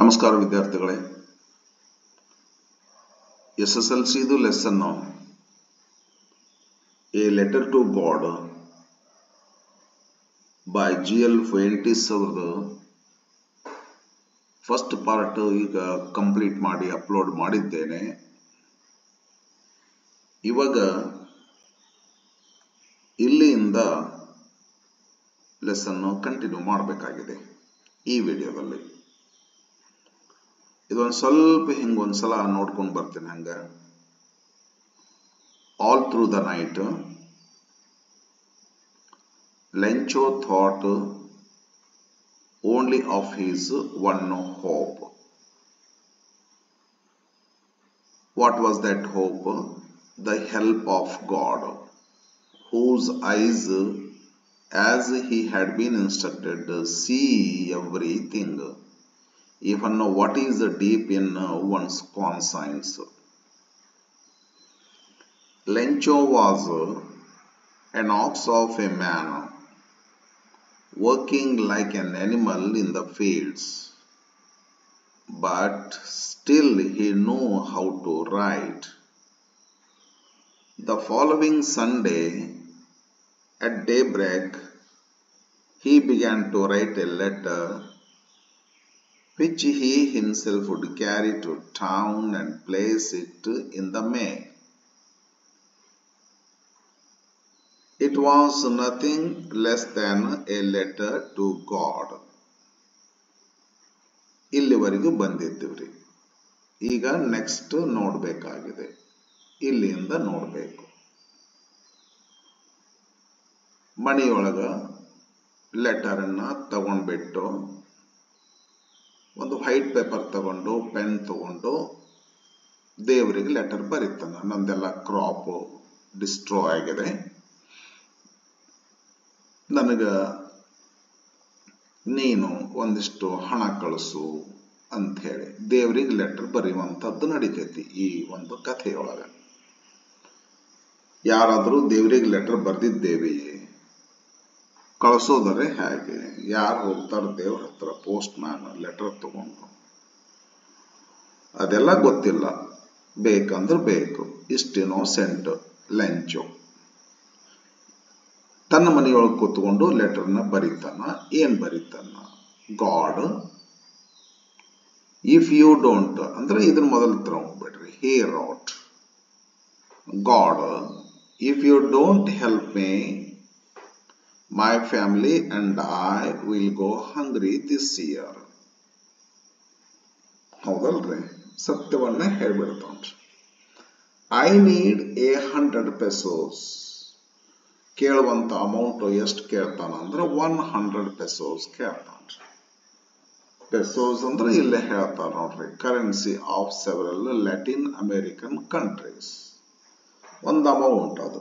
ನಮಸ್ಕಾರ ವಿದ್ಯಾರ್ಥಿಗಳೇ. SSLC ಇದು lesson a letter to God by GL Fuentes ಅವರದು ಫಸ್ಟ್ ಪಾರ್ಟ್ ಈಗ ಕಂಪ್ಲೀಟ್ ಮಾಡಿ ಅಪ್ಲೋಡ್ ಮಾಡಿದ್ದೇನೆ. ಇವಾಗ ಇಲ್ಲಿಂದ ಲೆಸನ್ ಕಂಟಿನ್ಯೂ ಮಾಡಬೇಕಾಗಿದೆ. ಈ ವಿಡಿಯೋದಲ್ಲಿ ಇದೊಂದು ಸ್ವಲ್ಪ ಹಿಂಗೊಂದ್ಸಲ ನೋಡ್ಕೊಂಡು ಬರ್ತೀನಿ. ಹಂಗ all through the night Lencho thought only of his one hope. What was that hope? The help of God, whose eyes, as he had been instructed, see everything, even what is deep in one's conscience. Lencho was an ox of a man, working like an animal in the fields, but still he knew how to write. The following Sunday, at daybreak, he began to write a letter which he himself would carry to town and place it in the mail. It was nothing less than a letter to God. ಇಲ್ಲಿವರೆಗೂ ಬಂದಿದ್ದೀವ್ರಿ. ಈಗ next ನೋಡಬೇಕಾಗಿದೆ. ಇಲ್ಲಿಂದ ನೋಡಬೇಕು. ಮನೆಯೊಳಗ ಲೆಟರನ್ನ ತಗೊಂಡ್ಬಿಟ್ಟು ಒಂದು white paper ತಗೊಂಡು pen ತಗೊಂಡು ದೇವರಿಗೆ ಲೆಟರ್ ಬರೀತಾನ. ನಂದೆಲ್ಲ ಕ್ರಾಪ್ ಡಿಸ್ಟ್ರಾಯ್ ಆಗಿದೆ, ನನಗ ನೀನು ಒಂದಿಷ್ಟು ಹಣ ಕಳಿಸು ಅಂತ ಹೇಳಿ ದೇವರಿಗೆ ಲೆಟರ್ ಬರೆಯುವಂಥದ್ದು ನಡೀತೈತಿ. ಈ ಒಂದು ಕಥೆಯೊಳಗ ಯಾರಾದರೂ ದೇವರಿಗೆ ಲೆಟರ್ ಬರೆದಿದ್ದೇವೆಯೇ? ಕಳಿಸೋದರೆ ಹೇಗೆ? ಯಾರು ಹೋಗ್ತಾರೆ ದೇವ್ರ ಹತ್ರ? ಪೋಸ್ಟ್ ಮ್ಯಾನ್ ಲೆಟರ್ ತಗೊಂಡು? ಅದೆಲ್ಲ ಗೊತ್ತಿಲ್ಲ. ಬೇಕಂದ್ರೆ ಬೇಕು. ಇಷ್ಟು ಇನ್ನೋಸೆಂಟ್ ಲೆಂಚೋ ತನ್ನ ಮನೆಯೊಳಗೆ ಕೂತ್ಕೊಂಡು ಲೆಟರ್ನ ಬರೀತಾನ. ಏನ್ ಬರೀತಾನ? ಗಾಡ್, ಇಫ್ ಯು ಡೋಂಟ್ ಅಂದ್ರೆ ಇದನ್ನ ಮೊದಲು ತಗೊಂಡ್ಬಿಡ್ರಿ. He wrote, God, if you don't help me, my family and I will go hungry this year. ಹೌದಲ್ರಿ? ಸತ್ಯವನ್ನ ಹೇಳ್ಬಿಡ್ತಾನ್ರಿ. I need 100 pesos. ಕೇಳುವಂತ ಅಮೌಂಟ್ ಎಷ್ಟು ಕೇಳ್ತಾನ ಅಂದ್ರೆ 100 pesos ಕೇಳ್ತಾನ್ರಿ. ಪೆಸೋಸ್ ಅಂದ್ರೆ ಇಲ್ಲೇ ಹೇಳ್ತಾರ ನೋಡ್ರಿ, currency of several Latin American countries. ಒಂದು ಅಮೌಂಟ್ ಅದು.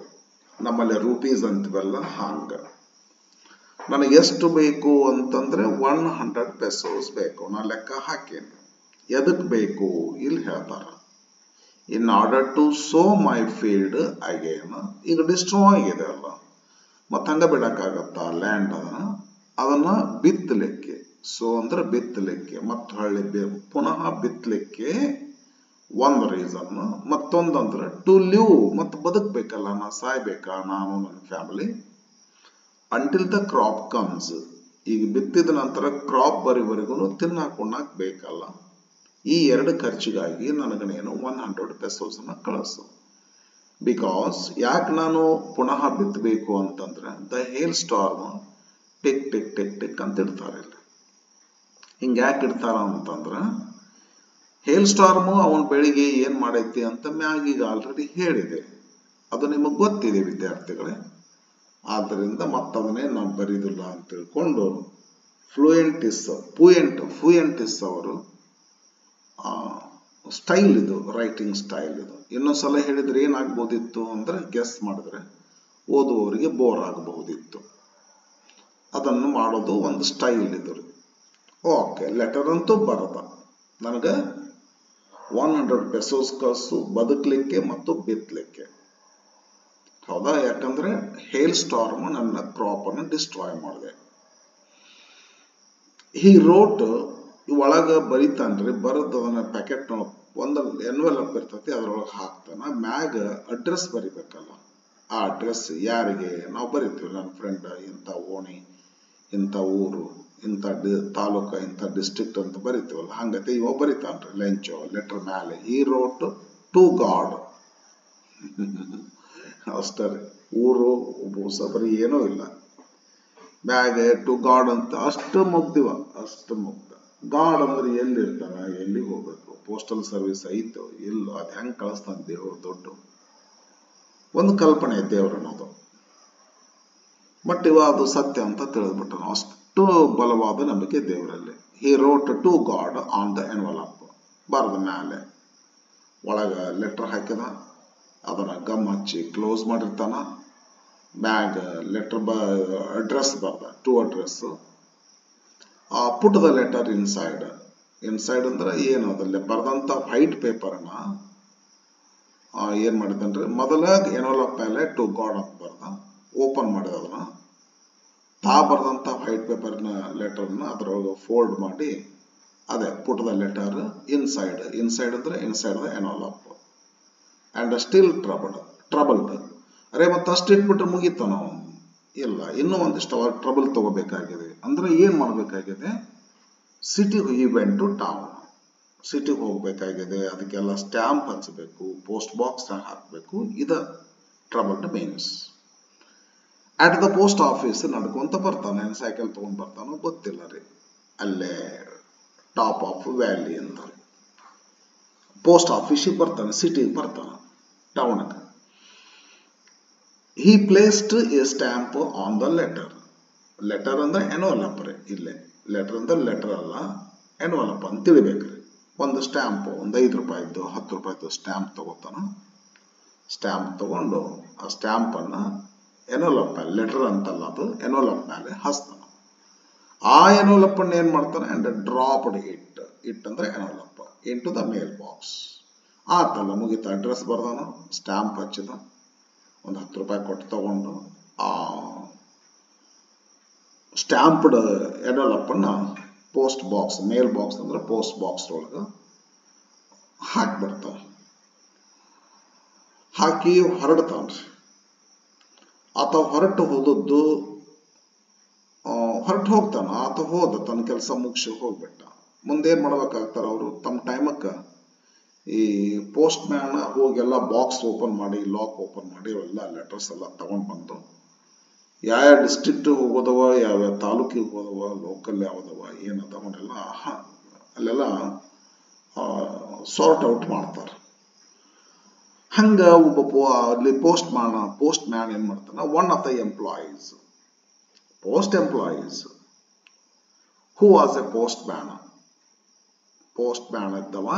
ನಮ್ಮಲ್ಲಿ ರೂಪೀಸ್ ಅಂತೀವಲ್ಲ ಹಂಗ. ನನಗೆ ಎಷ್ಟು ಬೇಕು ಅಂತಂದ್ರೆ 100 pesos ಬೇಕು. ನಾ ಲೆಕ್ಕ ಹಾಕೇನಿ. ಎದಕ್ ಬೇಕು ಇಲ್ಲಿ ಹೇಳ್ತಾರ. In order to sow my field again. ಈಗ ಡಿಸ್ಟ್ರಾಯ್ ಆಗಿದೆ ಅಲ್ಲ, ಮತ್ತ ಹಂಗ ಬಿಡಕ್ಕಾಗತ್ತ ಲ್ಯಾಂಡ್ ಅದನ್ನ ಬಿತ್ತಲಿಕ್ಕೆ. ಸೋ ಅಂದ್ರೆ ಬಿತ್ತಲಿಕ್ಕೆ, ಮತ್ತ ಹೊಳ್ಳಿ ಪುನಃ ಬಿತ್ತಲಿಕ್ಕೆ ಒಂದು ರೀಸನ್. ಮತ್ತೊಂದಂದ್ರೆ ಟು ಲಿವ್, ಮತ್ತೆ ಬದುಕಬೇಕಲ್ಲ, ನಾ ಸಾಯ್ಬೇಕಾ ನಾನು ನನ್ನ family. Until the crop comes. ಈಗ ಬಿತ್ತಿದ ನಂತರ ಕ್ರಾಪ್ ಬರಿವರೆಗೂ ತಿನ್ನಾಕೊಂಡಾಕ್ ಬೇಕಲ್ಲ. ಈ ಎರಡು ಖರ್ಚಿಗಾಗಿ ನನಗನೇನು 100 pesos ಕಳಿಸು. ಬಿಕಾಸ್ ಯಾಕೆ ನಾನು ಪುನಃ ಬಿತ್ತಬೇಕು ಅಂತಂದ್ರೆ the he'll storm tick tick tick tick ಅಂತ ಇಡ್ತಾರೆ ಇಲ್ಲಿ. ಹಿಂಗ ಯಾಕೆ ಇಡ್ತಾರ ಅಂತಂದ್ರ ಹೇಲ್ ಸ್ಟಾರ್ಮ್ ಅವನ್ ಬೆಳಿಗ್ಗೆ ಏನ್ ಮಾಡೈತಿ ಅಂತ ಮ್ಯಾಗೀಗ ಆಲ್ರೆಡಿ ಹೇಳಿದೆ. ಅದು ನಿಮಗ್ ಗೊತ್ತಿದೆ ವಿದ್ಯಾರ್ಥಿಗಳೇ. ಆದ್ದರಿಂದ ಮತ್ತದನ್ನೇ ನಾವು ಬರೀದಿಲ್ಲ ಅಂತ ತಿಳ್ಕೊಂಡು ಫ್ಲೂಯೆಂಟಿಸ್ ಅವರು ಸ್ಟೈಲ್ ಇದು, ರೈಟಿಂಗ್ ಸ್ಟೈಲ್ ಇದು. ಇನ್ನೊಂದ್ಸಲ ಹೇಳಿದ್ರೆ ಏನಾಗ್ಬೋದಿತ್ತು ಅಂದ್ರೆ ಗೆಸ್ ಮಾಡಿದ್ರೆ ಓದುವವರಿಗೆ ಬೋರ್ ಆಗಬಹುದಿತ್ತು. ಅದನ್ನು ಮಾಡೋದು ಒಂದು ಸ್ಟೈಲ್ ಇದು. ಓಕೆ, ಲೆಟರ್ ಅಂತೂ ಬರದ ನನಗ 100 pesos ಕಳಿಸು, ಬದುಕಲಿಕ್ಕೆ ಮತ್ತು ಬಿತ್ತಲಿಕ್ಕೆ. ಹೌದಾ? ಯಾಕಂದ್ರೆ ಹೇಲ್ ಸ್ಟಾರ್ಮ್ ನನ್ನ ಕ್ರಾಪ್ ಅನ್ನು ಡಿಸ್ಟ್ರಾಯ್ ಮಾಡಿದೆ. He wrote ಒಳಗೆ ಬರಿತಾನ್ರಿ, ಬರೆದು ಅದನ್ನ ಪ್ಯಾಕೆಟ್ ಒಂದು ಎನ್ವೆಲಪ್ ಇರ್ತೈತಿ, ಅದ್ರೊಳಗೆ ಹಾಕ್ತಾನ. ಮ್ಯಾಗ ಅಡ್ರೆಸ್ ಬರಿಬೇಕಲ್ಲ, ಆ ಅಡ್ರೆಸ್ ಯಾರಿಗೆ ನಾವು ಬರಿತೀವಿ, ನನ್ನ ಫ್ರೆಂಡ್ ಇಂಥ ಓಣಿ, ಇಂಥ ಊರು, ಇಂಥ ತಾಲೂಕ, ಇಂಥ ಡಿಸ್ಟ್ರಿಕ್ಟ್ ಅಂತ ಬರಿತೀವಲ್ಲ, ಹಂಗತೆ ಇವ ಬರಿತಾನ್ರಿ ಲೆಂಚೋ ಲೆಟರ್ ಮ್ಯಾಲೆ. ಈ ರೋಟ್ ಟು ಗಾಡ್ ಅಷ್ಟೇ ರೀ, ಊರು ಬೂಸ ಬರೀ ಏನೂ ಇಲ್ಲ, ಮ್ಯಾಗೆ ಟು ಗಾಡ್ ಅಂತ ಅಷ್ಟು ಮುಗ್ದಿವ, ಅಷ್ಟು ಮುಗ್ದ. ಗಾಡ್ ಅಂದ್ರೆ ಎಲ್ಲಿ ಇರ್ತಾನ, ಎಲ್ಲಿ ಹೋಗ್ಬೇಕು, ಪೋಸ್ಟಲ್ ಸರ್ವಿಸ್ ಐತೋ ಇಲ್ಲೋ, ಅದ್ ಹೆಂಗ್ ಕಳಿಸ್ತಾನ ದೇವ್ರು, ದೊಡ್ಡ ಒಂದು ಕಲ್ಪನೆ ದೇವ್ರ ಅನ್ನೋದು. ಬಟ್ ಇವ ಅದು ಸತ್ಯ ಅಂತ ತಿಳಿದ್ಬಿಟ್ಟ, ಅಷ್ಟು ಬಲವಾದ ನಂಬಿಕೆ ದೇವರಲ್ಲಿ. He wrote to God on the envelope, ಬರೆದ ಮ್ಯಾಲೆ ಒಳಗ ಲೆಟರ್ ಹಾಕಿದ, ಅದನ್ನ ಗಮ್ ಹಚ್ಚಿ ಕ್ಲೋಸ್ ಮಾಡಿರ್ತಾನ. ಮ್ಯಾಗ ಲೆಟರ್ ಅಡ್ರೆಸ್ ಬರ್ದ, to address. Put the letter inside. Inside ಅಂದ್ರೆ ಏನು, ಅದಲ್ಲಿ ಬರ್ದಂತ ವೈಟ್ ಪೇಪರ್ನ ಏನ್ ಮಾಡಿದನ್ರಿ, ಮೊದಲ ಎನ್ವಲಪ್ ಮೇಲೆ ಟು ಗಾಡ್ ಅಂತ ಬರ್ದ, ಓಪನ್ ಮಾಡಿದ ಅದನ್ನ. ಬರ್ದಂತ ವೈಟ್ ಪೇಪರ್ನ ಲೆಟರ್ನ ಅದ್ರೊಳಗೆ ಫೋಲ್ಡ್ ಮಾಡಿ, ಅದೇ put the letter inside. Inside ಅಂದ್ರೆ inside the envelope. And still troubled. ಅರೆ ಮತ್ತೆ ಅಷ್ಟು ಇಟ್ಬಿಟ್ರೆ ಮುಗೀತ ನಾವು? ಇಲ್ಲ, ಇನ್ನೂ ಒಂದಿಷ್ಟು ಟ್ರಬಲ್ ತಗೋಬೇಕಾಗಿದೆ. ಅಂದ್ರೆ ಏನ್ ಮಾಡ್ಬೇಕಾಗಿದೆ, ಸಿಟಿ ವೆಂಟ್ ಟು ಟೌನ್, ಸಿಟಿಗೆ ಹೋಗ್ಬೇಕಾಗಿದೆ, ಅದಕ್ಕೆಲ್ಲ ಸ್ಟ್ಯಾಂಪ್ ಹಚ್ಚಬೇಕು, ಪೋಸ್ಟ್ ಬಾಕ್ಸ್ ಹಾಕಬೇಕು. ಇದ troubled means. At the post office ನಡ್ಕೊಂತ ಬರ್ತಾನೆ, ಸೈಕಲ್ ತಗೊಂಡ್ ಬರ್ತಾನೋ ಗೊತ್ತಿಲ್ಲ ರೀ, ಅಲ್ಲೇ ಟಾಪ್ ಆಫ್ ವ್ಯಾಲಿ ಅಂತ ಪೋಸ್ಟ್ ಆಫೀಸಿಗೆ ಬರ್ತಾನೆ, ಸಿಟಿಗೆ ಬರ್ತಾನ, ಟೌನ್ಗೆ. He placed a stamp on the letter. Letter ಅಂದ್ರೆ ಎನ್ವಲಪ್ ರೀ, ಇಲ್ಲೇ ಲೆಟರ್ ಅಂದ್ರೆ ಲೆಟರ್ ಅಲ್ಲ, ಎನ್ವಲಪ್ ಅಂತ ತಿಳಿಬೇಕ್ರಿ. ಒಂದು ಸ್ಟ್ಯಾಂಪ್, ಒಂದು 5 ರೂಪಾಯಿದ್ದು 10 ರೂಪಾಯಿದ್ದು ಸ್ಟ್ಯಾಂಪ್ ತಗೋತಾನ. ಸ್ಟ್ಯಾಂಪ್ ತಗೊಂಡು ಆ ಸ್ಟ್ಯಾಂಪ್ ಅನ್ನ ಎನ್ವಲಪ್ ಮೇಲೆ, ಲೆಟರ್ ಅಂತಲ್ಲ ಅದು, ಎನ್ವಲಪ್ ಮೇಲೆ ಹಚ್ತಾನ. ಆ ಎನ್ವಲಪ್ ಅನ್ನ ಏನ್ ಮಾಡ್ತಾನೆ, ಅಂಡ್ ಡ್ರಾಪ್ಡ್ ಇಟ್ ಅಂದ್ರೆ envelope in to the mail box. ಆತಲ್ಲ, ಮುಗಿತ. ಅಡ್ರೆಸ್ ಬರ್ದಾನ, ಸ್ಟ್ಯಾಂಪ್ ಹಚ್ಚಿದ, ಒಂದು 10 ರೂಪಾಯಿ ಕೊಟ್ಟು ತಗೊಂಡು ಆ ಸ್ಟ್ಯಾಂಪ್ಡ್ ಎನ್ವಲಪ್ ಅನ್ನ ಪೋಸ್ಟ್ ಬಾಕ್ಸ್, ಮೇಲ್ ಬಾಕ್ಸ್ ಅಂದ್ರೆ ಪೋಸ್ಟ್ ಬಾಕ್ಸ್ ಒಳಗ ಹಾಕ್ಬಿಡ್ತಾವ. ಹಾಕಿ ಹೊರಡ್ತಾನ್ರಿ. ಆತ ಹೊರಟು ಹೋದದ್ದು, ಹೊರಟು ಹೋಗ್ತಾನ. ಆತ ಹೋದ, ತನ್ನ ಕೆಲಸ ಮುಗಿಸಿ ಹೋಗ್ಬಿಟ್ಟ. ಮುಂದೇನ್ ಮಾಡ್ಬೇಕಾಗ್ತಾರ ಅವರು, ತಮ್ಮ ಟೈಮಕ್ಕ ಈ ಪೋಸ್ಟ್ ಮ್ಯಾನ್ ಹೋಗೆಲ್ಲ ಬಾಕ್ಸ್ ಓಪನ್ ಮಾಡಿ, ಲಾಕ್ ಓಪನ್ ಮಾಡಿ, ಅವೆಲ್ಲ ಲೆಟರ್ಸ್ ಎಲ್ಲ ತಗೊಂಡ್ ಬಂದು, ಯಾವ ಡಿಸ್ಟ್ರಿಕ್ಟ್ ಹೋಗೋದವ, ಯಾವ ತಾಲೂಕಿಗೆ ಹೋದವ, ಲೋಕಲ್ ಯಾವ್ದವ, ಏನದವ ಅವನ್ನೆಲ್ಲ ಅಲ್ಲೆಲ್ಲ ಸಾರ್ಟ್ ಔಟ್ ಮಾಡ್ತಾರ. ಹಂಗ ಒಬ್ಬ ಅಲ್ಲಿ ಪೋಸ್ಟ್ ಮ್ಯಾನ್ ಏನ್ ಮಾಡ್ತಾನ, one of the employees, post employees who was a postman ಇದ್ದವ,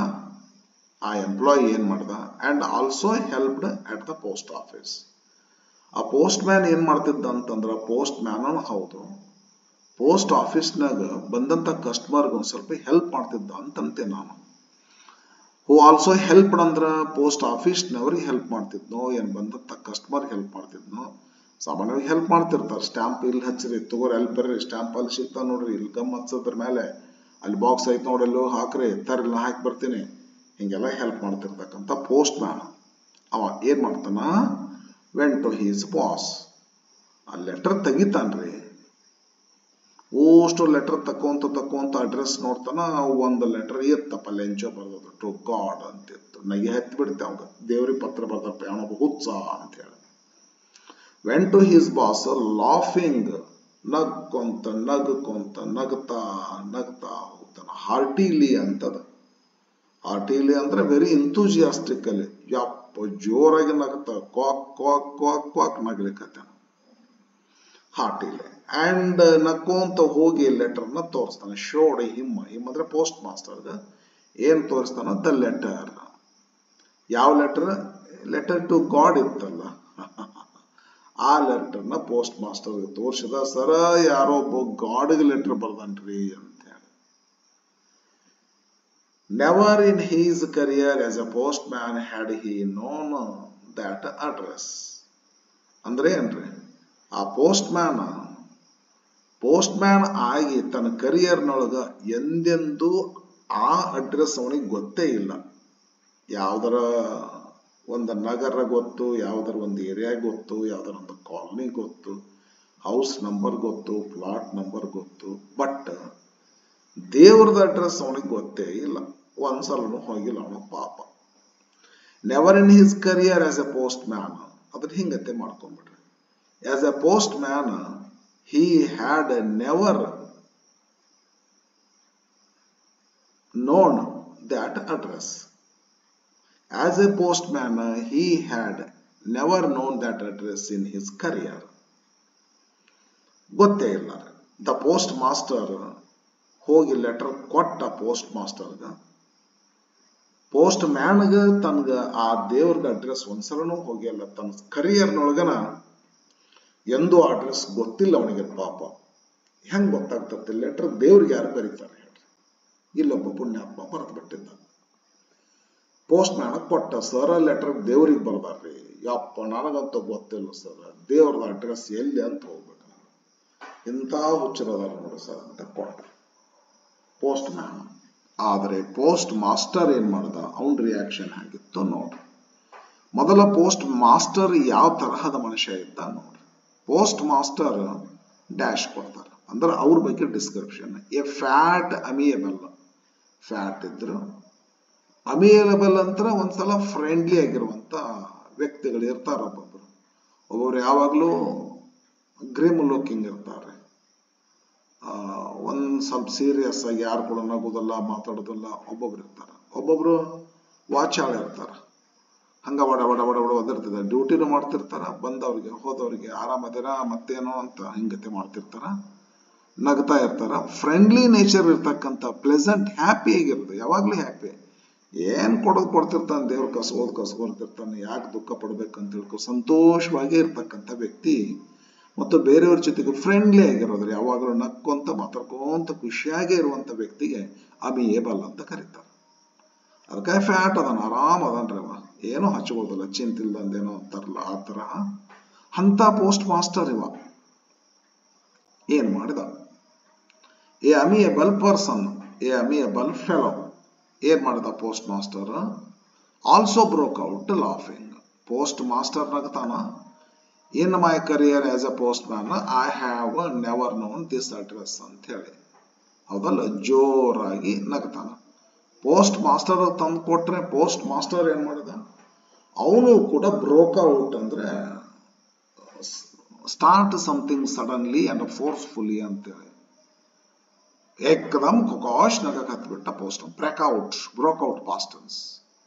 ಆ ಎಂಪ್ಲಾಯಿ ಏನ್ ಮಾಡ್ದ, and also helped at the post office. ಆ ಪೋಸ್ಟ್ ಮ್ಯಾನ್ ಏನ್ ಮಾಡ್ತಿದ್ದ ಅಂತಂದ್ರ, ಪೋಸ್ಟ್ ಮ್ಯಾನ್ ಹೌದು, ಪೋಸ್ಟ್ ಆಫೀಸ್ನಾಗ ಬಂದಂತ ಕಸ್ಟಮರ್ಗೆ ಒಂದ್ ಸ್ವಲ್ಪ ಹೆಲ್ಪ್ ಮಾಡ್ತಿದ್ದ ಅಂತಂತೆ ನಾನು. ಹೂ ಆಲ್ಸೋ ಹೆಲ್ಪ್ಡ್ ಅಂದ್ರ ಪೋಸ್ಟ್ ಆಫೀಸ್ನವ್ರಿಗೆ ಹೆಲ್ಪ್ ಮಾಡ್ತಿದ್ನೋ, ಏನ್ ಬಂದಂತ ಕಸ್ಟಮರ್ಗೆ ಹೆಲ್ಪ್ ಮಾಡ್ತಿದ್ನೋ. ಸಾಮಾನ್ಯವಾಗಿ ಹೆಲ್ಪ್ ಮಾಡ್ತಿರ್ತಾರೆ. ಸ್ಟ್ಯಾಂಪ್ ಇಲ್ಲಿ ಹಚ್ಚಿರಿ, ತಗೋರಿ ಅಲ್ಲಿ ಬರ್ರಿ, ಸ್ಟ್ಯಾಂಪ್ ಅಲ್ಲಿ ಸಿಗ್ತಾ ನೋಡ್ರಿ, ಇಲ್ಲಿ ಗಮ್ ಹಚ್ಚೋದ್ರ ಮೇಲೆ ಅಲ್ಲಿ ಬಾಕ್ಸ್ ಐತ್ ನೋಡಲ್ಲೋ, ಹಾಕ್ರಿ, ತರ್ರಿ, ನಾ ಹಾಕಿ ಬರ್ತೀನಿ, ಹಿಂಗೆಲ್ಲ ಹೆಲ್ಪ್ ಮಾಡ್ತಿರ್ತಕ್ಕಂಥ ಪೋಸ್ಟ್ ಮ್ಯಾನ್. ಅವ ಏನ್ ಮಾಡ್ತಾನ, ವೆಂಟ್ ಟು ಹೀಸ್ ಬಾಸ್. ಆ ಲೆಟರ್ ತೆಗಿತಾನ್ರಿ, ಓಷ್ಟು ಲೆಟರ್ ತಕ್ಕೊಂತ ಅಡ್ರೆಸ್ ನೋಡ್ತಾನ. ಒಂದು ಲೆಟರ್ ಎತ್ತಪ್ಪ, ಲೆಂಚೋ ಬರ್ದದ, ಟು ಗಾಡ್ ಅಂತಿತ್ತು. ನಗೆ ಹತ್ತಿ ಬಿಡ್ತೆ ಅವಾಗ, ದೇವ್ರಿಗೆ ಪತ್ರ ಬರ್ದಪ್ಪ ಅವನೊಬ್ಬ ಹುಚ್ಚ ಅಂತ ಹೇಳಿ. Went to his boss laughing, ನಗ್ತಾ ಹೋಗ್ತಾನ. ಹಾರ್ಟಿಲಿ ಅಂತದ. ಹಾರ್ಟಿಲಿ ಅಂದ್ರೆ ವೆರಿ ಎಂಥೂಸಿಯಾಸ್ಟಿಕ್ ಅಲ್ಲಿ, ಯಪ್ಪ ಜೋರಾಗಿ ನಗ್ತಾ, ಕ್ವಾಕ್ ನಗ್ಲಿಕ್ಕತ್ತ ಹಾರ್ಟಿಲಿ. ಅಂಡ್ ನಕ್ಕೊಂತ ಹೋಗಿ ಲೆಟರ್ನ ತೋರಿಸ್ತಾನೆ. ಶೋಡ್ ಹಿಮ್ ಅಂದ್ರೆ ಪೋಸ್ಟ್ ಮಾಸ್ಟರ್ಗ ಏನ್ ತೋರಿಸ್ತಾನ, ದ ಲೆಟರ್. ಯಾವ ಲೆಟರ್ ಟು ಗಾಡ್ ಇತ್ತಲ್ಲ, ಆ ಲೆಟರ್ನ ಪೋಸ್ಟ್ ಮಾಸ್ಟರ್ಗೆ ತೋರಿಸಿದ. ಸರ, ಯಾರೋ ಒಬ್ಬ ಗಾಡ್ಗೆ ಲೆಟರ್ ಬರ್ದನ್ರಿ ಅಂತ ಹೇಳಿ. Never in his career as a postman had he known that address. ಅಂದ್ರೆ ಏನ್ರಿ, ಆ ಪೋಸ್ಟ್ ಮ್ಯಾನ್ ಪೋಸ್ಟ್ ಮ್ಯಾನ್ ಆಗಿ ತನ್ನ ಕರಿಯರ್ನೊಳಗ ಎಂದೆಂದೂ ಆ ಅಡ್ರೆಸ್ ಅವನಿಗೆ ಗೊತ್ತೇ ಇಲ್ಲ. ಯಾವ್ದರ ಒಂದು ನಗರ ಗೊತ್ತು, ಯಾವ್ದರ ಒಂದು ಏರಿಯಾ ಗೊತ್ತು, ಯಾವ್ದರ ಒಂದು ಕಾಲನಿ ಗೊತ್ತು, ಹೌಸ್ ನಂಬರ್ ಗೊತ್ತು, ಪ್ಲಾಟ್ ನಂಬರ್ ಗೊತ್ತು, ಬಟ್ ದೇವ್ರದ ಅಡ್ರೆಸ್ ಅವನಿಗೆ ಗೊತ್ತೇ ಇಲ್ಲ. ಒಂದ್ಸಲನು ಹೋಗಿಲ್ಲ ಅವನು ಪಾಪ. Never in his career as a postman. ಅದನ್ನ ಹಿಂಗತೆ ಮಾಡ್ಕೊಂಡ್ಬಿಟ್ರೆ, as a postman he had never known that address. As a postman, he had never known that address in his career. ಗೊತ್ತೇ ಇಲ್ಲ. ದ ಪೋಸ್ಟ್ ಮಾಸ್ಟರ್ ಹೋಗಿ letter ಕೊಟ್ಟ post ಮಾಸ್ಟರ್ಗ, post ಮ್ಯಾನ್ಗ ತನ್ಗ ಆ ದೇವ್ರದ address ಒಂದ್ಸಲನೂ ಹೋಗಿಲ್ಲ. ತನ್ನ ಕರಿಯರ್ನೊಳಗನ ಎಂದೂ ಅಡ್ರೆಸ್ ಗೊತ್ತಿಲ್ಲ ಅವನಿಗೆ ಪಾಪ. ಹೆಂಗ್ ಗೊತ್ತಾಗ್ತದೆ? ಲೆಟರ್ ದೇವ್ರಿಗೆ ಯಾರು ಬರೀತಾರೆ ಹೇಳ್ರಿ? ಇಲ್ಲೊಬ್ಬ ಪುಣ್ಯಾತ್ಮ ಬರೆದು ಬಿಟ್ಟಿದ್ದ, ಪೋಸ್ಟ್ ಮ್ಯಾನ್ ಕೊಟ್ಟ. ಸರ್ ಲೆಟರ್ ದೇವ್ರಿಗೆ ಬರ್ದಾರ್ರಿ. ಯಪ್ಪ ನನಗಂತೂ ಗೊತ್ತಿಲ್ಲ ಸರ್, ದೇವ್ರದ ಅಡ್ರೆಸ್ ಎಲ್ಲಿ ಅಂತ ಹೋಗ್ಬೇಕು ನಾನು, ಇಂಥ ಹುಚ್ಚರದಾರ ನೋಡಿ ಸರ್ ಅಂತ ಕೊಟ್ಟ ಪೋಸ್ಟ್ ಮ್ಯಾನ್. ಆದರೆ ಪೋಸ್ಟ್ ಮಾಸ್ಟರ್ ಏನ್ ಮಾಡ್ದ? ಅವನ್ ರಿಯಾಕ್ಷನ್ ಆಗಿತ್ತು ನೋಡ್ರಿ. ಮೊದಲ ಪೋಸ್ಟ್ ಮಾಸ್ಟರ್ ಯಾವ ತರಹದ ಮನುಷ್ಯ ಇದ್ದ ನೋಡ್ರಿ. ಪೋಸ್ಟ್ ಮಾಸ್ಟರ್ ಡ್ಯಾಶ್ ಕೊಡ್ತಾರೆ, ಅಂದ್ರೆ ಅವ್ರ ಬಗ್ಗೆ description. A fat amiable. Fat ಇದ್ರು ಅಮಿಯಬಲ್ ಅಂತ ಒಂದ್ಸಲ ಫ್ರೆಂಡ್ಲಿ ಆಗಿರುವಂತ ವ್ಯಕ್ತಿಗಳು ಇರ್ತಾರ. ಒಬ್ಬೊಬ್ರು ಯಾವಾಗ್ಲೂ ಗ್ರಿಮ್ ಲುಕಿಂಗ್ ಇರ್ತಾರೆ, ಒಂದ್ ಸ್ವಲ್ಪ ಸೀರಿಯಸ್ ಆಗಿ ಯಾರು ಕೂಡ ನಗೋದಲ್ಲ, ಮಾತಾಡೋದಲ್ಲ. ಒಬ್ಬೊಬ್ರು ಇರ್ತಾರ, ಒಬ್ಬೊಬ್ರು ವಾಚಾಳ ಇರ್ತಾರ. ಹಂಗ ಬಡ ಬಡ ಬಡ ಬಡ ಓದಿರ್ತದ, ಡ್ಯೂಟಿನೂ ಮಾಡ್ತಿರ್ತಾರ, ಬಂದವ್ರಿಗೆ ಹೋದವ್ರಿಗೆ ಆರಾಮದಿರ ಮತ್ತೇನೋ ಅಂತ ಹಿಂಗತೆ ಮಾಡ್ತಿರ್ತಾರ, ನಗ್ತಾ ಇರ್ತಾರ. ಫ್ರೆಂಡ್ಲಿ ನೇಚರ್ ಇರ್ತಕ್ಕಂಥ, ಪ್ಲೆಸೆಂಟ್, ಹ್ಯಾಪಿ ಆಗಿರುತ್ತೆ, ಯಾವಾಗ್ಲೂ ಹ್ಯಾಪಿ. ಏನ್ ಕೊಡೋದು ಕೊಡ್ತಿರ್ತಾನೆ, ದೇವ್ರ ಕಸ್ಕೊಳ್ತಿರ್ತಾನೆ, ಯಾಕೆ ದುಃಖ ಪಡ್ಬೇಕಂತ ತಿಳ್ಕೊ ಸಂತೋಷವಾಗಿ ಇರ್ತಕ್ಕಂಥ ವ್ಯಕ್ತಿ. ಮತ್ತು ಬೇರೆಯವ್ರ ಜೊತೆಗೆ ಫ್ರೆಂಡ್ಲಿ ಆಗಿರೋದ್ರೆ, ಯಾವಾಗಲೂ ನಕ್ಕೊಂತ ಮಾತಾಡ್ಕೊಂತ ಖುಷಿಯಾಗಿ ಇರುವಂತ ವ್ಯಕ್ತಿಗೆ ಅಮಿಯೇಬಲ್ ಅಂತ ಕರೀತಾರೆ. ಅದಕ್ಕೆ ಫ್ಯಾಟ್ ಅದನ್ನ, ಆರಾಮ್ ಅದನ್ರಿ ಅವ, ಏನೋ ಹಚ್ಕೊಳ್ಳೋದಿಲ್ಲ, ಚಿಂತಿಲ್ದಂದೇನೋ ಅಂತಾರಲ್ಲ ಆ ತರಹ. ಅಂತ ಪೋಸ್ಟ್ ಮಾಸ್ಟರ್ ಇವ ಏನ್ ಮಾಡಿದ? A amiable person, a amiable fellow ಏನ್ ಮಾಡಿದ postmaster? Also broke out laughing. Postmaster ನಗ್ತಾನ. In my career as a postman I have never known this address ಅಂತ ಹೇಳಿ, ಹೌದಲ್ಲ, ಜೋರಾಗಿ ನಗ್ತಾನ. ಪೋಸ್ಟ್ ಮಾಸ್ಟರ್ ತಂದು ಕೊಟ್ರೆ ಪೋಸ್ಟ್ ಮಾಸ್ಟರ್ ಏನ್ ಮಾಡಿದ? ಅವನು ಕೂಡ ಬ್ರೋಕ್ ಔಟ್, ಅಂದ್ರೆ start something suddenly and forcefully ಅಂತೇಳಿ ಏಕದಮ್ ಕೊಕಾಶ್ ನಗಕ್ ಹತ್ಬಿಟ್ಟ ಪೋಸ್ಟ್. Broke out past tense.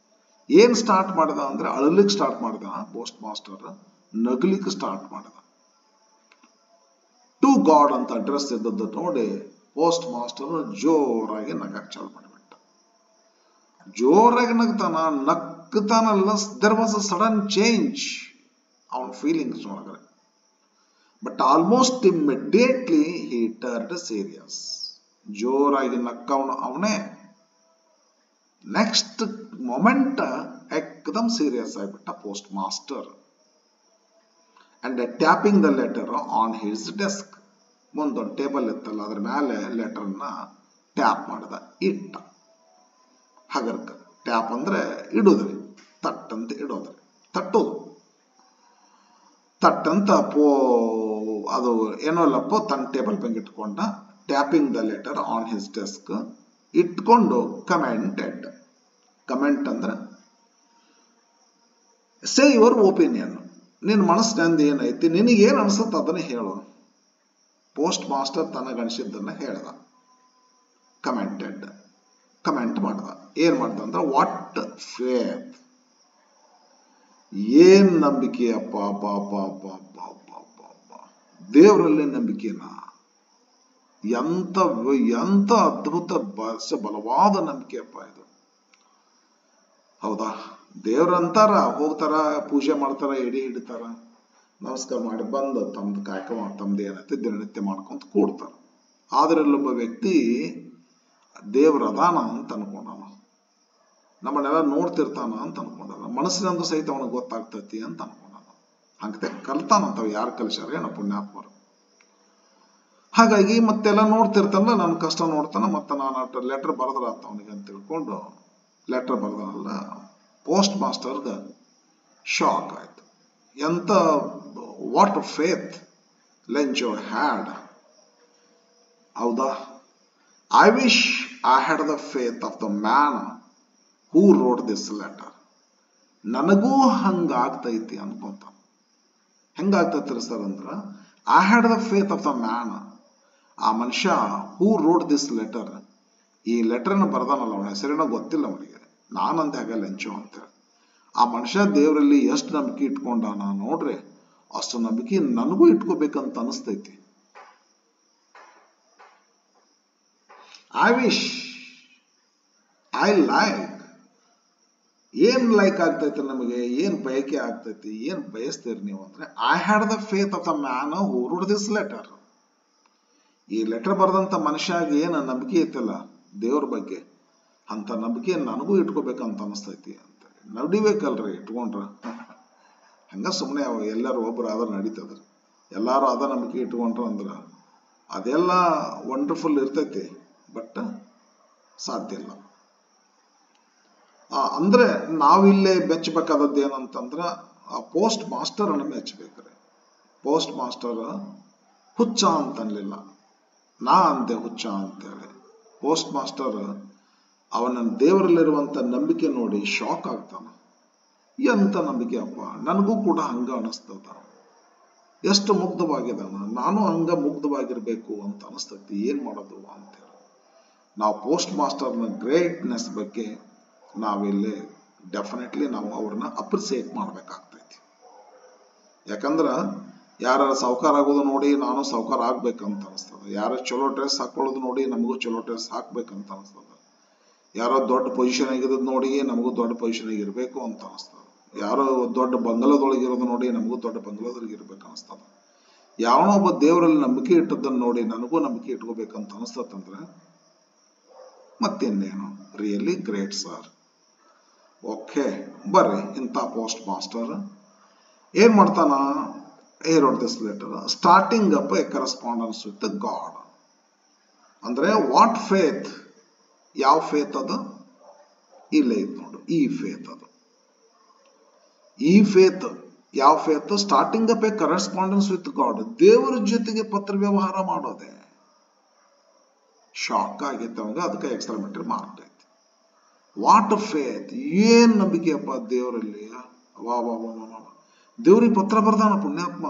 ಏನ್ ಸ್ಟಾರ್ಟ್ ಮಾಡಿದ ಅಂದ್ರೆ ಅಳಲಿಕ್ಕೆ ಸ್ಟಾರ್ಟ್ ಮಾಡಿದ ಪೋಸ್ಟ್ ಮಾಸ್ಟರ್, ನಗ್ಲಿಕ್ಕೆ ಸ್ಟಾರ್ಟ್ ಮಾಡಿದ. ಟು ಗಾಡ್ ಅಂತ ಅಡ್ರೆಸ್ ಇದ್ದದ್ದು ನೋಡಿ ಪೋಸ್ಟ್ ಮಾಸ್ಟರ್ ಜೋರಾಗಿ ನಗಕ್ ಚಾಲು ಮಾಡಿಬಿಟ್ಟ. ಜೋರಾಗಿ ನಗ್ತಾನ, ನಗ್ತಾನಲ್ಲ, there was a sudden change ಅವನ ಫೀಲಿಂಗ್ಸ್ ಒಳಗಡೆ. But almost immediately he turned serious. ಜೋರಾಗಿ ನಕ್ಕವನು ಅವನೇ, ನೆಕ್ಸ್ಟ್ ಮೊಮೆಂಟ್ ಏಕದಮ್ serious ಆಗಿಬಿಟ್ಟ post master. And tapping the letter on his desk. ಮುಂದೊಂದು ಟೇಬಲ್ ಇತ್ತಲ್ಲ, ಅದ್ರ ಮೇಲೆ ಲೆಟರ್ನ ಟ್ಯಾಪ್ ಮಾಡಿದ, ಇಟ್ಟ ಹಗರ್ಕ. ಟ್ಯಾಪ್ ಅಂದ್ರೆ ಇಡುದ್ರಿ, ತಟ್ಟಂತ ಇಡೋದ್ರಿ, ತಟ್ಟೋದು. ತಟ್ಟಂತ ಅದು ಏನೋ ಲಪ್ಪೋ ತನ್ನ ಟೇಬಲ್ ಬಗ್ಗೆ ಇಟ್ಕೊಂಡ. Tapping the letter on his desk ಇಟ್ಕೊಂಡು ಕಮೆಂಟೆಡ್. ಕಮೆಂಟ್ ಅಂದ್ರೆ ಸೇ ಯುವರ್ ಒಪಿನಿಯನ್. ನಿನ್ನ ಮನಸ್ಸಿನಿಂದ ಏನೈತಿ, ನಿನಗೇನು ಅನ್ಸುತ್ತೆ ಅದನ್ನ ಹೇಳು. ಪೋಸ್ಟ್ ಮಾಸ್ಟರ್ ತನಗಣಿಸಿದ್ದನ್ನ ಹೇಳ್ದ, ಕಮೆಂಟೆಡ್, ಕಮೆಂಟ್ ಮಾಡ್ದ. ಏನ್ ಮಾಡ್ದ ಅಂದ್ರೆ ವಾಟ್ ಫೇತ್, ಏನ್ ನಂಬಿಕೆಯಪ್ಪ, ದೇವರಲ್ಲಿ ನಂಬಿಕೆನ, ಎಂತ ಅದ್ಭುತ ಬಲವಾದ ನಂಬಿಕೆಯಪ್ಪ ಇದು. ಹೌದಾ? ದೇವ್ರಂತಾರ, ಹೋಗ್ತಾರ, ಪೂಜೆ ಮಾಡ್ತಾರ, ಎಡಿ ಹಿಡಿತಾರ, ನಮಸ್ಕಾರ ಮಾಡಿ ಬಂದು ತಮ್ದು ಕಾರ್ಯಕ್ರಮ ತಮ್ದು ಏನೈತೆ ದಿನನಿತ್ಯ ಮಾಡ್ಕೊಂತ ಕೂಡ್ತಾರ. ಆದ್ರೆ ಇಲ್ಲೊಬ್ಬ ವ್ಯಕ್ತಿ ದೇವ್ರ ಅದಾನ ಅಂತ ಅನ್ಕೊಂಡಾನ, ನಮ್ಮನ್ನೆಲ್ಲ ನೋಡ್ತಿರ್ತಾನ ಅಂತ ಅನ್ಕೊಂಡಾನ, ಮನಸ್ಸಿನಂದು ಸಹಿತ ಅವನಿಗೆ ಗೊತ್ತಾಗ್ತೈತಿ ಅಂತ ಅನ್ಕೊಂಡಾನ. ಹಂಗತೆ ಕಲ್ತಾನಂತವ್ ಯಾರು ಕಲಿಸ್ಯಾರ ಏನೋ ಪುಣ್ಯಾತ್ಮರು. ಹಾಗಾಗಿ ಮತ್ತೆಲ್ಲ ನೋಡ್ತಿರ್ತಾನಲ್ಲ, ನನ್ನ ಕಷ್ಟ ನೋಡ್ತಾನ, ಮತ್ತೆ ನಾನು ಲೆಟರ್ ಬರೆದ್ರಾತ ಅವನಿಗೆ ಅಂತ ತಿಳ್ಕೊಂಡು ಲೆಟರ್ ಬರೆದನಲ್ಲ. ಪೋಸ್ಟ್ ಮಾಸ್ಟರ್ಗೆ ಶಾಕ್ ಆಯ್ತು. ಎಂತ ವಾಟ್ ಫೇತ್ ಲೆಂಚೋ ಹ್ಯಾಡ್. ಹೌದಾ, I wish I had the faith of the man who wrote this letter. ನನಗೂ ಹಂಗಾಗ್ತೈತಿ ಅನ್ಕೊಂತ. ಹೆಂಗಾಗ್ತೈತಿ ಸರ್ ಅಂದ್ರ, I had the faith of the man, ಆ ಮನುಷ್ಯ ಹೂ ರೋಡ್ ದಿಸ್ ಲೆಟರ್, ಈ ಲೆಟರ್ನ ಬರ್ದಾನಲ್ಲ, ಅವನ ಹೆಸರೇನೋ ಗೊತ್ತಿಲ್ಲ ಅವನಿಗೆ, ನಾನಂತ ಹೇಗ ಲಂಚೋ ಅಂತೇಳಿ. ಆ ಮನುಷ್ಯ ದೇವರಲ್ಲಿ ಎಷ್ಟು ನಂಬಿಕೆ ಇಟ್ಕೊಂಡಾನ ನೋಡ್ರಿ, ಅಷ್ಟು ನಂಬಿಕೆ ನನಗೂ ಇಟ್ಕೋಬೇಕಂತ ಅನಿಸ್ತೈತಿ. ಐ ವಿಶ್ ಐ ಲೈಕ್, ಏನ್ ಲೈಕ್ ಆಗ್ತೈತಿ ನಮಗೆ, ಏನ್ ಬಯಕೆ ಆಗ್ತೈತಿ, ಏನ್ ಬಯಸ್ತೀರಿ ನೀವು ಅಂದ್ರೆ, I had the faith of the man who wrote this letter. ಈ ಲೆಟರ್ ಬರೆದಂತ ಮನುಷ್ಯಾಗ ಏನ ನಂಬಿಕೆ ಐತಲ್ಲ ದೇವ್ರ ಬಗ್ಗೆ, ಅಂತ ನಂಬಿಕೆ ನನಗೂ ಇಟ್ಕೋಬೇಕಂತ ಅನಿಸ್ತೈತಿ ಅಂತ. ನಡಿಬೇಕಲ್ರಿ ಇಟ್ಕೊಂಡ್ರ. ಹಂಗ ಸುಮ್ಮನೆ ಎಲ್ಲರೂ ಒಬ್ರು ಆದ್ರ ನಡೀತದ್ರಿ. ಎಲ್ಲಾರು ಅದ ನಂಬಿಕೆ ಇಟ್ಕೊಂಡ್ರ ಅಂದ್ರ ಅದೆಲ್ಲ ವಂಡರ್ಫುಲ್ ಇರ್ತೈತಿ, ಬಟ್ ಸಾಧ್ಯ ಇಲ್ಲ. ಅಂದ್ರೆ ನಾವಿಲ್ಲೇ ಮೆಚ್ಚಬೇಕಾದದ್ದು ಏನಂತಂದ್ರ, ಆ ಪೋಸ್ಟ್ ಮಾಸ್ಟರ್ ಅನ್ನು ಮೆಚ್ಚಬೇಕ್ರಿ. ಪೋಸ್ಟ್ ಮಾಸ್ಟರ್ ಹುಚ್ಚ ಅಂತನ್ಲಿಲ್ಲ, ನಾ ಅಂತೆ ಹುಚ್ಚ ಅಂತೇಳಿ. ಪೋಸ್ಟ್ ಮಾಸ್ಟರ್ ಅವನ ದೇವರಲ್ಲಿರುವಂತ ನಂಬಿಕೆ ನೋಡಿ ಶಾಕ್ ಆಗ್ತಾನ. ಎಂತ ನಂಬಿಕೆ ಅಪ್ಪ, ನನಗೂ ಕೂಡ ಹಂಗ ಅನಿಸ್ತದ, ಎಷ್ಟು ಮುಗ್ಧವಾಗಿದ್ದಾನ, ನಾನು ಹಂಗ ಮುಗ್ಧವಾಗಿರ್ಬೇಕು ಅಂತ ಅನಿಸ್ತೈತಿ, ಏನ್ ಮಾಡೋದು ಅಂತೇಳಿ. ನಾವು ಪೋಸ್ಟ್ ಮಾಸ್ಟರ್ನ ಗ್ರೇಟ್ನೆಸ್ ಬಗ್ಗೆ ನಾವಿಲ್ಲಿ ಡೆಫಿನೆಟ್ಲಿ ನಾವು ಅವ್ರನ್ನ ಅಪ್ರಿಸಿಯೇಟ್ ಮಾಡ್ಬೇಕಾಗ್ತೈತಿ. ಯಾಕಂದ್ರ ಯಾರ ಸಾವುಕಾರ ಆಗೋದು ನೋಡಿ ನಾನು ಸಾವುಕಾರ ಆಗ್ಬೇಕಂತ ಅನಿಸ್ತದ, ಯಾರ ಚಲೋ ಡ್ರೆಸ್ ಹಾಕೊಳ್ಳೋದು ನೋಡಿ ನಮಗೂ ಚಲೋ ಡ್ರೆಸ್ ಹಾಕ್ಬೇಕಂತ ಅನಿಸ್ತದ, ಯಾರೋ ದೊಡ್ಡ ಪೊಸಿಷನ್ ಆಗಿರೋದು ನೋಡಿ ನಮಗೂ ದೊಡ್ಡ ಪೊಸಿಷನ್ ಇರಬೇಕು ಅಂತ ಅನಿಸ್ತದ, ಯಾರೋ ದೊಡ್ಡ ಬಂಗಲದೊಳಗೆ ಇರೋದು ನೋಡಿ ನಮಗೂ ದೊಡ್ಡ ಬಂಗಲದೊಳಗೆ ಇರ್ಬೇಕು ಅನಿಸ್ತದ. ಯಾವನೋ ಒಬ್ಬ ದೇವರಲ್ಲಿ ನಂಬಿಕೆ ಇಟ್ಟದನ್ನ ನೋಡಿ ನನಗೂ ನಂಬಿಕೆ ಇಟ್ಕೋಬೇಕಂತ ಅನಿಸ್ತಂದ್ರೆ ಮತ್ತಿನ್ನೇನು, ರಿಯಲಿ ಗ್ರೇಟ್ ಸರ್. ಓಕೆ, ಬರ್ರಿ. ಇಂಥ ಪೋಸ್ಟ್ ಮಾಸ್ಟರ್ ಏನ್ ಮಾಡ್ತಾನ, he wrote this letter starting up a correspondence with the God. ಅಂದ್ರೆ ವಾಟ್ ಫೇತ್, ಯಾವ ಫೇತ್ ಅದು ಇಲ್ಲೇ ಇತ್ತು ನೋಡು, ಈ ಫೇತ್ ಅದು. ಈ ಫೇತ್ ಯಾವ faith, starting up A correspondence with god, ದೇವರ ಜೊತೆಗೆ ಪತ್ರ ವ್ಯವಹಾರ ಮಾಡೋದೆ. ಶಾಕ್ ಆಗೈತೆ ಅವಾಗ, ಅದಕ್ಕೆ ಎಕ್ಸ್ಟ್ರಾಮೆಟ್ರಿ ಮಾರ್ಕ್ ಐತಿ. ವಾಟ್ ಫೇತ್, ಏನ್ ನಂಬಿಕೆಯಪ್ಪ ದೇವರಲ್ಲಿ. ವಾ ವಾ ವಾ ವಾ, ದೇವ್ರಿಗೆ ಪತ್ರ ಬರ್ದಾನ ಪುಣ್ಯಾತ್ಮ.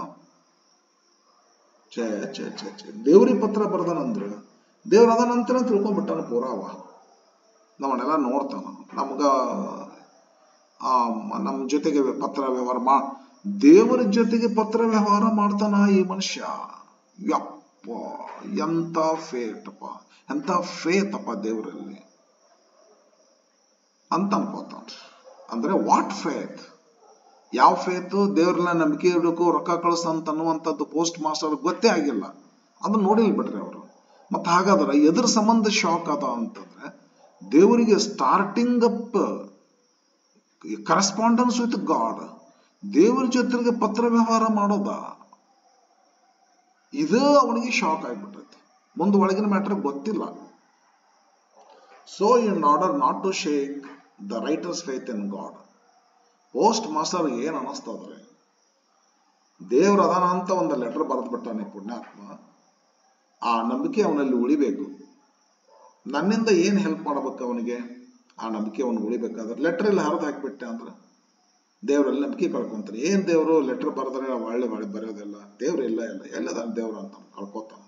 ಛೇ ಛೇ ಛೇ ಛೇ, ದೇವ್ರಿಗೆ ಪತ್ರ ಬರ್ದಾನಂದ್ರ ದೇವ್ರ ಅದನಂತರ ತಿಳ್ಕೊಂಡ್ಬಿಟ್ಟಾನ ಪೂರಾವ. ನಮ್ಮನ್ನೆಲ್ಲ ನೋಡ್ತಾನ, ನಮ್ಗ ನಮ್ಮ ಜೊತೆಗೆ ಪತ್ರ ವ್ಯವಹಾರ ದೇವರ ಜೊತೆಗೆ ಪತ್ರ ವ್ಯವಹಾರ ಮಾಡ್ತಾನ ಈ ಮನುಷ್ಯ. ಯಪ್ಪ, ಎಂತ ಫೇಟಪ್ಪ, ಎಂತ ಫೇತಪ್ಪ ದೇವರಲ್ಲಿ ಅಂತ ಅನ್ಕೋತಾನ. ಅಂದ್ರೆ ವಾಟ್ ಫೇತ್, ಯಾವ ಫೇತ್, ದೇವ್ರನ್ನ ನಂಬಿಕೆ ಇಡಬೇಕು, ರೊಕ್ಕ ಕಳಿಸ ಅಂತ ಅನ್ನುವಂಥದ್ದು ಪೋಸ್ಟ್ ಮಾಸ್ಟರ್ ಗೊತ್ತೇ ಆಗಿಲ್ಲ, ಅದನ್ನ ನೋಡಿಲ್ ಬಿಡ್ರಿ ಅವರು. ಮತ್ತ ಹಾಗಾದ್ರೆ ಎದ್ರ ಸಂಬಂಧ ಶಾಕ್ ಅದ ಅಂತಂದ್ರೆ, ದೇವರಿಗೆ starting up correspondence with god, ದೇವರ ಜೊತೆಗೆ ಪತ್ರ ವ್ಯವಹಾರ ಮಾಡೋದ, ಇದು ಅವನಿಗೆ ಶಾಕ್ ಆಗ್ಬಿಟ್ಟೈತಿ. ಮುಂದೆ ಒಳಗಿನ ಮ್ಯಾಟರ್ ಗೊತ್ತಿಲ್ಲ. So in order not to shake the writer's faith in God, postmaster ಏನ್ ಅನಿಸ್ತದ್ರಿ, ದೇವ್ರ ಅದಾನ ಅಂತ ಒಂದು ಲೆಟರ್ ಬರೆದು ಬಿಟ್ಟಾನೆ ಪುಣ್ಯಾತ್ಮ. ಆ ನಂಬಿಕೆ ಅವನಲ್ಲಿ ಉಳಿಬೇಕು. ನನ್ನಿಂದ ಏನ್ ಹೆಲ್ಪ್ ಮಾಡ್ಬೇಕು ಅವನಿಗೆ, ಆ ನಂಬಿಕೆ ಅವನು ಉಳಿಬೇಕಾದ್ರೆ ಲೆಟರ್ ಇಲ್ಲಿ ಹರಿದು ಹಾಕಿಬಿಟ್ಟೆ ಅಂದ್ರೆ ದೇವರಲ್ಲಿ ನಂಬಿಕೆ ಕಳ್ಕೊಂತಾನೆ. ಏನ್ ದೇವರು ಲೆಟರ್ ಬರೆದ್ರೆ ಒಳ್ಳೆ ಬರೆಯೋದಿಲ್ಲ, ದೇವ್ರು ಇಲ್ಲ ಇಲ್ಲ ಎಲ್ಲದ ದೇವ್ರ ಅಂತ ಕಳ್ಕೊತಾನ.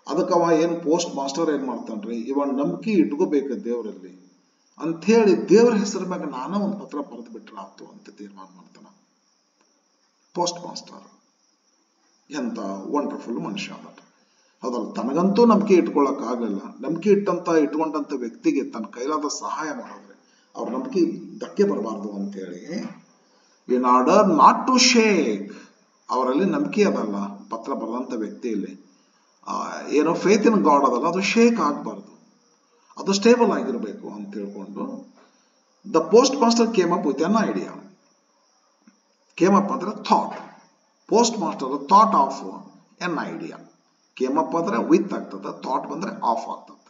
ಅದಕ್ಕೆ ಅವ ಏನ್ ಪೋಸ್ಟ್ ಮಾಸ್ಟರ್ ಏನ್ ಮಾಡ್ತಾನ್ರಿ, ಇವ ನಂಬಿಕೆ ಇಟ್ಕೋಬೇಕು ದೇವರಲ್ಲಿ ಅಂಥೇಳಿ ದೇವರ ಹೆಸರ ಮ್ಯಾಗ ನಾನ ಒಂದು ಪತ್ರ ಬರೆದು ಬಿಟ್ರೆ ಆಯ್ತು ಅಂತ ತೀರ್ಮಾನ ಮಾಡ್ತಾನ ಪೋಸ್ಟ್ ಮಾಸ್ಟರ್. ಎಂತ ವಂಡರ್ಫುಲ್ ಮನುಷ್ಯ ಅದ. ಹೌದಲ್ಲ, ತನಗಂತೂ ನಂಬಿಕೆ ಇಟ್ಕೊಳಕ್ ಆಗ್ಲಿಲ್ಲ, ನಂಬಿಕೆ ಇಟ್ಕೊಂಡಂತ ವ್ಯಕ್ತಿಗೆ ತನ್ನ ಕೈಲಾದ ಸಹಾಯ ಮಾಡಿದ್ರೆ ಅವ್ರ ನಂಬಿಕೆ ಧಕ್ಕೆ ಬರಬಾರ್ದು ಅಂತೇಳಿ, in order not to shake, ಅವರಲ್ಲಿ ನಂಬಿಕೆ ಅದಲ್ಲ ಪತ್ರ ಬರೆದಂತ ವ್ಯಕ್ತಿಯಲ್ಲಿ ಏನೋ ಫೇತ್ ಇನ್ ಗಾಡ್ ಅದಲ್ಲ, ಅದು ಶೇಕ್ ಆಗ್ಬಾರ್ದು, ಅದು ಸ್ಟೇಬಲ್ ಆಗಿರ್ಬೇಕು ಅಂತ ತಿಳ್ಕೊಂಡು the postmaster came up with an idea. Came up ಅಂದ್ರೆ thought, postmaster thought of an idea. Came up ಆದ್ರೆ ವಿತ್ ಆಗ್ತದೆ, ಥಾಟ್ ಬಂದ್ರೆ ಆಫ್ ಆಗ್ತದೆ.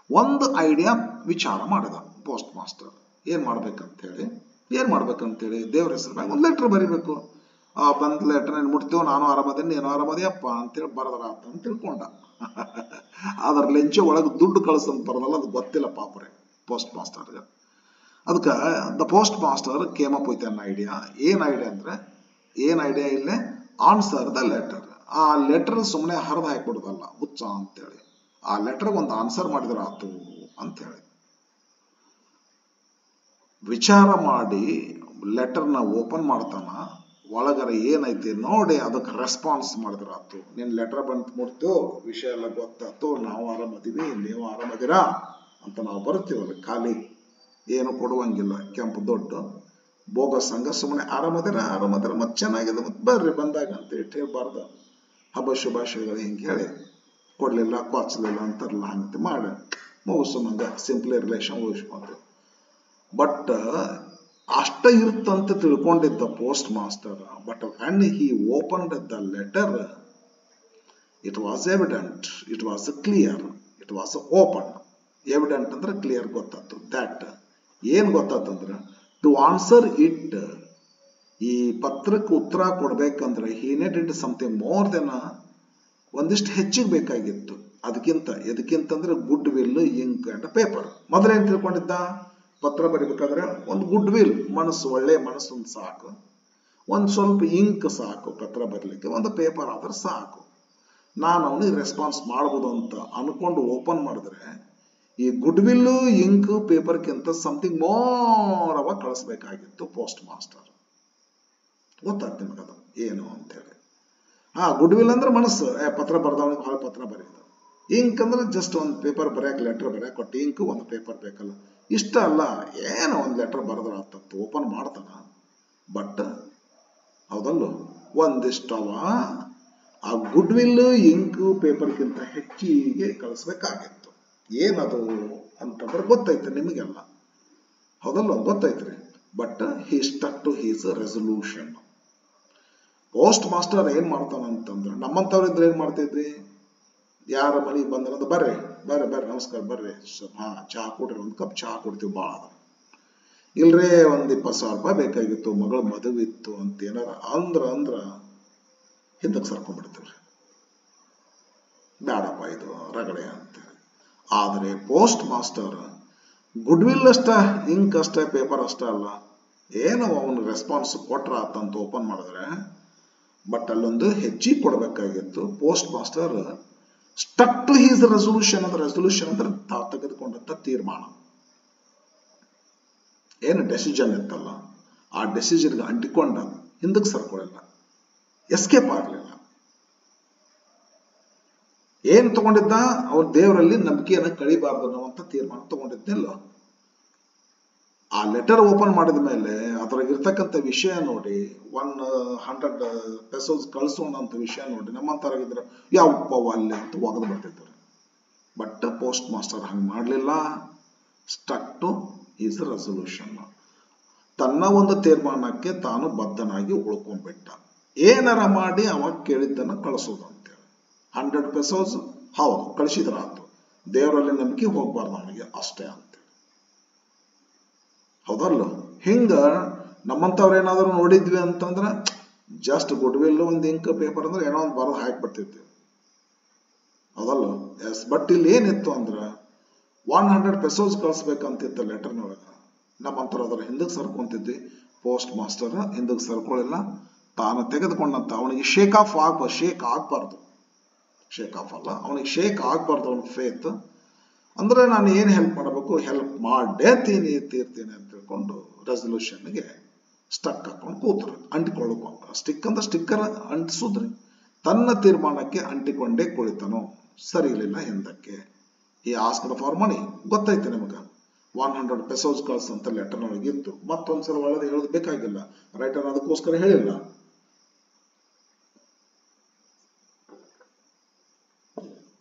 ಒಂದು ಐಡಿಯಾ ವಿಚಾರ ಮಾಡಿದ ಪೋಸ್ಟ್ ಮಾಸ್ಟರ್. ಏನ್ ಮಾಡ್ಬೇಕಂತೇಳಿ ದೇವ್ರ ಹೆಸರು ಮ್ಯಾಗ ಒಂದು ಲೆಟರ್ ಬರಿಬೇಕು. ಬಂದ್ ಲೆಟರ್ ಏನ್ ಮುಟ್ತೇವೆ, ನಾನು ಆರಾಮದೇನಿ ನೀನು ಆರಾಮದಿಯಪ್ಪ ಅಂತೇಳಿ ಬರದ್ರ ಆತ ಅಂತ ತಿಳ್ಕೊಂಡ. ಅದ್ರ ಲೆಂಚೆ ಒಳಗೆ ದುಡ್ಡು ಕಳಿಸಂತ ಬರದಲ್ಲ, ಅದು ಗೊತ್ತಿಲ್ಲ ಪಾಪರೆ ಪೋಸ್ಟ್ ಮಾಸ್ಟರ್ಗೆ. ಅದಕ್ಕೆ the postmaster came up with an idea. ಏನ್ ಐಡಿಯಾ ಇಲ್ಲೇ ಆನ್ಸರ್ ದ ಲೆಟರ್. ಆ ಲೆಟರ್ ಸುಮ್ಮನೆ ಹರಿದು ಹಾಕ್ಬಿಡುದಲ್ಲ ಹುಚ್ಚ ಅಂತೇಳಿ, ಆ ಲೆಟರ್ ಒಂದು ಆನ್ಸರ್ ಮಾಡಿದ್ರ ಆತು ಅಂತೇಳಿ ವಿಚಾರ ಮಾಡಿ ಲೆಟರ್ನ ಓಪನ್ ಮಾಡ್ತಾನ. ಒಳಗರ ಏನೈತಿ ನೋಡಿ ಅದಕ್ಕೆ ರೆಸ್ಪಾನ್ಸ್ ಮಾಡಿದ್ರ ಆತು. ನಿನ್ ಲೆಟರ್ ಬಂದ್ ಮುಟ್ತು, ವಿಷಯ ಎಲ್ಲ ಗೊತ್ತಾತು, ನಾವು ಆರಾಮದೀವಿ ನೀವು ಆರಾಮದಿರಾ ಅಂತ ನಾವು ಬರ್ತೀವಲ್ಲ, ಖಾಲಿ ಏನು ಕೊಡುವಂಗಿಲ್ಲ, ಕೆಂಪು ದೊಡ್ಡ ಬೋಗಸ್ ಸಂಘ ಸುಮ್ಮನೆ ಆರಾಮದಿರ ಮತ್ತೆ ಚೆನ್ನಾಗಿದೆ ಮತ್ತೆ ಬರ್ರಿ ಬಂದಾಗ ಅಂತ ಇಟ್ಟಿರ್ಬಾರ್ದು. ಹಬ್ಬ ಶುಭಾಶಯಗಳು ಹಿಂಗೆ ಹೇಳಿ ಕೊಡ್ಲಿಲ್ಲ ಕೊಚ್ಚಲಿಲ್ಲ ಅಂತಾರಲ್ಲ ಹಂಗೆ ಮಾಡಿ ಮುಗಿಸು, ನಂಗೆ ಸಿಂಪ್ಲಿ ರಿಲೇಷನ್ ಉಳಿಸ್ಕೊಂತು. ಬಟ್ ಅಷ್ಟ ಇರುತ್ತಂತ ತಿಳ್ಕೊಂಡಿದ್ದ postmaster. But when he opened the letter, it was evident, it was clear, it was open. Evident ಅಂದ್ರೆ ಕ್ಲಿಯರ್ ಗೊತ್ತಾಯ್ತು. ದಟ್ ಏನ್ ಗೊತ್ತಾತಂದ್ರೆ ಟು ಆನ್ಸರ್ ಇಟ್, ಈ ಪತ್ರಕ್ಕೆ ಉತ್ತರ ಕೊಡ್ಬೇಕಂದ್ರೆ he needed something more than ಒಂದಿಷ್ಟು ಹೆಚ್ಚಿಗೆ ಬೇಕಾಗಿತ್ತು. ಎದಕ್ಕಿಂತಂದ್ರೆ goodwill, ink and paper. ಮೊದಲೇನ್ ತಿಳ್ಕೊಂಡಿದ್ದ, ಪತ್ರ ಬರಿಬೇಕಾದ್ರೆ ಒಂದು ಗುಡ್ ವಿಲ್, ಮನಸ್ಸು, ಒಳ್ಳೆ ಮನಸ್ಸೊಂದು ಸಾಕು, ಒಂದು ಸ್ವಲ್ಪ ಇಂಕ್ ಸಾಕು ಪತ್ರ ಬರಲಿಕ್ಕೆ, ಒಂದು ಪೇಪರ್ ಆದ್ರೆ ಸಾಕು, ನಾನು ಅವನಿಗೆ ರೆಸ್ಪಾನ್ಸ್ ಮಾಡ್ಬೋದು ಅಂತ ಅನ್ಕೊಂಡು ಓಪನ್ ಮಾಡಿದ್ರೆ ಈ ಗುಡ್ ವಿಲ್ ಇಂಕ್ ಪೇಪರ್ಗಿಂತ ಸಮಥಿಂಗ್ ಮೋರ್ ಅವ ಕಳಿಸ್ಬೇಕಾಗಿತ್ತು ಪೋಸ್ಟ್ ಮಾಸ್ಟರ್. ಗೊತ್ತಾಗ್ತಿ ನಿಮಗದು ಏನು ಅಂತೇಳಿ. ಗುಡ್ ವಿಲ್ ಅಂದ್ರೆ ಮನಸ್ಸು, ಪತ್ರ ಬರ್ದವನಿಗೆ ಹೊಳ ಪತ್ರ ಬರೆಯೋದು. ಇಂಕ್ ಅಂದ್ರೆ ಜಸ್ಟ್ ಒಂದು ಪೇಪರ್ ಬರೆಯಕ್ಕೆ, ಲೆಟರ್ ಬರೆಯಕ್ಕೆ ಕೊಟ್ಟು ಇಂಕ್ ಒಂದು ಪೇಪರ್ ಬೇಕಲ್ಲ, ಇಷ್ಟ ಅಲ್ಲ, ಏನೋ ಒಂದು ಲೆಟರ್ ಬರೆದ್ರೆ ಆಗ್ತತ್ತು, ಓಪನ್ ಮಾಡ್ತಾನ. ಬಟ್ ಹೌದಲ್ಲೋ, ಒಂದಿಷ್ಟವ ಆ ಗುಡ್ ವಿಲ್ ಇಂಕ್ ಪೇಪರ್ಗಿಂತ ಹೆಚ್ಚಿಗೆ ಕಳಿಸ್ಬೇಕಾಗಿತ್ತು. ಏನದು ಅಂತಂದ್ರೆ ಗೊತ್ತೈತೆ ನಿಮಗೆಲ್ಲ, ಹೌದಲ್ಲೋ, ಗೊತ್ತೈತ್ರಿ. But he stuck to his resolution. Postmaster ಏನ್ ಮಾಡ್ತಾನಂತಂದ್ರೆ, ನಮ್ಮಂತವ್ರಿದ್ರೆ ಏನ್ ಮಾಡ್ತಿದ್ರಿ, ಯಾರ ಮನೆಗೆ ಬಂದ್ರಂತ ಬರ್ರಿ ನಮಸ್ಕಾರ ಬರ್ರಿ, ಚಹಾ ಕೊಡ್ರಿ, ಒಂದು ಕಪ್ ಚಹಾ ಕೊಡ್ತೀವಿ, ಭಾಳ ಇಲ್ರೇ ಒಂದ್ 20,000 ರೂಪಾಯಿ ಬೇಕಾಗಿತ್ತು, ಮಗಳ ಮದುವೆ ಇತ್ತು ಅಂತ ಏನಾರ ಅಂದ್ರ ಹಿಂದಕ್ಕೆ ಸರ್ಕೊಂಡ್ಬಿಡ್ತೀವ್ರಿ, ಬೇಡಪ್ಪ ಇದು ರಗಡೆ ಅಂತೇಳಿ. ಆದ್ರೆ ಪೋಸ್ಟ್ ಮಾಸ್ಟರ್ ಗುಡ್ ವಿಲ್ ಅಷ್ಟ, ಇಂಕ್ ಅಷ್ಟೇ, ಪೇಪರ್ ಅಷ್ಟೇ ಅಲ್ಲ, ಏನೋ ಅವನು ರೆಸ್ಪಾನ್ಸ್ ಕೊಟ್ರ ಆತಂತ ಓಪನ್ ಮಾಡಿದ್ರೆ, ಬಟ್ ಅಲ್ಲೊಂದು ಹೆಚ್ಚಿಗೆ ಕೊಡ್ಬೇಕಾಗಿತ್ತು. Postmaster stuck to his resolution. ಅಂದ್ರೆ ತಾವು ತೆಗೆದುಕೊಂಡಂತ ತೀರ್ಮಾನ, ಏನು ಡೆಸಿಷನ್ ಇತ್ತಲ್ಲ, ಆ ಡೆಸಿಷನ್ಗೆ ಅಂಟಿಕೊಂಡ ಹಿಂದಕ್ಕೆ ಸರ್ಕೊಳ್ಳಿಲ್ಲ, ಎಸ್ಕೇಪ್ ಆಗಲಿಲ್ಲ. ಏನ್ ತಗೊಂಡಿದ್ದ, ಅವ್ರ ದೇವರಲ್ಲಿ ನಂಬಿಕೆಯನ್ನು ಕಳಿಬಾರ್ದು ಅನ್ನುವಂತ ತೀರ್ಮಾನ ತಗೊಂಡಿದ್ದಿಲ್ಲ. ಆ ಲೆಟರ್ ಓಪನ್ ಮಾಡಿದ ಮೇಲೆ ಅದ್ರಾಗಿರ್ತಕ್ಕಂಥ ವಿಷಯ ನೋಡಿ, 100 ಪೆಸೋಸ್ ಕಳಿಸೋಣ ಅಂತ ವಿಷಯ ನೋಡಿ, ನಮ್ಮಂತರಾಗಿದ್ರೆ ಯಾವಪ್ಪ ಅಲ್ಲಿ ಅಂತ ಒಗದು ಬರ್ತಿದ್ರು. ಬಟ್ ಪೋಸ್ಟ್ ಮಾಸ್ಟರ್ ಹಂಗೆ ಮಾಡಲಿಲ್ಲ. Stuck to is resolution. ತನ್ನ ಒಂದು ತೀರ್ಮಾನಕ್ಕೆ ತಾನು ಬದ್ಧನಾಗಿ ಉಳ್ಕೊಂಡ್ಬಿಟ್ಟ. ಏನಾರ ಮಾಡಿ ಅವಾಗ ಕೇಳಿದ್ದನ್ನ ಕಳಿಸೋದು ಅಂತೇಳಿ. 100 ಪೆಸೋಸ್ ಹೌದು ಕಳಿಸಿದ್ರ ಆತು, ದೇವರಲ್ಲಿ ನಂಬಿಕೆ ಹೋಗ್ಬಾರ್ದು ಅವನಿಗೆ ಅಷ್ಟೇ ಅಂತೇಳಿ. ಹೌದಲ್ಲ, ಹಿಂಗ ನಮ್ಮಂತವ್ರ ಏನಾದ್ರು ನೋಡಿದ್ವಿ ಅಂತಂದ್ರ ಜಸ್ಟ್ ಗುಡ್ ವಿಲ್ ಒಂದು ಇಂಕ್ ಪೇಪರ್ ಅಂದ್ರೆ ಏನೋ ಒಂದು ಬರೆದು ಹಾಕ್ಬಿಡ್ತಿರ್ತೀವಿ, ಹೌದಲ್ಲ. ಎಸ್, ಬಟ್ ಇಲ್ಲಿ ಏನಿತ್ತು ಅಂದ್ರ 100 ಪೆಸೋಸ್ ಕಳಿಸ್ಬೇಕಂತಿತ್ತು ಲೆಟರ್ನೊಳಗ. ನಮ್ಮಂತವ್ರು ಅದರ ಹಿಂದಕ್ಕೆ ಸರ್ಕೊಂತಿದ್ವಿ. ಪೋಸ್ಟ್ ಮಾಸ್ಟರ್ ಹಿಂದಕ್ಕೆ ಸರ್ಕೊಳ್ಳಿಲ್ಲ. ತಾನು ತೆಗೆದುಕೊಂಡಂತ ಅವನಿಗೆ ಶೇಕ್ ಆಫ್ ಆಗ್ಬಾರ್ದು, ಶೇಕ್ ಆಫ್ ಅಲ್ಲ, ಅವನಿಗೆ ಶೇಕ್ ಆಗ್ಬಾರ್ದು ಅವನ ಫೇತ್. ಅಂದ್ರೆ ನಾನು ಏನ್ ಹೆಲ್ಪ್ ಮಾಡಬೇಕು, ಹೆಲ್ಪ್ ಮಾಡೇ ತೀರ್ತೀನಿ ಅಂತ ತಿಳ್ಕೊಂಡು ರೆಸೊಲ್ಯೂಷನ್ಗೆ ಸ್ಟಕ್ ಹಾಕೊಂಡು ಕೂತ್ರು. ಅಂಟಿಕೊಳ್ಳುವ ಸ್ಟಿಕ್ ಅಂದ್ರೆ ಸ್ಟಿಕ್ಕರ್ ಅಂಟಿಸುದ್ರಿ, ತನ್ನ ತೀರ್ಮಾನಕ್ಕೆ ಅಂಟಿಕೊಂಡೇ ಕುಳಿತನು, ಸರಿ ಇರಲಿಲ್ಲ ಹಿಂದಕ್ಕೆ. ಈ ಆಸ್ಕಡ್ ಫಾರ್ ಮನಿ ಗೊತ್ತೈತೆ ನಿಮಗ, 100 ಪೆಸೋಸ್ ಕಳ್ಸಂತ ಲೆಟರ್ನೊಳಗೆ ಇತ್ತು. ಮತ್ತೊಂದ್ಸಲ ಒಳಗೆ ಹೇಳೋದು ಬೇಕಾಗಿಲ್ಲ, ರೈಟರ್ ಅದಕ್ಕೋಸ್ಕರ ಹೇಳಿಲ್ಲ.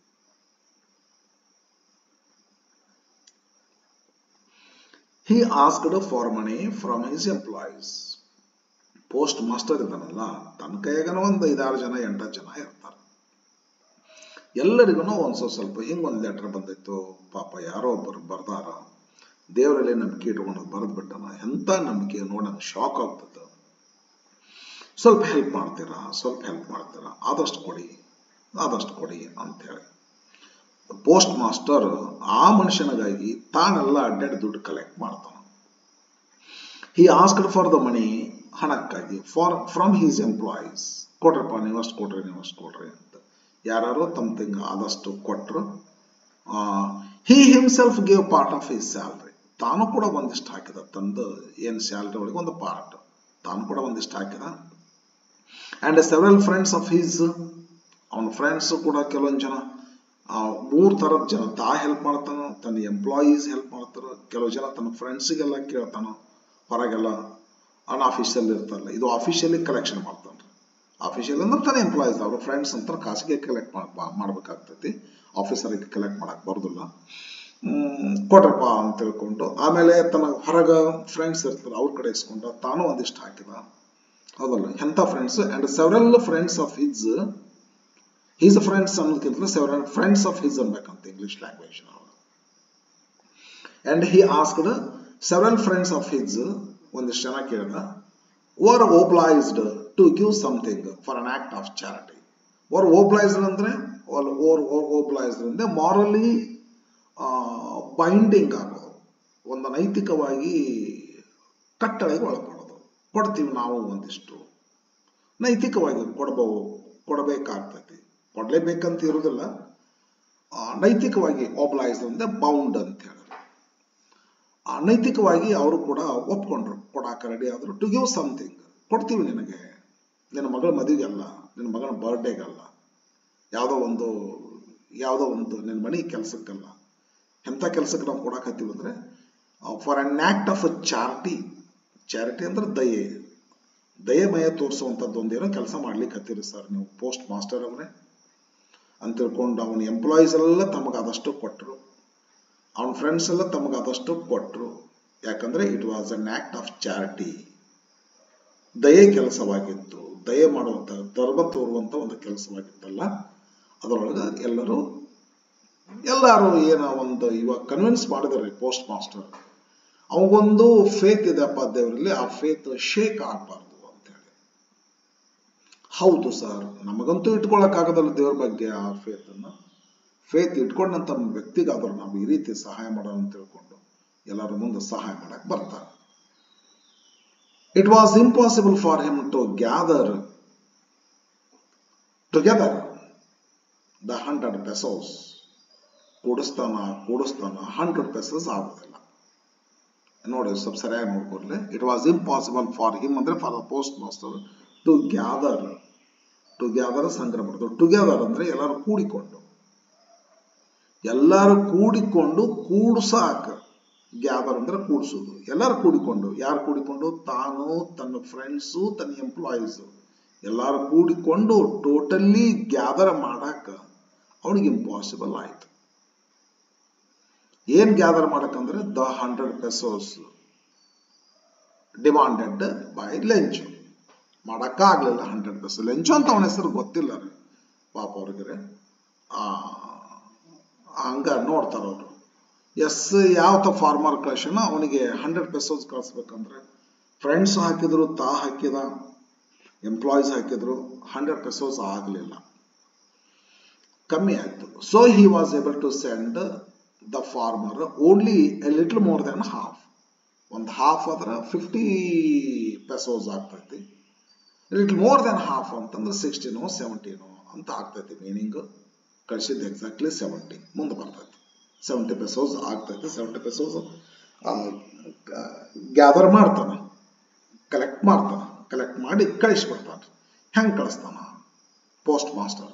He asked for money from his employees. Post master ಇದ್ದಾನಲ್ಲ, ತನ್ನ ಕೈಯಾಗನ ಒಂದು 5-6 ಜನ 8 ಜನ ಇರ್ತಾರೆ. ಎಲ್ಲರಿಗೂ ಒಂದು ಸ್ವಲ್ಪ ಹಿಂಗೊಂದು ಲೆಟರ್ ಬಂದಿತ್ತು, ಪಾಪ ಯಾರೋ ಒಬ್ಬರು ಬರ್ದಾರ, ದೇವರಲ್ಲಿ ನಂಬಿಕೆ ಇಟ್ಕೊಂಡು ಬರೆದು ಬಿಟ್ಟನ, ಎಂತ ನಂಬಿಕೆ ನೋಡಿ ನಂಗೆ ಶಾಕ್ ಆಗ್ತದೆ, ಸ್ವಲ್ಪ ಹೆಲ್ಪ್ ಮಾಡ್ತೀರಾ, ಸ್ವಲ್ಪ ಹೆಲ್ಪ್ ಮಾಡ್ತೀರಾ, ಆದಷ್ಟು ಕೊಡಿ ಅಂತ ಹೇಳಿ ಪೋಸ್ಟ್ ಮಾಸ್ಟರ್ ಆ ಮನುಷ್ಯನಿಗಾಗಿ ತಾನೆಲ್ಲ ಅಡ್ಡಾಡಿ ದುಡ್ಡು ಕಲೆಕ್ಟ್ ಮಾಡ್ತಾನೆ. He asked for the money, ಹಣಕ್ಕಾಗಿ, ಫ್ರಮ್ ಹೀಸ್ ಎಂಪ್ಲಾಯೀಸ್, ಕೊಡ್ರಪ್ಪ ನೀವಷ್ಟು ಕೊಡ್ರಿ ಅಂತ ಯಾರು ತಮ್ಮ ಆದಷ್ಟು ಕೊಟ್ರು. ಹಿ himself gave part of his salary, ತಾನು ಕೂಡ ಒಂದಿಷ್ಟು ಹಾಕಿದ, ತಂದು ಏನು ಸ್ಯಾಲ್ರಿ ಒಳಗೆ ಒಂದು ಪಾರ್ಟ್ ತಾನು ಕೂಡ ಒಂದಿಷ್ಟು ಹಾಕಿದ. And several friends of his, ಅವನ ಫ್ರೆಂಡ್ಸ್ ಕೂಡ ಕೆಲವೊಂದು ಜನ, 3 ಥರದ ಜನ, ತಾ ಹೆಲ್ಪ್ ಮಾಡ್ತಾನ, ತನ್ನ ಎಂಪ್ಲಾಯೀಸ್ ಹೆಲ್ಪ್ ಮಾಡ್ತಾರ, ಕೆಲವು ಜನ ತನ್ನ ಫ್ರೆಂಡ್ಸಿಗೆಲ್ಲ ಕೇಳ್ತಾನ, ಹೊರಗೆಲ್ಲ ಅನ್ಆಫಿಷಿಯಲ್ ಇರ್ತಾರಲ್ಲ, ಇದು ಆಫಿಷಿಯಲಿ ಕಲೆಕ್ಷನ್ ಮಾಡ್ತಾನೆ. ಆಫಿಷಿಯಲ್ ಅಂದ್ರೆ ತನ್ನ ಎಂಪ್ಲಾಯೀಸ್, ಅವ್ರ ಫ್ರೆಂಡ್ಸ್ ಅಂತ ಖಾಸಗಿ ಕಲೆಕ್ಟ್ ಮಾಡ್ಬೇಕಾಗ್ತೈತಿ, ಆಫೀಸರಿಗೆ ಕಲೆಕ್ಟ್ ಮಾಡಕ್ ಬರೋದಿಲ್ಲ. ಕೊಡ್ರಪ್ಪ ಅಂತ ತಿಳ್ಕೊಂಡು, ಆಮೇಲೆ ತನ್ನ ಹೊರಗ ಫ್ರೆಂಡ್ಸ್ ಇರ್ತಾರೆ ಅವ್ರ ಕಡೆ ಇಸ್ಕೊಂಡ, ತಾನು ಒಂದಿಷ್ಟು ಹಾಕಿದ. ಹೌದಲ್ಲ, ಎಂಥ friends? And several friends of his friends ಅನ್ನೋದಕ್ಕಿಂತ ಸೆವೆರಲ್ ಫ್ರೆಂಡ್ಸ್ ಆಫ್ ಹಿಸ್ ಅನ್ಬೇಕಂತ English language. And he asked several friends of his, ಒಂದಿಷ್ಟು ಜನ ಕೇಳಿದ, were obliged to give something for an act of charity. Were obliged ಅಂದ್ರೆ morally binding ಆಗೋದು, ಒಂದು ನೈತಿಕವಾಗಿ ಕಟ್ಟಳೆಗೆ ಒಳಪಡೋದು. ಕೊಡ್ತೀವಿ ನಾವು ಒಂದಿಷ್ಟು, ನೈತಿಕವಾಗಿ ಕೊಡಬೇಕಾಗ್ತೈತಿ, ಕೊಡ್ಲೇಬೇಕಂತ ಇರುವುದಿಲ್ಲ, ನೈತಿಕವಾಗಿ obliged ಅಂದ್ರೆ ಬೌಂಡ್ ಅಂತ ಹೇಳಿದ್ರು. ನೈತಿಕವಾಗಿ ಅವರು ಕೂಡ ಒಪ್ಕೊಂಡ್ರು, ಕೊಡಾಕ ರೆಡಿ ಆದ್ರು. ಟು ಗಿವ್ ಸಮಥಿಂಗ್, ಕೊಡ್ತೀವಿ ನಿನಗೆ, ನಿನ್ನ ಮಗಳ ಮದುವೆಗಲ್ಲ, ನಿನ್ನ ಮಗಳ ಬರ್ಡೇಗಲ್ಲ, ಯಾವುದೋ ಒಂದು ನಿನ್ನ ಮನೆ ಕೆಲಸಕ್ಕಲ್ಲ, ಎಂಥ ಕೆಲಸಕ್ಕೆ ನಾವು ಕೊಡಾಕತ್ತೀವಿ ಅಂದ್ರೆ for an act of charity ಅಂದ್ರೆ ದಯೆಮಯ ತೋರಿಸುವಂಥದ್ದು ಒಂದೇನೋ ಕೆಲಸ ಮಾಡ್ಲಿಕ್ಕೆ ಹತ್ತೀರಿ ಸರ್ ನೀವು ಪೋಸ್ಟ್ ಮಾಸ್ಟರ್ ಅವರೇ ಅಂತ ತಿಳ್ಕೊಂಡು, ಅವನ ಎಂಪ್ಲಾಯೀಸ್ ಎಲ್ಲ ತಮಗಾದಷ್ಟು ಕೊಟ್ಟರು, ಅವನ ಫ್ರೆಂಡ್ಸ್ ಎಲ್ಲ ತಮಗಾದಷ್ಟು ಕೊಟ್ಟರು. ಯಾಕಂದ್ರೆ it was an act of charity, ದಯೆ ಕೆಲಸವಾಗಿತ್ತು, ದಯೆ ಮಾಡುವಂತ, ಧರ್ಮ ತೋರುವಂತ ಒಂದು ಕೆಲಸವಾಗಿತ್ತಲ್ಲ. ಅದರೊಳಗೆ ಎಲ್ಲರೂ ಏನೋ ಒಂದು ಇವಾಗ ಕನ್ವಿನ್ಸ್ ಮಾಡಿದಾರೆ ಪೋಸ್ಟ್ ಮಾಸ್ಟರ್, ಅವಂಗೊಂದು ಫೇತ್ ಇದೆಪ್ಪ ದೇವರಲ್ಲಿ, ಆ ಫೇತ್ ಶೇಕ್ ಆಗಬಾರ್ದು ಅಂತ ಹೇಳಿ. ಹೌದು ಸರ್, ನಮಗಂತೂ ಇಟ್ಕೊಳಕ್ಕಾಗದಲ್ಲ ದೇವ್ರ ಬಗ್ಗೆ ಆ ಫೇತ್ ಇಟ್ಕೊಂಡಂತ ವ್ಯಕ್ತಿಗಾದ್ರೂ ನಾವು ಈ ರೀತಿ ಸಹಾಯ ಮಾಡೋಣ ಅಂತ ತಿಳ್ಕೊಂಡು ಎಲ್ಲರ ಮುಂದೆ ಸಹಾಯ ಮಾಡಕ್ ಬರ್ತಾರೆ. It was impossible for him to gather together the 100 pesos. ಕೂಡಿಸ್ತಾನ 100 pesos ಆಗುದಿಲ್ಲ ನೋಡಿ, ಸ್ವಲ್ಪ ಸರಿಯಾಗಿ ನೋಡ್ಕೊಡ್ಲಿ. It was impossible for him ಅಂದ್ರೆ for the postmaster to gather ಸಂಗ್ರಹ ಮಾಡೋದು. ಟುಗೆದರ್ ಅಂದ್ರೆ ಎಲ್ಲರೂ ಕೂಡಿಕೊಂಡು ಕೂಡ್ಸಾಕ. ಗ್ಯಾದರ್ ಅಂದ್ರೆ ಕೂಡಿಸೋದು, ಎಲ್ಲರೂ ಕೂಡಿಕೊಂಡು. ಯಾರು ಕೂಡಿಕೊಂಡು? ತಾನು, ತನ್ನ ಫ್ರೆಂಡ್ಸು, ತನ್ನ ಎಂಪ್ಲಾಯೀಸು ಎಲ್ಲಾರು ಕೂಡಿಕೊಂಡು ಟೋಟಲಿ ಗ್ಯಾದರ್ ಮಾಡಾಕ ಅವನಿಗೆ ಇಂಪಾಸಿಬಲ್ ಆಯ್ತು. ಏನ್ ಗ್ಯಾದರ್ ಮಾಡಕಂದ್ರೆ the 100 pesos demanded by Lencho. ಮಾಡಕ್ಕಾಗ್ಲಿಲ್ಲ 100 pesos. ಲೆಂಚೋ ಅಂತ ಅವನ ಹೆಸರು ಗೊತ್ತಿಲ್ಲ ರೀ ಪಾಪ ಅವ್ರಿಗೆ. ಹಂಗ ನೋಡ್ತಾರ ಅವರು. ಯಾವ ಫಾರ್ಮರ್ ಕಳ್ಸೋಣ ಅವನಿಗೆ 100 pesos ಕಳಿಸ್ಬೇಕಂದ್ರೆ ಫ್ರೆಂಡ್ಸ್ ಹಾಕಿದ್ರು, ಹಾಕಿದ, ಎಂಪ್ಲಾಯೀಸ್ ಹಾಕಿದ್ರು, 100 pesos ಆಗ್ಲಿಲ್ಲ, ಕಮ್ಮಿ ಆಯ್ತು. So he was able to send the farmer only a little more than half. ಒಂದು ಹಾಫ್ ಆದ್ರೆ 50 pesos ಆಗ್ತೈತಿ. ಲಿಟಲ್ ಮೋರ್ ದೆನ್ ಹಾಫ್ ಅಂತಂದ್ರೆ 16 17 ಅಂತ ಆಗ್ತೈತಿ. ಮೀನಿಂಗ್ ಕಳಿಸಿದ್ದು ಎಕ್ಸಾಕ್ಟ್ಲಿ 70 ಮುಂದೆ ಬರ್ತೈತಿ. 70 pesos ಆಗ್ತೈತಿ. 70 pesos ಗ್ಯಾದರ್ ಮಾಡ್ತಾನ, ಕಲೆಕ್ಟ್ ಮಾಡಿ ಕಳಿಸ್ಬಿಡ್ತಾನ. ಹೆಂಗ್ ಕಳಿಸ್ತಾನ postmaster?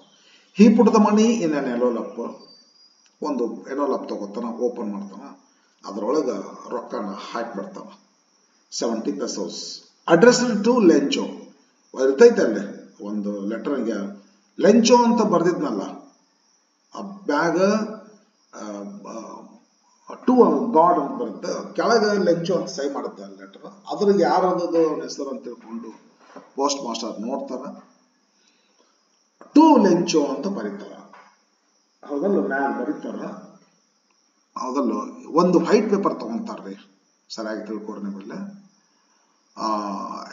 He put the money in an envelope. ಒಂದು ಎನ್ವೆಲಪ್ ತಗೋತಾನ, ಓಪನ್ ಮಾಡ್ತಾನ, ಅದರೊಳಗ ರೊಕ್ಕನ ಹಾಕ್ಬಿಡ್ತಾನ. 70 pesos ಅಡ್ರೆಸ್ಡ್ ಟು ಲೆಂಚೋ ಇರ್ತೈತೆ. ಅಲ್ಲಿ ಒಂದು ಲೆಟರ್ಗೆ ಲೆಂಚೋ ಅಂತ ಬರ್ದಿದ್ನಲ್ಲ, ಆ ಬ್ಯಾಗ್ ಟು ಗಾಡ್ ಅಂತ ಬರುತ್ತೆ, ಕೆಳಗೆ ಲೆಂಚೋ ಅಂತ ಸೈ ಮಾಡುತ್ತೆ ಲೆಟರ್. ಅದ್ರಿಗೆ ಯಾರದದು ಹೆಸರು ಅಂತ ತಿಳ್ಕೊಂಡು ಪೋಸ್ಟ್ ಮಾಸ್ಟರ್ ನೋಡ್ತಾರ, ಟು ಲೆಂಚೋ ಅಂತ ಬರೀತಾರ. ಹೌದಲ್ಲ ಮ್ಯಾಲ ಬರೀತಾರ ಹೌದಲ್ಲ ಒಂದು ವೈಟ್ ಪೇಪರ್ ತಗೊಂತಾರ್ರಿ ಸರಿಯಾಗಿ ತಿಳ್ಕೊರಿ ನೀವೆಲ್ಲ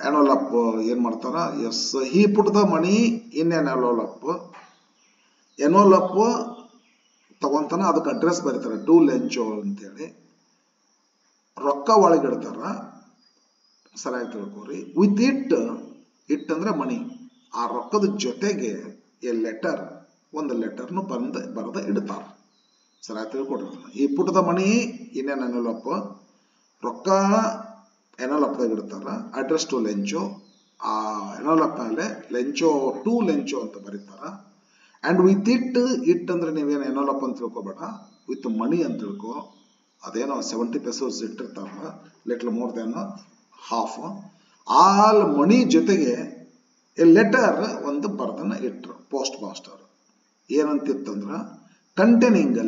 ಎನ್ವಲಪ್ ಏನ್ ಮಾಡ್ತಾರ as he put the money in an envelope ತಗೊಂತಾನ ಅದಕ್ಕೆ ಅಡ್ರೆಸ್ ಬರೀತಾರೆ ಟು ಲೆಂಚೋ ಅಂತೇಳಿ ರೊಕ್ಕ ಒಳಗಿಡ್ತಾರ ಸರಿಯಾಗಿ ತಿಳ್ಕೊರಿ ವಿತ್ ಇಟ್ ಅಂದ್ರೆ ಮನಿ ಆ ರೊಕ್ಕದ ಜೊತೆಗೆ ಎ ಲೆಟರ್ ಒಂದು ಲೆಟರ್ನು ಬರೆದ ಇಡ್ತಾರ ಸರಿಯಾಗಿ ತಿಳ್ಕೊಡ್ರಿ ಈ ಪುಟದ ಮನಿ ಇನ್ನೇನ್ ಎನ್ವಲಪ್ ರೊಕ್ಕ ಎನ್ವಲಪ್ದಾಗ ಇಡ್ತಾರ ಅಡ್ರೆಸ್ ಟು ಲೆಂಚೋ ಆ ಎನ್ವಲಪ್ ಮೇಲೆ ಲೆಂಚೋ ಟು ಲೆಂಚೋ ಅಂತ ಬರೀತಾರ ಅಂಡ್ ವಿತ್ ಇಟ್ ಅಂದ್ರೆ ನೀವೇನು ಎನ್ವಲಪ್ ಅಂತ ತಿಳ್ಕೊಬೇಡ ವಿತ್ ಮನಿ ಅಂತ ತಿಳ್ಕೊ ಅದೇನೋ 70 pesos ಇಟ್ಟಿರ್ತಾರ little more than half all money ಜೊತೆಗೆ ಲೆಟರ್ ಒಂದು ಬರ್ದನ್ನ ಇಟ್ರು ಪೋಸ್ಟ್ ಮಾಸ್ಟರ್ ಏನಂತಿತ್ತಂದ್ರ ಕಂಟೈನಿಂಗ್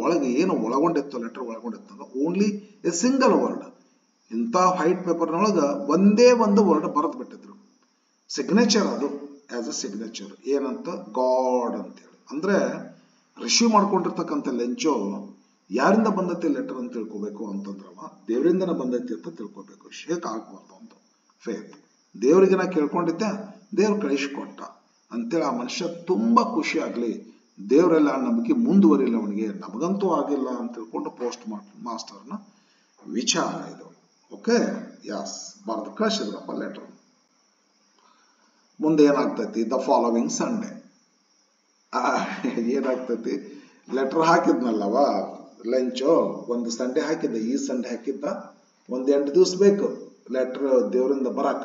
ಒಳಗೆ ಏನು ಒಳಗೊಂಡಿತ್ತು ಲೆಟರ್ ಒಳಗೊಂಡಿತ್ತು ಓನ್ಲಿ ಎ ಸಿಂಗಲ್ ವರ್ಡ್ ಇಂಥ ವೈಟ್ ಪೇಪರ್ನೊಳಗ ಒಂದೇ ಒಂದು ವರ್ಡ್ ಬರೆದು ಬಿಟ್ಟಿದ್ರು ಸಿಗ್ನೇಚರ್ ಅದು ಆಸ್ ಅ ಸಿಗ್ನೇಚರ್ ಏನಂತ ಗಾಡ್ ಅಂತೇಳಿ ಅಂದ್ರೆ ರಿಸೀವ್ ಮಾಡ್ಕೊಂಡಿರ್ತಕ್ಕಂಥ ಲೆಂಚೋ ಯಾರಿಂದ ಬಂದೈತಿ ಲೆಟರ್ ಅಂತ ತಿಳ್ಕೊಬೇಕು ಅಂತಂದ್ರವ ದೇವರಿಂದನ ಬಂದೈತಿ ಅಂತ ತಿಳ್ಕೊಬೇಕು ಶೇಕ್ ಆಗ್ಬಾರ್ದು ಅಂತ ಫೇತ್ ದೇವರಿಗೆ ನಾ ಕೇಳ್ಕೊಂಡಿದ್ದೆ ದೇವ್ರ ಕಳಿಸ್ಕೊಟ್ಟ ಅಂತೇಳಿ ಆ ಮನುಷ್ಯ ತುಂಬಾ ಖುಷಿ ಆಗ್ಲಿ ದೇವರೆಲ್ಲ ನಂಬಿಕೆ ಮುಂದುವರಿಲ್ಲ ಅವನಿಗೆ ನಮಗಂತೂ ಆಗಿಲ್ಲ ಅಂತ ತಿಳ್ಕೊಂಡು ಪೋಸ್ಟ್ ಮಾಸ್ಟರ್ನ ವಿಚಾರ ಇದು ಓಕೆ ಯಾಸ್ ಬರೆದು ಕಳಿಸಿದ್ರಪ್ಪ ಲೆಟರ್ ಮುಂದೆ ಏನಾಗ್ತೈತಿ ದ ಫಾಲೋವಿಂಗ್ ಸಂಡೇ ಏನಾಗ್ತೈತಿ ಲೆಟರ್ ಹಾಕಿದ್ನಲ್ಲವ ಲಂಚು ಒಂದು ಸಂಡೇ ಹಾಕಿದ್ದ ಈ ಸಂಡೇ ಹಾಕಿದ್ದ ಒಂದ್ 8 ದಿವಸ ಬೇಕು ಲೆಟರ್ ದೇವರಿಂದ ಬರಾಕ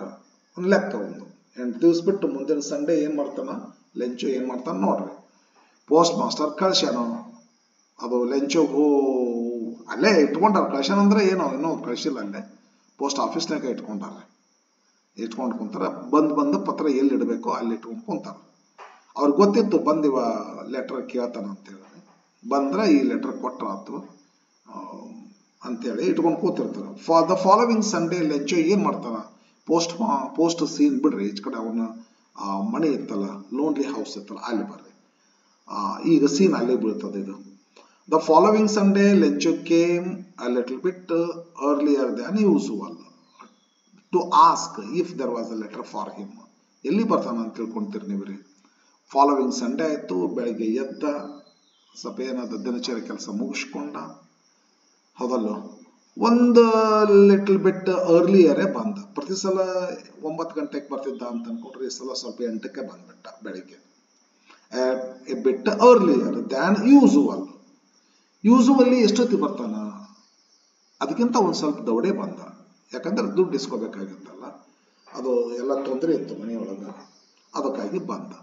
ಒಂದು ಲೆಕ್ಕ ಒಂದು 8 ದಿವಸ ಬಿಟ್ಟು ಮುಂದಿನ ಸಂಡೇ ಏನ್ ಮಾಡ್ತಾನ ಲಂಚು ಏನ್ ಮಾಡ್ತಾನ ನೋಡ್ರಿ ಪೋಸ್ಟ್ ಮಾಸ್ಟರ್ ಕಳ್ಸ್ಯಾನ ಅದು ಲಂಚು ಅಲ್ಲೇ ಇಟ್ಕೊಂಡಾರ ಕಳ್ಸ್ಯಾನ ಅಂದ್ರೆ ಏನೋ ಇನ್ನೂ ಕಳ್ಸಿಲ್ಲ ಅಲ್ಲೇ ಪೋಸ್ಟ್ ಆಫೀಸ್ನಾಗ ಇಟ್ಕೊಂಡು ಕುಂತಾರ ಬಂದು ಪತ್ರ ಎಲ್ಲಿ ಇಡಬೇಕು ಅಲ್ಲಿ ಇಟ್ಕೊಂಡು ಕುಂತಾರ ಅವ್ರಿಗೆ ಗೊತ್ತಿತ್ತು ಬಂದಿವ ಲೆಟರ್ ಕೇಳ್ತಾನ ಅಂತೇಳಿ ಬಂದ್ರ ಈ ಲೆಟರ್ ಕೊಟ್ರ ಆತು ಅಂತೇಳಿ ಇಟ್ಕೊಂಡು ಕೂತಿರ್ತಾರ ದ ಫಾಲೋವಿಂಗ್ ಸಂಡೇ ಲೆಂಚೋ ಏನ್ ಮಾಡ್ತಾನ ಪೋಸ್ಟ್ ಸೀನ್ ಬಿಡ್ರಿ ಈಚ ಕಡೆ ಅವನ ಮನೆ ಇತ್ತಲ್ಲ ಲೋನ್ಲಿ ಹೌಸ್ ಇತ್ತಲ್ಲ ಅಲ್ಲಿ ಬರ್ರಿ ಈಗ ಸೀನ್ ಅಲ್ಲಿ ಬೀಳ್ತದೆ ಇದು the following Sunday Lencho came a little bit earlier than usual to ask if there was a letter for him ಎಲ್ಲಿ ಬರ್ತಾನ ಅಂತ ತಿಳ್ಕೊಂತೀರಿ ನೀವ್ರಿ ಫಾಲೋವಿಂಗ್ ಸಂಡೇ ಆಯ್ತು ಬೆಳಿಗ್ಗೆ ಎದ್ದ ಸ್ವಲ್ಪ ಏನಾದ ದಿನಚರಿ ಕೆಲಸ ಮುಗಿಸ್ಕೊಂಡ ಹೌದಲ್ಲ ಒಂದು ಲಿಟಲ್ ಬಿಟ್ ಅರ್ಲಿಯರೇ ಬಂದ ಪ್ರತಿ ಸಲ 9 ಗಂಟೆಗೆ ಬರ್ತಿದ್ದ ಅಂತ ಅನ್ಕೊಂಡ್ರೆ ಈ ಸಲ ಸ್ವಲ್ಪ 8ಕ್ಕೆ ಬಂದ್ಬಿಟ್ಟ ಬೆಳಿಗ್ಗೆ ಎ ಬಿಟ್ ಅರ್ಲಿಯರ್ ದ್ಯಾನ್ ಯೂಸುವಲ್ಲಿ ಎಷ್ಟೊತ್ತಿ ಬರ್ತಾನ ಅದಕ್ಕಿಂತ ಒಂದ್ ಸ್ವಲ್ಪ ದೌಡೆ ಬಂದ ಯಾಕಂದ್ರೆ ದುಡ್ಡು ಇಸ್ಕೋಬೇಕಾಗಿತ್ತಲ್ಲ ಅದು ಎಲ್ಲ ತೊಂದರೆ ಇತ್ತು ಮನೆಯೊಳಗ ಅದಕ್ಕಾಗಿ ಬಂದ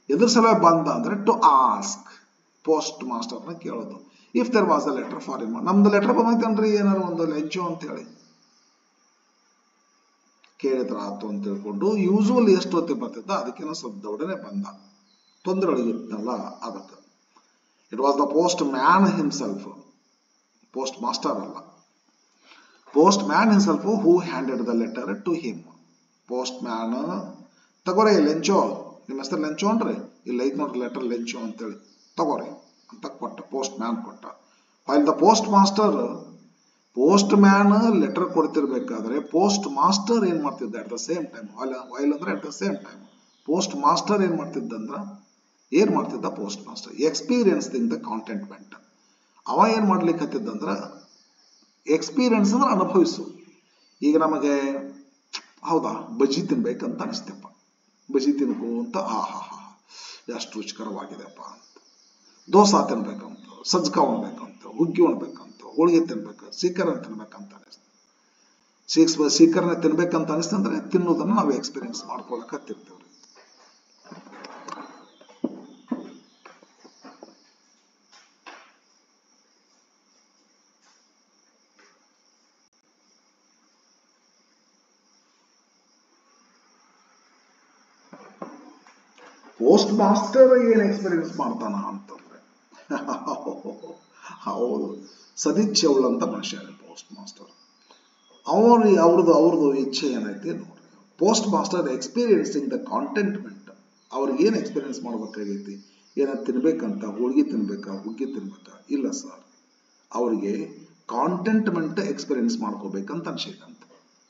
ಎದ್ರ ಸಲ ಬಂದ ಅಂದ್ರೆ ಟು ಆಸ್ಕ್ ಪೋಸ್ಟ್ ಮಾಸ್ಟರ್ನ ಕೇಳೋದು if there was a letter for him ನಮ್ದು ಲೆಟರ್ ಬಂದೈತನ್ರಿ ಏನಾರು ಒಂದು ಲೆಂಚೋ ಅಂತ ಹೇಳಿ ಕೇಳಿದ್ರ ಆತು ಅಂತ ತಿಳ್ಕೊಂಡು ಯೂಸುವಲ್ ಎಷ್ಟು ಹೊತ್ತಿಗೆ ಬರ್ತಿದ್ದ ಅದಕ್ಕಿಂತ ಸ್ವಲ್ಪ ದೌಡನೆ ಬಂದ ತೊಂದರೆ ಒಳಗಿತ್ತಲ್ಲ ಅದಕ್ಕೆ it was the postman himself postmaster ಅಲ್ಲ postman himself who handed the letter to him postman ತಗೋರಿ ಲೆಂಚೋ ನಿಮ್ಮ ಹೆಸರು ಲೆಂಚೋ ಅನ್ರಿ ಇಲ್ಲ ಐತ್ ನೋಡ್ರಿ ಲೆಟರ್ ಲೆಂಚೋ ಅಂತೇಳಿ ತಗೋರಿ ಅಂತ ಕೊಟ್ಟ ಪೋಸ್ಟ್ ಮ್ಯಾನ್ ಕೊಟ್ಟ while the postmaster postman letter ಕೊಡ್ತಿರ್ಬೇಕಾದ್ರೆ ಪೋಸ್ಟ್ ಮಾಸ್ಟರ್ ಏನ್ ಮಾಡ್ತಿದ್ದ at the same time while ಅಂದ್ರೆ at the same time postmaster ಏನ್ ಮಾಡ್ತಿದ್ದ postmaster experience the contentment ಅವ ಏನ್ ಮಾಡ್ಲಿಕ್ಕೆ ಹತ್ತಿದ್ದಂದ್ರ ಎಕ್ಸ್ಪೀರಿಯನ್ಸ್ ಅಂದ್ರೆ ಅನುಭವಿಸು ಈಗ ನಮಗೆ ಹೌದಾ ಬಜ್ಜಿ ತಿನ್ಬೇಕಂತ ಅನಿಸ್ತೇಪ್ಪ ಬಜ್ಜಿ ತಿನ್ಕೋ ಅಂತ ಎಷ್ಟು ರುಚಿಕರವಾಗಿದೆಪ್ಪ ಅಂತ ದೋಸೆ ತಿನ್ಬೇಕಂತ ಸಜ್ಜಕ ಉಣ್ಬೇಕಂತ ಹುಗ್ಗಿ ಉಣ್ಬೇಕಂತ ಹೋಳಿಗೆ ತಿನ್ಬೇಕು ಸೀಕರ್ನ ತಿನ್ಬೇಕಂತ ಅನಿಸ್ತು ಸೀಕರ್ನ ತಿನ್ಬೇಕಂತ ಅನಿಸ್ತಂದ್ರೆ ತಿನ್ನೋದನ್ನ ನಾವು ಎಕ್ಸ್ಪೀರಿಯನ್ಸ್ ಮಾಡ್ಕೊಳಕತ್ತಿರ್ತೇವ್ರಿ ಪೋಸ್ಟ್ ಮಾಸ್ಟರ್ ಏನ್ ಎಕ್ಸ್ಪೀರಿಯನ್ಸ್ ಮಾಡ್ತಾನ ಅಂತಂದ್ರೆ ಹೌದು ಸದಿಚ್ಛೆ ಉಳ್ಳಂತ ಮನುಷ್ಯ ಪೋಸ್ಟ್ ಮಾಸ್ಟರ್ ಅವ್ರದ್ದು ಇಚ್ಛೆ ಏನೈತಿ ನೋಡ್ರಿ ಪೋಸ್ಟ್ ಮಾಸ್ಟರ್ ಎಕ್ಸ್ಪೀರಿಯನ್ಸಿಂಗ್ ದ ಕಾಂಟೆಂಟ್ಮೆಂಟ್ ಅವ್ರಿಗೆ ಏನ್ ಎಕ್ಸ್ಪೀರಿಯನ್ಸ್ ಮಾಡ್ಬೇಕಾಗೈತಿ ಏನ ತಿನ್ಬೇಕಂತ, ಹೋಳಿಗೆ ತಿನ್ಬೇಕಾ, ಹುಗ್ಗಿ ತಿನ್ಬೇಕಾ? ಇಲ್ಲ ಸರ್, ಅವ್ರಿಗೆ ಕಾಂಟೆಂಟ್ಮೆಂಟ್ ಎಕ್ಸ್ಪೀರಿಯನ್ಸ್ ಮಾಡ್ಕೋಬೇಕಂತ ಅನ್ಸೈತಂತ.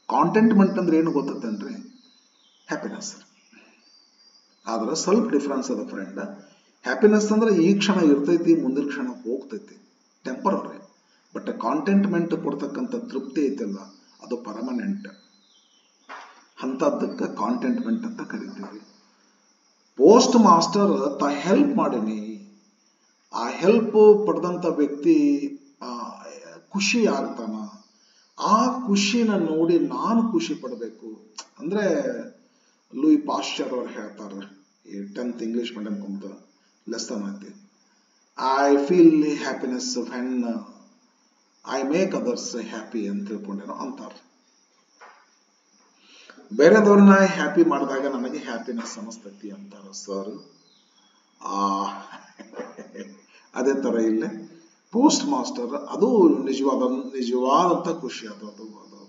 ಕಾಂಟೆಂಟ್ಮೆಂಟ್ ಅಂದ್ರೆ ಏನು ಗೊತ್ತೇನ್ರಿ? ಹ್ಯಾಪಿನೆಸ್. ಆದ್ರೆ ಸ್ವಲ್ಪ ಡಿಫ್ರೆನ್ಸ್ ಅದ ಫ್ರೆಂಡ್. ಹ್ಯಾಪಿನೆಸ್ ಅಂದ್ರೆ ಈ ಕ್ಷಣ ಇರ್ತೈತಿ, ಮುಂದಿನ ಕ್ಷಣ ಹೋಗ್ತೈತಿ, ಟೆಂಪರರಿ. ಬಟ್ ಕಾಂಟೆಂಟ್ಮೆಂಟ್ ಕೊಡ್ತಕ್ಕಂಥ ತೃಪ್ತಿ ಐತಿಲ್ಲ, ಅದು ಪರ್ಮನೆಂಟ್. ಅಂತದಕ್ಕೆ ಕಾಂಟೆಂಟ್ಮೆಂಟ್ ಅಂತ ಕರಿತೀವಿ. ಪೋಸ್ಟ್ ಮಾಸ್ಟರ್ ಹೆಲ್ಪ್ ಮಾಡೀನಿ, ಆ ಹೆಲ್ಪ್ ಪಡೆದಂತ ವ್ಯಕ್ತಿ ಖುಷಿ ಆಗ್ತಾನ. ಆ ಖುಷಿನ ನೋಡಿ ನಾನು ಖುಷಿ ಪಡಬೇಕು. ಅಂದ್ರೆ ಲೂಯಿ ಪಾಶ್ಚರ್ ಅವ್ರು ಹೇಳ್ತಾರೆ, ಈ 10th ಇಂಗ್ಲಿಷ್ ಮೀಡಿಯಂ ಕುಂತ ಲೆಸನ್ ಐತಿ, I feel happiness when I make others happy ಅಂತ ತಿಳ್ಕೊಂಡೇನೋ ಅಂತಾರೆ. ಬೇರೆದವ್ರನ್ನ ಹ್ಯಾಪಿ ಮಾಡಿದಾಗ ನನಗೆ ಹ್ಯಾಪಿನೆಸ್ ಅನಿಸ್ತೈತಿ ಅಂತಾರ ಸರ್. ಅದೇ ತರ ಇಲ್ಲೇ ಪೋಸ್ಟ್ ಮಾಸ್ಟರ್ ಅದು ನಿಜವಾದಂತ ಖುಷಿ. ಅದು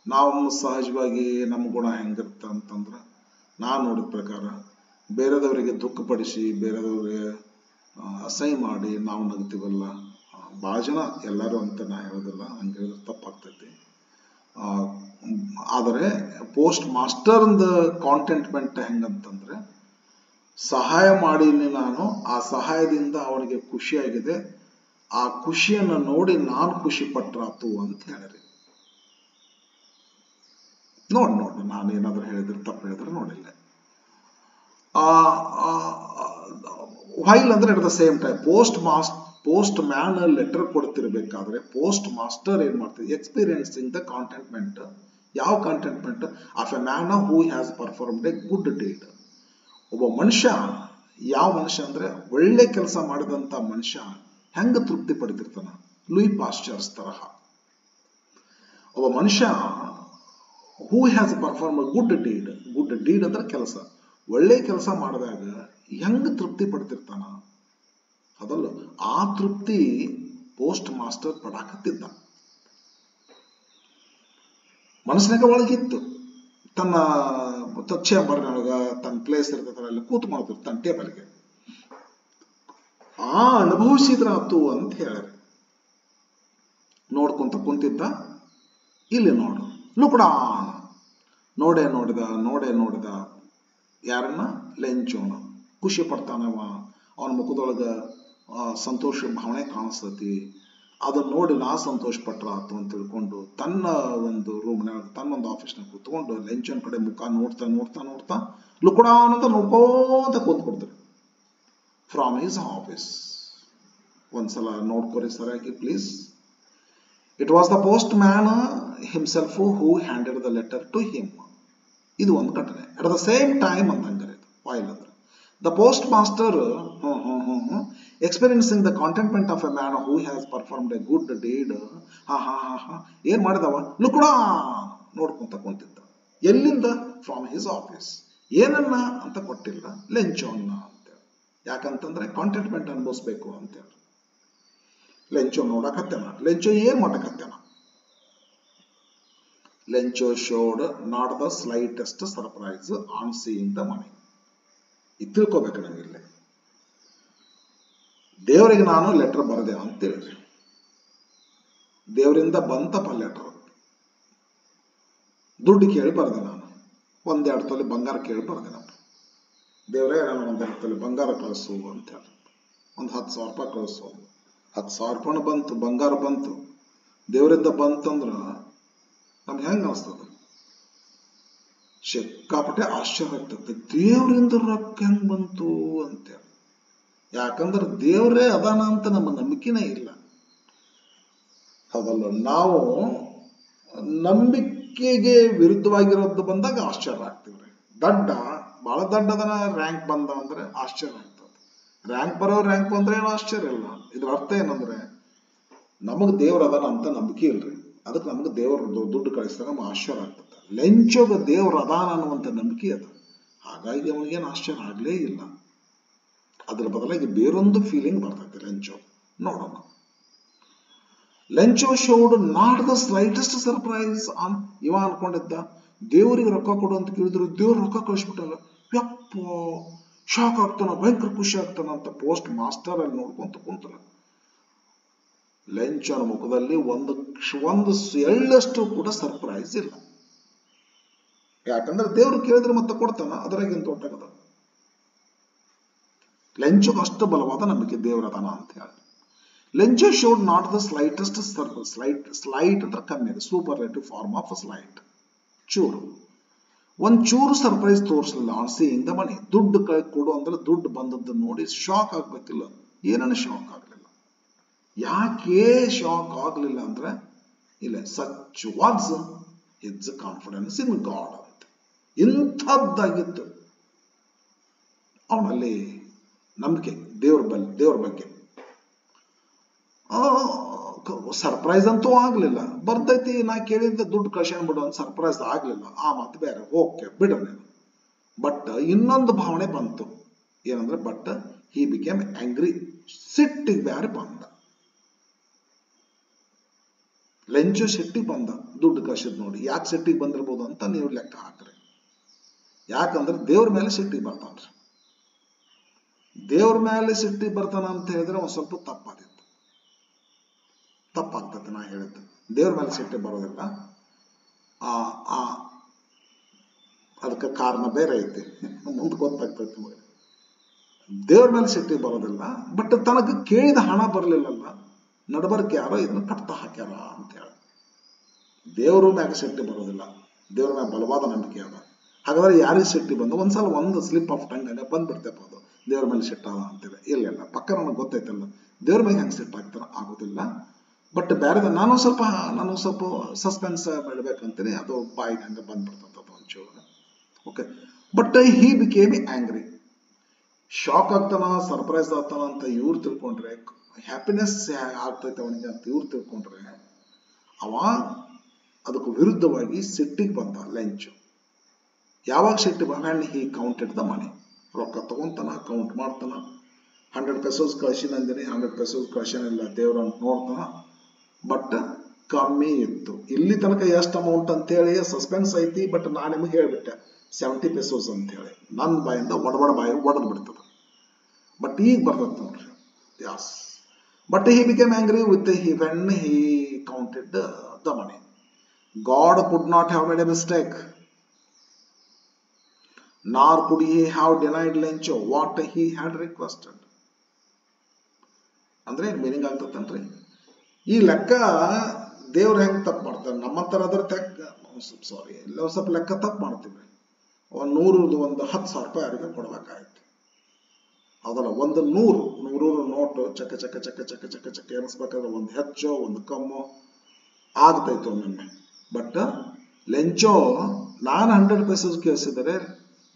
ನಾವು ಸಹಜವಾಗಿ ನಮ್ಮ ಗುಣ ಹೆಂಗಿರುತ್ತೆ ಅಂತಂದ್ರೆ, ನಾನು ನೋಡಿದ ಪ್ರಕಾರ ಬೇರೆದವರಿಗೆ ದುಃಖಪಡಿಸಿ, ಬೇರೆದವ್ರಿಗೆ ಅಸಹ್ಯ ಮಾಡಿ ನಾವು ನಗ್ತೀವಲ್ಲ, ಭಾಳ ಜನ, ಎಲ್ಲರೂ ಅಂತ ನಾ ಹೇಳೋದಿಲ್ಲ, ಹಂಗೆ ಹೇಳಿದ್ರೆ ತಪ್ಪಾಗ್ತೈತಿ. ಆದರೆ ಪೋಸ್ಟ್ ಮಾಸ್ಟರ್ದ ಕಾಂಟೆಂಟ್ಮೆಂಟ್ ಹೆಂಗಂತಂದ್ರೆ, ಸಹಾಯ ಮಾಡೀನಿ ನಾನು, ಆ ಸಹಾಯದಿಂದ ಅವನಿಗೆ ಖುಷಿಯಾಗಿದೆ, ಆ ಖುಷಿಯನ್ನು ನೋಡಿ ನಾನು ಖುಷಿ ಪಟ್ರಾತು ಅಂತ ಹೇಳಿರಿ. ನೋಡಿ ನಾನು ಏನಾದ್ರು ಹೇಳಿದ್ರೆ ತಪ್ಪು ಹೇಳಿದ್ರೆ ನೋಡಿಲ್ಲ. ವೈಲ್ ಅಂದ್ರೆ at the same time postman letter ಕೊಡ್ತಿರ್ಬೇಕಾದ್ರೆ ಪೋಸ್ಟ್ ಮಾಸ್ಟರ್ ಏನ್ ಮಾಡ್ತೀವಿ, ಎಕ್ಸ್ಪೀರಿಯನ್ಸಿಂಗ್ ದ ಕಾಂಟೆಂಟ್ಮೆಂಟ್. ಯಾವ contentment? Of a man who has performed a good deed. ಒಬ್ಬ ಮನುಷ್ಯ, ಯಾವ ಮನುಷ್ಯ ಅಂದ್ರೆ ಒಳ್ಳೆ ಕೆಲಸ ಮಾಡಿದಂತ ಮನುಷ್ಯ ಹೆಂಗ ತೃಪ್ತಿ ಪಡ್ತಿರ್ತಾನ? ಲೂಯಿ ಪಾಶ್ಚರ್ಸ್ ತರಹ ಒಬ್ಬ ಮನುಷ್ಯ who has perform good deed ಅಂದ್ರೆ ಕೆಲಸ, ಒಳ್ಳೆ ಕೆಲಸ ಮಾಡಿದಾಗ ಹೆಂಗ ತೃಪ್ತಿ ಪಡ್ತಿರ್ತಾನ ಅದಲ್ಲ, ಆ ತೃಪ್ತಿ ಪೋಸ್ಟ್ ಮಾಸ್ಟರ್ ಪಡಾಕತ್ತಿದ್ದ. ಮನಸ್ಸಿನಾಗ ಒಳಗಿತ್ತು. ತನ್ನ ಚೇಂಬರ್ನೊಳಗ ತನ್ನ ಪ್ಲೇಸ್ ಇರ್ತೈತಲ್ಲ, ಅಲ್ಲಿ ಕೂತ್ಕೊಳ್ತಿರ್ ತನ್ನ ಟೇಬಲ್ಗೆ, ಆ ಅನುಭವಿಸಿದ್ರಾತು ಅಂತ ಹೇಳ್ರಿ. ನೋಡ್ಕೊಂತ ಕುಂತಿದ್ದ, ಇಲ್ಲಿ ನೋಡು ಲುಕ್ಡ ನೋಡೇ ನೋಡಿದ ಯಾರನ್ನ? ಲೆಂಚೋನ. ಖುಷಿ ಪಡ್ತಾನವ, ಅವನ ಮುಖದೊಳಗ ಸಂತೋಷ ಭಾವನೆ ಕಾಣಿಸ್ತತಿ. ಅದನ್ನ ನೋಡಿ ನಾ ಸಂತೋಷ ಪಟ್ರ ಆತು ಅಂತ ತಿಳ್ಕೊಂಡು ತನ್ನ ಒಂದು ರೂಮ್ನಾಗ, ತನ್ನೊಂದು ಆಫೀಸ್ನಾಗ ಕೂತ್ಕೊಂಡು ಲೆಂಚೋನ್ ಕಡೆ ಮುಖ ನೋಡ್ತಾ ಲುಕ್ಡಾನ್ ಅಂತ ನೋಡ್ಕೋತ ಕೂತ್ಬಿಡ್ತಾರೆ ಫ್ರಾಮ್ ಹಿಸ್ ಆಫೀಸ್. ಒಂದ್ಸಲ ನೋಡ್ಕೊರಿ ಸರಿಯಾಗಿ please. It was the postman himself who handed the letter to him. ಇದು ಒಂದು ಘಟನೆ. ಅಟ್ ದ ಸೇಮ್ ಟೈಮ್ ಅಂತಂದ್ರೆ ವಾಯಿಲ್ ಅಂದ್ರೆ the postmaster experiencing the contentment of a man who has performed a good deed. ಏನ್ ಮಾಡಿದವ? Looked on ನೋಡ್ಕೊಂತ ಕುಂತಿದ್ದ. ಎಲ್ಲಿಂದ? From his office. ಏನನ್ನ ಅಂತ ಕೊಟ್ಟಿಲ್ಲ, ಲೆಂಚೋನ್ನ ಅಂತೇಳಿ. ಯಾಕಂತಂದ್ರೆ ಕಾಂಟೆಂಟ್ಮೆಂಟ್ ಅನುಭವಿಸ್ಬೇಕು ಅಂತೇಳಿ ಲೆಂಚೋ ನೋಡಕತ್ತೇನ. ಲೆಂಚೋ ಏನ್ ಮಾಡಕತ್ತೇನ? Lencho showed not the slightest surprise on seeing the money. ಇದು ತಿಳ್ಕೊಬೇಕು ನಂಗಿಲ್ಲ. ದೇವರಿಗೆ ನಾನು ಲೆಟರ್ ಬರೆದೆ ಅಂತೇಳಿ, ದೇವರಿಂದ ಬಂತಪ್ಪ ಲೆಟರ್, ದುಡ್ಡು ಕೇಳಿ ಬರೆದೆ ನಾನು. 1-2 ತೊಲೆ ಬಂಗಾರ ಕೇಳಿ ಬರೆದೇನಪ್ಪ. ದೇವರೇ ನಾನು 1-2 ತೊಲೆ ಬಂಗಾರ ಕಳಿಸು ಅಂತ ಹೇಳಿ, ಒಂದು 10,000 ರೂಪಾಯಿ ಕಳಿಸು. 10,000 ರೂಪಾಯಿ ಬಂತು, ಬಂಗಾರ ಬಂತು, ದೇವರಿಂದ ಬಂತಂದ್ರ ನಮ್ಗೆ ಹೆಂಗ ಅನಿಸ್ತದ? ಸಿಕ್ಕಾಪಟ್ಟೆ ಆಶ್ಚರ್ಯ ಆಗ್ತದೆ. ದೇವರಿಂದ ರೊಕ್ಕ ಹೆಂಗ್ ಬಂತು ಅಂತೇಳಿ. ಯಾಕಂದ್ರೆ ದೇವರೇ ಅದಾನ ಅಂತ ನಮ್ಮ ನಂಬಿಕೆನೇ ಇಲ್ಲ. ಹೌದಲ್ಲ? ನಾವು ನಂಬಿಕೆಗೆ ವಿರುದ್ಧವಾಗಿರೋದು ಬಂದಾಗ ಆಶ್ಚರ್ಯ ಆಗ್ತೀವ್ರಿ. ಬಹಳ ದಡ್ಡದನ ರ್ಯಾಂಕ್ ಬಂದ ಅಂದ್ರೆ ಆಶ್ಚರ್ಯ ಆಗ್ತದೆ. ರ್ಯಾಂಕ್ ಬಂದ್ರೆ ಏನು ಆಶ್ಚರ್ಯ ಇಲ್ಲ. ಇದ್ರ ಅರ್ಥ ಏನಂದ್ರೆ ನಮಗ್ ದೇವ್ರ ಅದಾನ ಅಂತ ನಂಬಿಕೆ ಇಲ್ರಿ. ಅದಕ್ಕೆ ನಮ್ಗೆ ದೇವ್ರ ದುಡ್ಡು ಕಳಿಸಿದಾಗ ನಮ್ಗೆ ಆಶ್ಚರ್ಯ ಆಗ್ತದೆ. ಲೆಂಚೋಗ ದೇವ್ರ ಅದಾನ ಅನ್ನುವಂಥ ನಂಬಿಕೆ ಅದ, ಹಾಗಾಗಿ ಅವನಿಗೇನು ಆಶ್ಚರ್ಯ ಆಗ್ಲೇ ಇಲ್ಲ. ಅದ್ರ ಬದಲಾಗಿ ಬೇರೊಂದು ಫೀಲಿಂಗ್ ಬರ್ತೈತೆ ಲೆಂಚೋ. ನೋಡೋಣ. Lencho showed not the slightest surprise on. ಇವ ಅನ್ಕೊಂಡಿದ್ದ ದೇವರಿಗೆ ರೊಕ್ಕ ಕೊಡು ಅಂತ ಕೇಳಿದ್ರು ದೇವ್ರ ರೊಕ್ಕ ಕಳಿಸ್ಬಿಟ್ಟಲ್ಲ. ಯಪ್ಪ, ಶಾಕ್ ಆಗ್ತಾನ, ಭಯಂಕರ ಖುಷಿ ಆಗ್ತಾನ ಅಂತ ಪೋಸ್ಟ್ ಮಾಸ್ಟರ್ ಅಲ್ಲಿ ನೋಡ್ಕೊಂತ ಕುಂತಾನ. ಲೆಂಚನ ಮುಖದಲ್ಲಿ ಒಂದು ಎಳ್ಳಷ್ಟು ಕೂಡ ಸರ್ಪ್ರೈಸ್ ಇಲ್ಲ. ಯಾಕಂದ್ರೆ ದೇವ್ರು ಕೇಳಿದ್ರೆ ಮತ್ತೆ ಕೊಡ್ತಾನ, ಅದರಾಗಿಂತ ದೊಡ್ಡಗದ. ಲೆಂಚೋಗೆ ಅಷ್ಟು ಬಲವಾದ ನಂಬಿಕೆ ದೇವರದಾನ ಅಂತ ಹೇಳಿ. Lencho showed not the slightest slight ಅಂದ್ರೆ ಕಮ್ಮಿ ಇದೆ, ಸೂಪರ್ಲೇಟಿವ್ ಫಾರ್ಮ್ ಆಫ್ ಸ್ಲೈಟ್, ಚೂರು, ಒಂದ್ ಚೂರು ಸರ್ಪ್ರೈಸ್ ತೋರಿಸಲಿಲ್ಲ. ಆನ್ ಸೀಯಿಂಗ್ ದ ಮನಿ, ದುಡ್ಡು ಕೊಡು ಅಂದ್ರೆ ದುಡ್ಡು ಬಂದದ್ದು ನೋಡಿ ಶಾಕ್ ಆಗ್ಬೇಕಿಲ್ಲ, ಏನನ್ನ ಶಾಕ್ ಆಗ್ಲಿಲ್ಲ. ಯಾಕೆ ಶಾಕ್ ಆಗ್ಲಿಲ್ಲ ಅಂದ್ರೆ ಇಲ್ಲ, such was his confidence in God ಅಂತ. ಇಂಥದ್ದಾಗಿತ್ತು ಅವನಲ್ಲಿ ನಂಬಿಕೆ ದೇವ್ರ ಬಗ್ಗೆ. ಸರ್ಪ್ರೈಸ್ ಅಂತೂ ಆಗ್ಲಿಲ್ಲ. ಬರ್ತೈತಿ, ನಾ ಕೇಳಿದ್ದ ದುಡ್ಡು ಕಳ್ಸ್ಯಾನ್ ಬಿಡು ಅಂತ ಸರ್ಪ್ರೈಸ್ ಆಗ್ಲಿಲ್ಲ, ಆ ಮಾತು ಬೇರೆ, ಓಕೆ ಬಿಡ್ರಿ ನೀನು. ಬಟ್ ಇನ್ನೊಂದು ಭಾವನೆ ಬಂತು, ಏನಂದ್ರೆ ಬಟ್ ಹಿ ಬಿಕೇಮ್ ಆಂಗ್ರಿ, ಸಿಟ್ಟಿಗೆ ಬೇರೆ ಬಂದ. ಲೆಂಚು ಸಿಟ್ಟಿಗೆ ಬಂದ ದುಡ್ಡು ಕಳ್ಸಿದ್ ನೋಡಿ. ಯಾಕೆ ಸಿಟ್ಟಿಗೆ ಬಂದಿರ್ಬೋದು ಅಂತ ನೀವು ಲೆಕ್ಕ ಹಾಕ್ರಿ. ಯಾಕಂದ್ರೆ ದೇವ್ರ ಮೇಲೆ ಸಿಟ್ಟಿಗೆ ಬರ್ತಾನ್ರಿ. ದೇವ್ರ ಮೇಲೆ ಸಿಟ್ಟಿಗೆ ಬರ್ತಾನ ಅಂತ ಹೇಳಿದ್ರೆ ಒಂದ್ ಸ್ವಲ್ಪ ತಪ್ಪಾಗ್ತದೆ. ನಾ ಹೇಳಿದ್ದು ದೇವ್ರ ಮೇಲೆ ಸಿಟ್ಟಿಗೆ ಬರೋದಿಲ್ಲ, ಅದಕ್ಕೆ ಕಾರಣ ಬೇರೆ ಐತಿ, ಮುಂದೆ ಗೊತ್ತಾಗ್ತದೆ ನಿಮಗೆ. ದೇವ್ರ ಮೇಲೆ ಸಿಟ್ಟಿಗೆ ಬರೋದಿಲ್ಲ, ಬಟ್ ತನಗೆ ಕೇಳಿದ ಹಣ ಬರ್ಲಿಲ್ಲಲ್ಲ, ನಡಬರ್ಕೆ ಯಾರೋ ಇದನ್ನ ಕಟ್ತಾ ಹಾಕ್ಯಾರ ಅಂತ ಹೇಳಿ ದೇವ್ರ ಮ್ಯಾಗ ಸಿಟ್ಟಿ ಬರೋದಿಲ್ಲ. ದೇವ್ರ ಮ್ಯಾಗ ಬಲವಾದ ನಂಬಿಕೆ ಅದ. ಹಾಗಾದ್ರೆ ಯಾರಿಗೆ ಸಿಟ್ಟಿ ಬಂದು ಒಂದ್ಸಲ ಒಂದು ಸ್ಲಿಪ್ ಆಫ್ ಟಂಗ್ ಆಗ ಬಂದ್ಬಿಡ್ತೇಬೋದು ದೇವ್ರ ಮೇಲೆ ಸಿಟ್ಟಾದ ಅಂತೇಳಿ. ಇಲ್ಲ ಪಕ್ಕ ನನಗೆ ಗೊತ್ತೈತಲ್ಲ ದೇವ್ರ ಮೇಲೆ ಹೆಂಗೆ ಸಿಟ್ಟು ಆಗ್ತಾರ, ಆಗೋದಿಲ್ಲ. ಬಟ್ ಬೇರೆ ನಾನು ಸ್ವಲ್ಪ ಸಸ್ಪೆನ್ಸ್ ಬಿಡ್ಬೇಕಂತೀನಿ, ಅದು ಬಾಯಿಗೆ ಹಂಗೆ ಬಂದ್ಬಿಡ್ತದ ಒಂಚೂರು. Okay, but he became angry, shock ಆಗ್ತಾನ, ಸರ್ಪ್ರೈಸ್ ಆಗ್ತಾನ ಅಂತ ಇವ್ರು ತಿಳ್ಕೊಂಡ್ರೆ, ಹ್ಯಾಪಿನೆಸ್ ಆಗ್ತೈತೆ ಅವನಿಗೆ ಅಂತ ಇವ್ರು ತಿಳ್ಕೊಂಡ್ರೆ, ಅವ ಅದಕ್ಕೆ ವಿರುದ್ಧವಾಗಿ ಸಿಟ್ಟಿಗೆ ಬಂದ ಲೆಂಚು. ಯಾವಾಗ ಸಿಟ್ಟಿ ಬಂದ, ಹಿ ಕೌಂಟೆಡ್ ದ ಮನಿ, ರೊಕ್ಕ ತಗೊಂತಾನ, ಕೌಂಟ್ ಮಾಡ್ತಾನ. 100 ಪೆಸೋಸ್ ಕಳ್ಸಿನಂದಿನಿ, 100 ಪೆಸೋಸ್ ಕಳ್ಸಿನಿಲ್ಲ, ದೇವ್ರ ಅಂತ ನೋಡ್ತಾನ. ಬಟ್ ಕಮ್ಮಿ ಇತ್ತು. ಇಲ್ಲಿ ತನಕ ಎಷ್ಟು ಅಮೌಂಟ್ ಅಂತೇಳಿ ಸಸ್ಪೆನ್ಸ್ ಐತಿ, ಬಟ್ ನಾನು ನಿಮಗೆ ಹೇಳ್ಬಿಟ್ಟೆ 70 ಪೆಸೋಸ್ ಅಂತ ಹೇಳಿ. ನನ್ನ ಬಾಯಿಂದ ಬಾಯಿ ಒಡೆದು ಬಿಡ್ತದ. ಬಟ್ ಈಗ ಬರ್ತದ ನೋಡ್ರಿ, yes. But he became angry with when he counted the money. God could not have made a mistake, nor could he have denied Lencho what he had requested. ಅಂದ್ರೆ ಮೀನಿಂಗ್ ಆಗ್ತದನ್ರಿ, ಈ ಲೆಕ್ಕ ದೇವ್ರ ಹೆಂಗ್ ತಪ್ಪು ಮಾಡ್ತಾರೆ, ನಮ್ಮಂತರ ಅದ್ರ ಎಲ್ಲ ಸ್ವಲ್ಪ ಲೆಕ್ಕ ತಪ್ಪು ಮಾಡ್ತೀವಿ. 100 ಒಂದು 10,000 ರೂಪಾಯಿ ಯಾರಿಗೆ ಕೊಡ್ಬೇಕಾಯ್ತು, ಅದಲ್ಲ ಒಂದು 100 ನೋಟು ಚಕ್ಕ ಚಕ್ಕ ಚಕ್ಕ ಚಕ್ಕ ಚಕ್ಕ ಚಕ್ಕ ಎನಿಸ್ಬೇಕಾದ್ರೆ ಒಂದು ಹೆಚ್ಚು ಒಂದು ಕಮ್ಮು ಆಗ್ತೈತು ಒಮ್ಮೊಮ್ಮೆ. ಬಟ್ ಲೆಂಚೋ ನಾನು 100 ಪೈಸಸ್ ಕೇಳಿಸಿದರೆ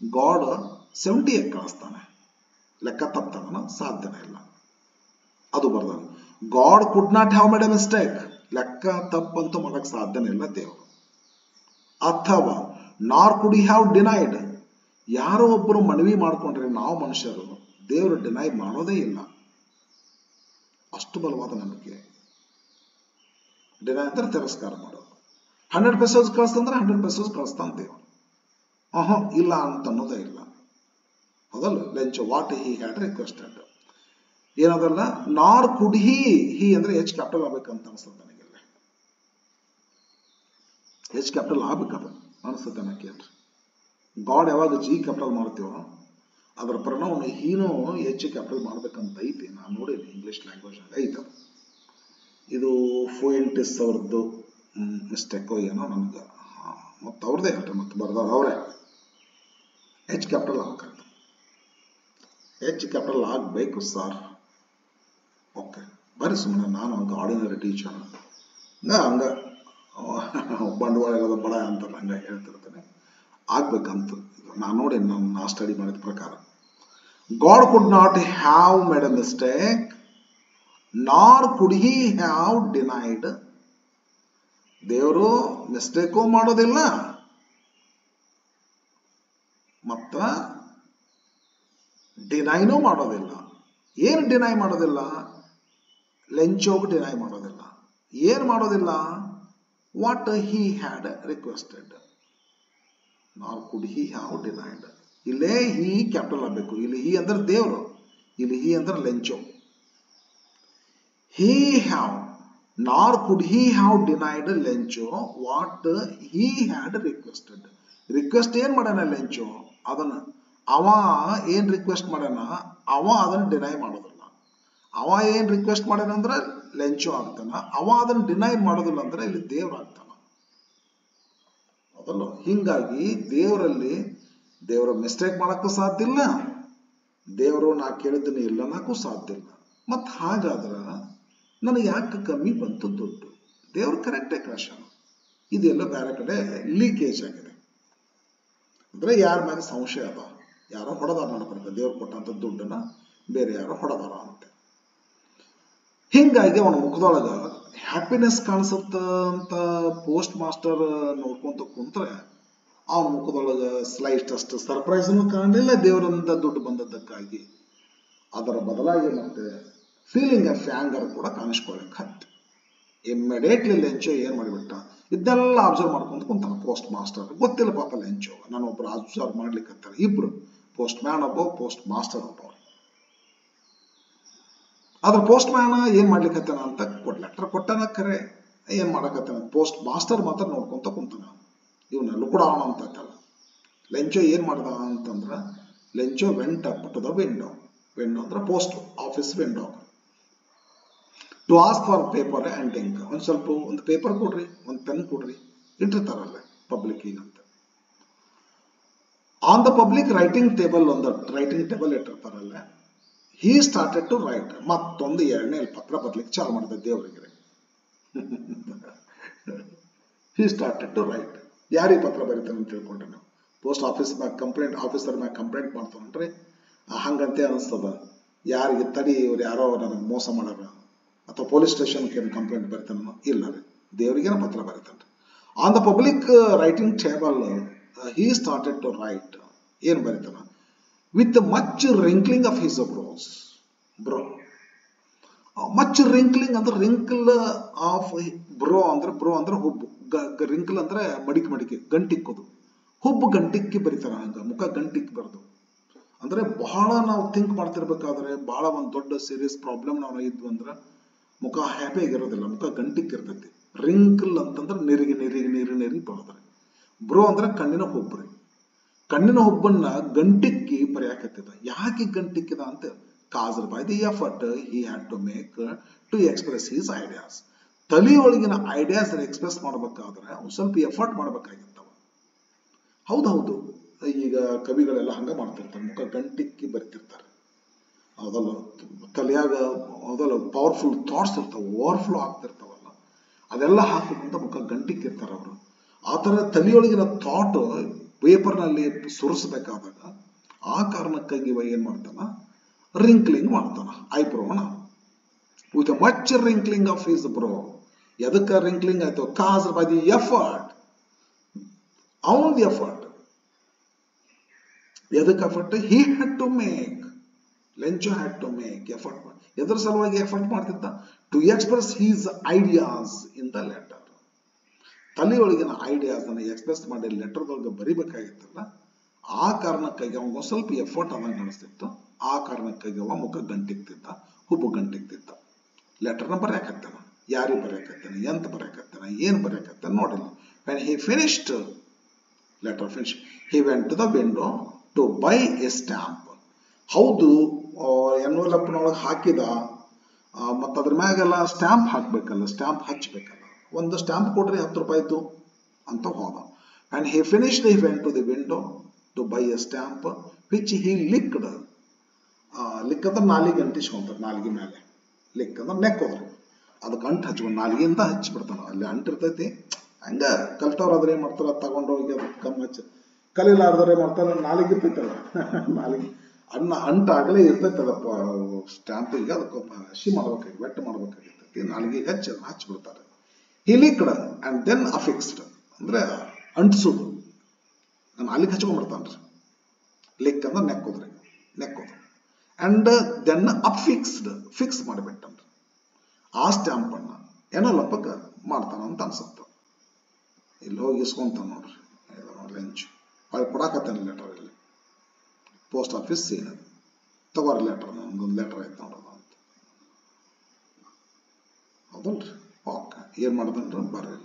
ಗಾಡ್ 70 ಕಳಿಸ್ತಾನೆ. ಲೆಕ್ಕ ತಪ್ತಾನ ಸಾಧ್ಯನೇ ಇಲ್ಲ. ಅದು ಬರ್ದ god could not have made A mistake, ಲೆಕ್ಕ ತಪ್ಪಂತೂ ಮಾಡಕ್ ಸಾಧ್ಯನೇ ಇಲ್ಲ ದೇವರು. ಅಥವಾ ನಾರ್ ಕುಡ್ ಹಿ ಹ್ಯಾವ್ ಡಿನೈಡ್, ಯಾರೋ ಒಬ್ಬರು ಮನವಿ ಮಾಡ್ಕೊಂಡ್ರೆ ನಾವು ಮನುಷ್ಯರು, ದೇವರು ಡಿನೈ ಮಾಡೋದೇ ಇಲ್ಲ. ಅಷ್ಟು ಬಲವಾದ ನಂಬಿಕೆ. ಡಿನೈ ಅಂದ್ರೆ ತಿರಸ್ಕಾರ ಮಾಡೋದು. 100 ಪೆಸೋಸ್ ಕಳಿಸ್ತಂದ್ರೆ 100 ಪೆಸೋಸ್ ಕಳಿಸ್ತಾನ ದೇವರು. ಇಲ್ಲ ಅಂತ ಅನ್ನೋದೇ ಇಲ್ಲ. ಹೌದಲ್ಲ, ಲೆಂಚೋ ವಾಟ್ ಹಿ ಹ್ಯಾಡ್ ರಿಕ್ವೆಸ್ಟೆಡ್ ಏನದಲ್ಲ. ನಾರ್ ಕುಡ್ ಹಿ ಅಂದ್ರೆ ಎಚ್ ಕ್ಯಾಪಿಟಲ್ ಆಗ್ಬೇಕಂತ ಅನ್ಸುತ್ತೆ ನನಗೆ. ಎಚ್ ಕ್ಯಾಪಿಟಲ್ ಆಗ್ಬೇಕದು ಅನ್ಸುತ್ತೆ ನನಗೆ. ಗಾಡ್ ಯಾವಾಗ ಜಿ ಕ್ಯಾಪಿಟಲ್ ಮಾಡ್ತೀವೋ ಅದರ ಪ್ರಣವನು ಹೀನೋ ಎಚ್ ಕ್ಯಾಪಿಟಲ್ ಮಾಡ್ಬೇಕಂತ ಐತಿ. ನಾನು ನೋಡಿನಿ ಇಂಗ್ಲಿಷ್ ಲ್ಯಾಂಗ್ವೇಜ್ ಐತೆ. ಇದು ಫೋಯೆಂಟಿಸ್ ಅವ್ರದ್ದು ಮಿಸ್ಟೇಕೋ ಏನೋ ನನಗೆ, ಮತ್ತೆ ಅವ್ರದೇ ಅಲ್ರಿ, ಮತ್ತೆ ಬರ್ದವ್ರು ಅವರೇ. ಎಚ್ ಕ್ಯಾಪಿಟಲ್ ಆಗ್ಬೇಕಂತ, ಎಚ್ ಕ್ಯಾಪಿಟಲ್ ಆಗ್ಬೇಕು ಸರ್. ಓಕೆ, ಬರೀ ಸುಮ್ಮನೆ ನಾನು ಹಂಗೆ ಆರ್ಡಿನರಿ ಟೀಚರ್ ಹಂಗ ಬಂಡವಾಳ ಇರೋದು ಬಡ ಅಂತ ಹಂಗೆ ಹೇಳ್ತಿರ್ತೇನೆ. ಆಗ್ಬೇಕಂತ ನಾನು ನೋಡಿ ನಾ ಸ್ಟಡಿ ಮಾಡಿದ ಪ್ರಕಾರ god could not have made A mistake, ನಾರ್ ಕುಡ್ ಹಿ ಹ್ಯಾವ್ ಡಿನೈಡ್. ದೇವರು ಮಿಸ್ಟೇಕು ಮಾಡೋದಿಲ್ಲ, ಮತ್ತ ಡಿನೈನೂ ಮಾಡೋದಿಲ್ಲ. ಏನು ಡಿನೈ ಮಾಡೋದಿಲ್ಲ? ಲೆಂಚೋಗ್ ಡಿನೈ ಮಾಡೋದಿಲ್ಲ. ಏನ್ ಮಾಡೋದಿಲ್ಲ? ವಾಟ್ ಹಿ ಹ್ಯಾಡ್ ರಿಕ್ವೆಸ್ಟೆಡ್, ನಾರ್ ಕುಡ್ ಹಿ ಹ್ಯಾವ್ ಡಿನೈಡ್. ಇಲ್ಲೇ ಹಿ ಕ್ಯಾಪಿಟಲ್ ಆಗಬೇಕು. ಇಲ್ಲಿ ಹಿ ಅಂದ್ರೆ ದೇವರು, ಇಲ್ಲಿ ಹಿ ಅಂದ್ರೆ ಲೆಂಚೋ. He have, nor could he have denied Lencho what he had requested. Request ಏನ್ ಮಾಡ್ಯಾನ ಲೆಂಚೋ, ಅದನ್ನ ಅವ ಏನ್ ರಿಕ್ವೆಸ್ಟ್ ಮಾಡ್ಯಾನ ಅವ ಅದನ್ನ ಡಿನೈ ಮಾಡೋದಿಲ್ಲ. ಅವ ಏನ್ ರಿಕ್ವೆಸ್ಟ್ ಮಾಡ್ಯಾನ ಅಂದ್ರೆ ಲೆಂಚೋ ಆಗ್ತಾನ, ಅವ ಅದನ್ನ ಡಿನೈ ಮಾಡೋದಿಲ್ಲ ಅಂದ್ರೆ ಇಲ್ಲಿ ದೇವ್ರ ಆಗ್ತಾನ. ಅದಲ್ಲ, ಹಿಂಗಾಗಿ ದೇವರ ಮಿಸ್ಟೇಕ್ ಮಾಡಕ್ಕೂ ಸಾಧ್ಯ ಇಲ್ಲ, ದೇವರು ನಾ ಕೇಳಿದ್ದೀನಿ ಇಲ್ಲ ಅನ್ನಕ್ಕೂ ಸಾಧ್ಯ ಇಲ್ಲ. ಮತ್ ಹಾಗಾದ್ರ ನನಗೆ ಯಾಕೆ ಕಮ್ಮಿ ಬಂತು ದುಡ್ಡು? ದೇವ್ರು ಕರೆಕ್ಟೇ ಕಳ್ಸ್ಯಾನ. ಇದೆಲ್ಲ ಬೇರೆ ಕಡೆ ಲೀಕೇಜ್ ಆಗಿದೆ ಅಂದ್ರೆ ಯಾರ ಮ್ಯಾಗ ಸಂಶಯ ಅದ, ಯಾರೋ ಹೊಡೆದಾರ ನೋಡ್ಬೇಕು ದೇವ್ರು ಕೊಟ್ಟಂತ ದುಡ್ಡನ್ನ ಬೇರೆ ಯಾರೋ ಹೊಡೆದಾರ ಅಂತ. ಹಿಂಗಾಗಿ ಅವನ ಮುಖದೊಳಗ ಹ್ಯಾಪಿನೆಸ್ ಕಾಣಿಸುತ್ತ ಅಂತ ಪೋಸ್ಟ್ ಮಾಸ್ಟರ್ ನೋಡ್ಕೊಂತ ಕುಂತ್ರೆ ಅವನ ಮುಖದೊಳಗ ಸ್ಲೈಟ್ ಅಷ್ಟು ಸರ್ಪ್ರೈಸ್ನು ಕಾಣಲಿಲ್ಲ ದೇವರಿಂದ ದುಡ್ಡು ಬಂದದ್ದಕ್ಕಾಗಿ. ಅದರ ಬದಲಾಗಿ ಮತ್ತೆ ಫೀಲಿಂಗ್ ಆಫ್ ಆಂಗರ್ ಕೂಡ ಕಾಣಿಸ್ಕೊಳ್ಳಿಕ್ಕೆ ಹತ್ತು. ಇಮ್ಮಿಡಿಯೇಟ್ಲಿ ಲೆಂಚೋ ಏನ್ ಮಾಡಿಬಿಟ್ಟ, ಇದನ್ನೆಲ್ಲ ಅಬ್ಸರ್ವ್ ಮಾಡ್ಕೊಂತ ಕುಂತಾನ ಪೋಸ್ಟ್ ಮಾಸ್ಟರ್. ಗೊತ್ತಿಲ್ಲ ಪಾಪ ಲೆಂಚೋ, ನಾನು ಒಬ್ರು ಅಬ್ಸರ್ವ್ ಮಾಡ್ಲಿಕ್ಕೆ ಹತ್ತಾರ, ಇಬ್ರು ಪೋಸ್ಟ್ ಮ್ಯಾನ್ ಒಬ್ಬ, ಪೋಸ್ಟ್ ಮಾಸ್ಟರ್ ಒಬ್ಬ. ಅದ್ರ ಪೋಸ್ಟ್ ಮ್ಯಾನ್ ಏನ್ ಮಾಡ್ಲಿಕ್ಕೆ ಹತ್ತಾನ ಅಂತ ಲೆಟರ್ ಕೊಟ್ಟನ, ಖರೆ ಏನ್ ಮಾಡಕತ್ತಾನ ಪೋಸ್ಟ್ ಮಾಸ್ಟರ್ ಮಾತ್ರ ನೋಡ್ಕೊಂತ ಕುಂತಾನ. ಇವನ್ನೆಲ್ಲ ಕೂಡ ಅವನ ಅಂತ ಲೆಂಚೋ ಏನ್ ಮಾಡ್ದ ಅಂತಂದ್ರ, Lencho went up to the window. Window ಅಂದ್ರೆ post office window. To ask for paper and ink. ಒಂದು ಪೇಪರ್ ಕೊಡ್ರಿ, ಒಂದು ಪೆನ್ ಕೊಡ್ರಿ, ಇಟ್ಟಿರ್ತಾರಲ್ಲ ಪಬ್ಲಿಕ್ ಈಗಂತ. On the public writing table, ಒಂದು ರೈಟಿಂಗ್ ಟೇಬಲ್ ಇಟ್ಟಿರ್ತಾರಲ್ಲ, ಹಿ ಸ್ಟಾರ್ಟೆಡ್ ಟು ರೈಟ್. ಮತ್ತೊಂದು ಎರಡನೇ ಪತ್ರ ಬರ್ಲಿಕ್ಕೆ ಚಾಲು ಮಾಡಿದ ದೇವರಿಗೆ. He started to write. ಯಾರಿಗೆ ಪತ್ರ ಬರೀತಾನೆ ಅಂತ ತಿಳ್ಕೊಂಡ್ರೆ ನಾವು ಪೋಸ್ಟ್ ಆಫೀಸ್ ಮ್ಯಾಗ ಕಂಪ್ಲೇಂಟ್, ಆಫೀಸರ್ ಮ್ಯಾಗ ಕಂಪ್ಲೇಂಟ್ ಮಾಡ್ತಾನಂದ್ರೆ ಹಂಗಂತೆ ಅನಿಸ್ತದ, ಯಾರಿಗೆ ತಡಿ ಇವ್ರು ಯಾರೋ ನನಗೆ ಮೋಸ ಮಾಡೋರ, ಅಥವಾ ಪೊಲೀಸ್ ಸ್ಟೇಷನ್ಗೆ ಕಂಪ್ಲೇಂಟ್ ಬರೀತಾನ, ಇಲ್ಲ ರೀ ದೇವರಿಗೇನ ಪತ್ರ ಬರೀತಾನೆ. On the public writing table he started to write. ಏನ್ ಬರೀತಾನ, with much wrinkling of his brows. Brow, much wrinkling ಅಂದ್ರೆ ರಿಂಕಲ್ ಆಫ್ ಬ್ರೋ ಅಂದ್ರೆ ಹುಬ್ಬು, ರಿಂಕಲ್ ಅಂದ್ರೆ ಮಡಿಕೆ ಗಂಟಿಕ್ಕೋದು, ಹುಬ್ಬು ಗಂಟಿಕ್ಕಿ ಬರೀತಾನ. ಹಂಗ ಮುಖ ಗಂಟಿಕ್ಕಿ ಬರೋದು ಅಂದ್ರೆ ಬಹಳ ನಾವು ಥಿಂಕ್ ಮಾಡ್ತಿರ್ಬೇಕಾದ್ರೆ, ಬಹಳ ಒಂದು ದೊಡ್ಡ ಸೀರಿಯಸ್ ಪ್ರಾಬ್ಲಮ್ ನಾವು ಇದ್ವು ಅಂದ್ರೆ ಮುಖ ಹ್ಯಾಪಿ ಆಗಿರೋದಿಲ್ಲ, ಮುಖ ಗಂಟಿಕ್ ಇರ್ತೈತಿ. ರಿಂಕಲ್ ಅಂತಂದ್ರೆ ನೀರಿಗೆ ಬರೋದ್ರಿ. ಬ್ರೋ ಅಂದ್ರೆ ಕಣ್ಣಿನ ಹುಬ್ಬ್ರಿ, ಕಣ್ಣಿನ ಹುಬ್ಬನ್ನ ಗಂಟಿಕ್ಕಿ ಬರೆಯಾಕತ್ತಿದ. ಯಾಕೆ ಗಂಟಿಕ್ಕಿದ ಅಂತ, caused by the effort he had to make to express his ideas. ತಲೆಯೊಳಗಿನ ಐಡಿಯಾಸ್ ಎಕ್ಸ್ಪ್ರೆಸ್ ಮಾಡ್ಬೇಕಾದ್ರೆ ಒಂದು ಸ್ವಲ್ಪ ಎಫರ್ಟ್ ಮಾಡ್ಬೇಕಾಗಿತ್ತವ. ಹೌದೌದು, ಈಗ ಕವಿಗಳೆಲ್ಲ ಹಂಗ ಮಾಡ್ತಿರ್ತಾರೆ, ಮುಖ ಗಂಟಿಕ್ಕಿ ಬರಿತಿರ್ತಾರೆ. ಹೌದಲ್ಲ, ತಲೆಯಾಗ ಹೌದಲ್ಲ ಪವರ್ಫುಲ್ ಥಾಟ್ಸ್ ಇರ್ತಾವ, ಓವರ್ಫ್ಲೋ ಆಗ್ತಿರ್ತಾವಲ್ಲ, ಅದೆಲ್ಲ ಹಾಕುವಂತ ಮುಖ ಗಂಟಿಕ್ಕಿರ್ತಾರ ಅವರು. ಆ ತರ ತಲೆಯೊಳಗಿನ ಥಾಟ್ ಪೇಪರ್ನಲ್ಲಿ ಸುರಿಸಬೇಕಾದಾಗ ಆ ಕಾರಣಕ್ಕಾಗಿ ಇವ ಏನ್ ಮಾಡ್ತಾನ, ರಿಂಕ್ಲಿಂಗ್ ಮಾಡ್ತಾನ ಐಬ್ರೋನ. With much wrinkling of his brow. ಎದಕ್ಕೆ ರಿಂಕ್ಲಿಂಗ್ ಆಯ್ತು, ಕಾಸ್ಡ್ ಬೈ ದಿ ಎಫರ್ಟ್. ಅವನದು ಎಫರ್ಟ್, ಎದಕ್ಕೆ effort, he had to make, ಲೆಂಚೋ ಹ್ಯಾಡ್ ಟು ಮೇಕ್ ಎಫರ್ಟ್. ಎದ್ರ ಸಲುವಾಗಿ ಎಫರ್ಟ್ ಮಾಡ್ತಿದ್ದ, to express his ideas in the letter. ತಲೆಯೊಳಗಿನ ಐಡಿಯಾಸ್ ಅನ್ನು ಎಕ್ಸ್ಪ್ರೆಸ್ ಮಾಡಿ ಲೆಟರ್ದೊಳಗೆ ಬರಿಬೇಕಾಗಿತ್ತಲ್ಲ, ಆ ಕಾರಣಕ್ಕಾಗಿ ಅವನಿಗೆ ಸ್ವಲ್ಪ ಎಫರ್ಟ್ ಅದಂಗೆ ಅನಿಸ್ತಿತ್ತು. ಆ ಕಾರಣಕ್ಕಾಗಿ ಅವ ಮುಖ ಗಂಟಿಕ್ತಿದ್ದ, ಹುಬ್ಬು ಗಂಟಿಕ್ತಿದ್ದ. ಲೆಟರ್ನ ಬರೆಯಕತ್ತಾನ, ಯಾರಿಗೆ ಬರೆಯಕತ್ತಾನ, ಎಂತ ಬರೆಯಕತ್ತಾನ, ಏನ್ ಬರೆಯಕತ್ತಾನ ನೋಡಿಲ್ಲ. when he finished letter finish, he went to the window to buy a stamp. ಹೌದು, ಎನ್ವಲಪ್ನೊಳಗೆ ಹಾಕಿದ, ಮತ್ತು ಅದ್ರ ಮ್ಯಾಗೆಲ್ಲ ಸ್ಟ್ಯಾಂಪ್ ಹಾಕ್ಬೇಕಲ್ಲ, ಸ್ಟ್ಯಾಂಪ್ ಹಚ್ಬೇಕಲ್ಲ. ಒಂದು ಸ್ಟ್ಯಾಂಪ್ ಕೊಡ್ರಿ 10 ರೂಪಾಯಿದು ಅಂತ ಹೋದ. and he finished, he went to the window to buy a stamp which he licked. ಲಿಕ್ ಅಂದ್ರೆ ನಾಲಿಗೆ ಅಂಟಿಸ್ಕೊಂತಾರೆ, ನಾಲಿಗೆ ಮೇಲೆ. ಲಿಕ್ ಅಂದ್ರೆ ನೆಕ್ ಹೋದ್ರಿ, ಅದಕ್ಕೆ ಅಂಟು ಹಚ್ಕೊಂಡು ನಾಲಿಗೆಯಿಂದ ಹಚ್ಚಿಬಿಡ್ತಾನ. ಅಲ್ಲಿ ಅಂಟಿರ್ತೈತಿ. ಹಂಗ ಕಲ್ತವ್ರಾದ್ರೆ ಏನ್ ಮಾಡ್ತಾರ, ತಗೊಂಡೋಗಿ ಅದಕ್ಕೆ ಕಮ್ಮಿ ಹಚ್ಚ. ಕಲಿಲಾರ್ದ್ರೆ ಮಾಡ್ತಾರ, ನಾಲಿಗೆ ಇರ್ತೈತಲ್ಲ, ನಾಲಿಗೆ ಅಂಟಾಗಲೇ ಇರ್ತೈತದಪ್ಪ ಸ್ಟ್ಯಾಂಪಿಗೆ, ಅದಕ್ಕೆ ಹಸಿ ಮಾಡ್ಬೇಕಾಗಿ, ವೆಟ್ ಮಾಡ್ಬೇಕಾಗಿರ್ತೈತಿ. ನಾಲಿಗೆ ಹಚ್ಚಿಬಿಡ್ತಾರೆ. ಹಿ ಲಿಕ್ಡ್ ಅಂಡ್ ದೆನ್ ಅಫಿಕ್ಸ್ಡ್ ಅಂದ್ರೆ ಅಂಟಿಸೋದು, ನಾಲಿಗೆ ಹಚ್ಕೊಂಡ್ಬಿಡ್ತಾನ್ರಿ. ಲಿಕ್ ಅಂದ್ರೆ ನೆಕ್ಕೋದ್ರಿ, ನೆಕ್ಕೋದು. ಅಂಡ್ ದೆನ್ ಅಫಿಕ್ಸ್ಡ್, ಫಿಕ್ಸ್ ಮಾಡಿಬಿಟ್ಟನ್ರಿ ಆ ಸ್ಟ್ಯಾಂಪ್ ಅನ್ನ. ಏನಲ್ಲಪ್ಪಕ್ಕ ಮಾಡ್ತಾನ ಅಂತ ಅನ್ಸುತ್ತ. ಇಲ್ಲಿ ಹೋಗಿ ಇಸ್ಕೊಂತಾನ ನೋಡ್ರಿ ಲೆಂಚ್, ಅಲ್ಲಿ ಕೊಡಾಕತ್ತಾನ ಲೆಟರ್. ಇಲ್ಲಿ ಪೋಸ್ಟ್ ಆಫೀಸ್ ಸೀನ್ ಅದು ತಗೋರಿ ಲೆಟರ್ ಒಂದೊಂದು ಲೆಟರ್ ಆಯ್ತು ನೋಡೋದು ಅಂತ ಹೌದಲ್ರಿ. ಓಕೆ ಏನು ಮಾಡ್ದನ್ರಿ ಬರ್ರಿ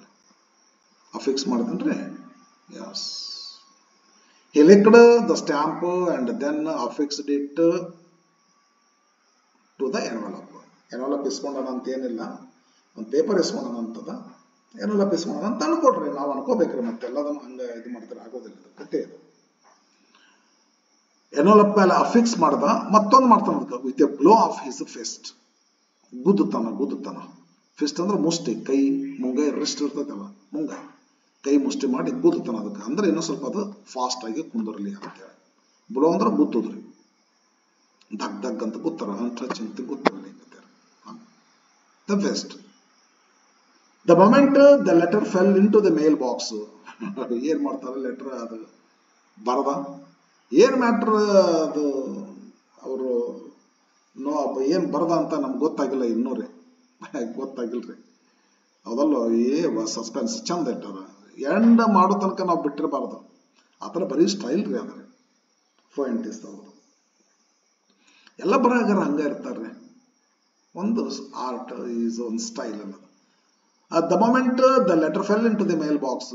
ಅಫಿಕ್ಸ್ ಮಾಡ್ದನ್ರಿ. Yes he licked the stamp and then affixed it to the envelope. envelope ಇಸ್ಕೊಂಡನ ಅಂತ ಏನಿಲ್ಲ, ಒಂದು ಪೇಪರ್ ಇಸ್ಕೊಂಡನ ಅಂತದ, envelope ಇಸ್ಕೊಂಡನ ಅಂತ ಅನ್ಕೊಡ್ರಿ, ನಾವು ಅನ್ಕೋಬೇಕ್ರಿ, ಮತ್ತೆ ಎಲ್ಲದನ್ನು ಹಂಗ ಇದು ಮಾಡ್ತಾರೆ ಆಗೋದಿಲ್ಲ, ಕತೆ ಇದು. envelope ಮೇಲೆ ಅಫಿಕ್ಸ್ ಮಾಡ್ದ, ಮತ್ತೊಂದು ಮಾಡ್ತಾನ ಅದಕ್ಕೆ with a blow of his fist, ಗುದ್ದುತ್ತಾನ. ಫಿಸ್ಟ್ ಅಂದ್ರೆ ಮುಷ್ಟಿ, ಕೈ ಮುಂಗೈ ರಿಸ್ಟ್ ಇರ್ತೈತಲ್ಲ ಮುಂಗೈ, ಕೈ ಮುಷ್ಟಿ ಮಾಡಿ ಗುದ್ದುತ್ತಾನ ಅದಕ್ಕೆ, ಅಂದ್ರೆ ಇನ್ನೂ ಸ್ವಲ್ಪ ಅದು ಫಾಸ್ಟ್ ಆಗಿ ಕುಂದರ್ಲಿ ಅಂತೇಳಿ. ಬ್ಲೋ ಅಂದ್ರೆ ಗುತ್ತುದ್ರಿ, ದಗ್ ದಗ್ ಅಂತ ಗುತ್ತಾರ, ಚಿಂತೆ ಗುತ್ತರ್ಲಿ the fist. The moment the letter fell in to the mail box. ಏನ್ ಮಾಡ್ತಾರೆ ಲೆಟರ್ ಅದು ಬರದ, ಏನ್ ಮ್ಯಾಟ್ರ್ ಅದು ಅವರು ಏನ್ ಬರದ ಅಂತ ನಮ್ಗೆ ಗೊತ್ತಾಗಿಲ್ಲ ಇನ್ನೂ ರೀ, ಗೊತ್ತಾಗಿಲ್ರಿ ಹೌದಲ್ಲ. ಸಸ್ಪೆನ್ಸ್ ಚಂದ ಇಟ್ಟಾರ, ಎಂಡ್ ಮಾಡೋ ತನಕ ನಾವು ಬಿಟ್ಟಿರಬಾರ್ದು, ಆ ಥರ ಬರೀ ಸ್ಟೈಲ್ ರೀ ಅದ್ರಿ ಫೋಯಂಟಿಸ್ ಅವರು ಎಲ್ಲ ಬರಹಗಾರ ಹಂಗ ಇರ್ತಾರ್ರಿ, ಒಂದು ಆರ್ಟ್ ಈಸ್ ಒಂದು ಸ್ಟೈಲ್ ಅನ್ನೋದು. The moment the letter fell into the mail box,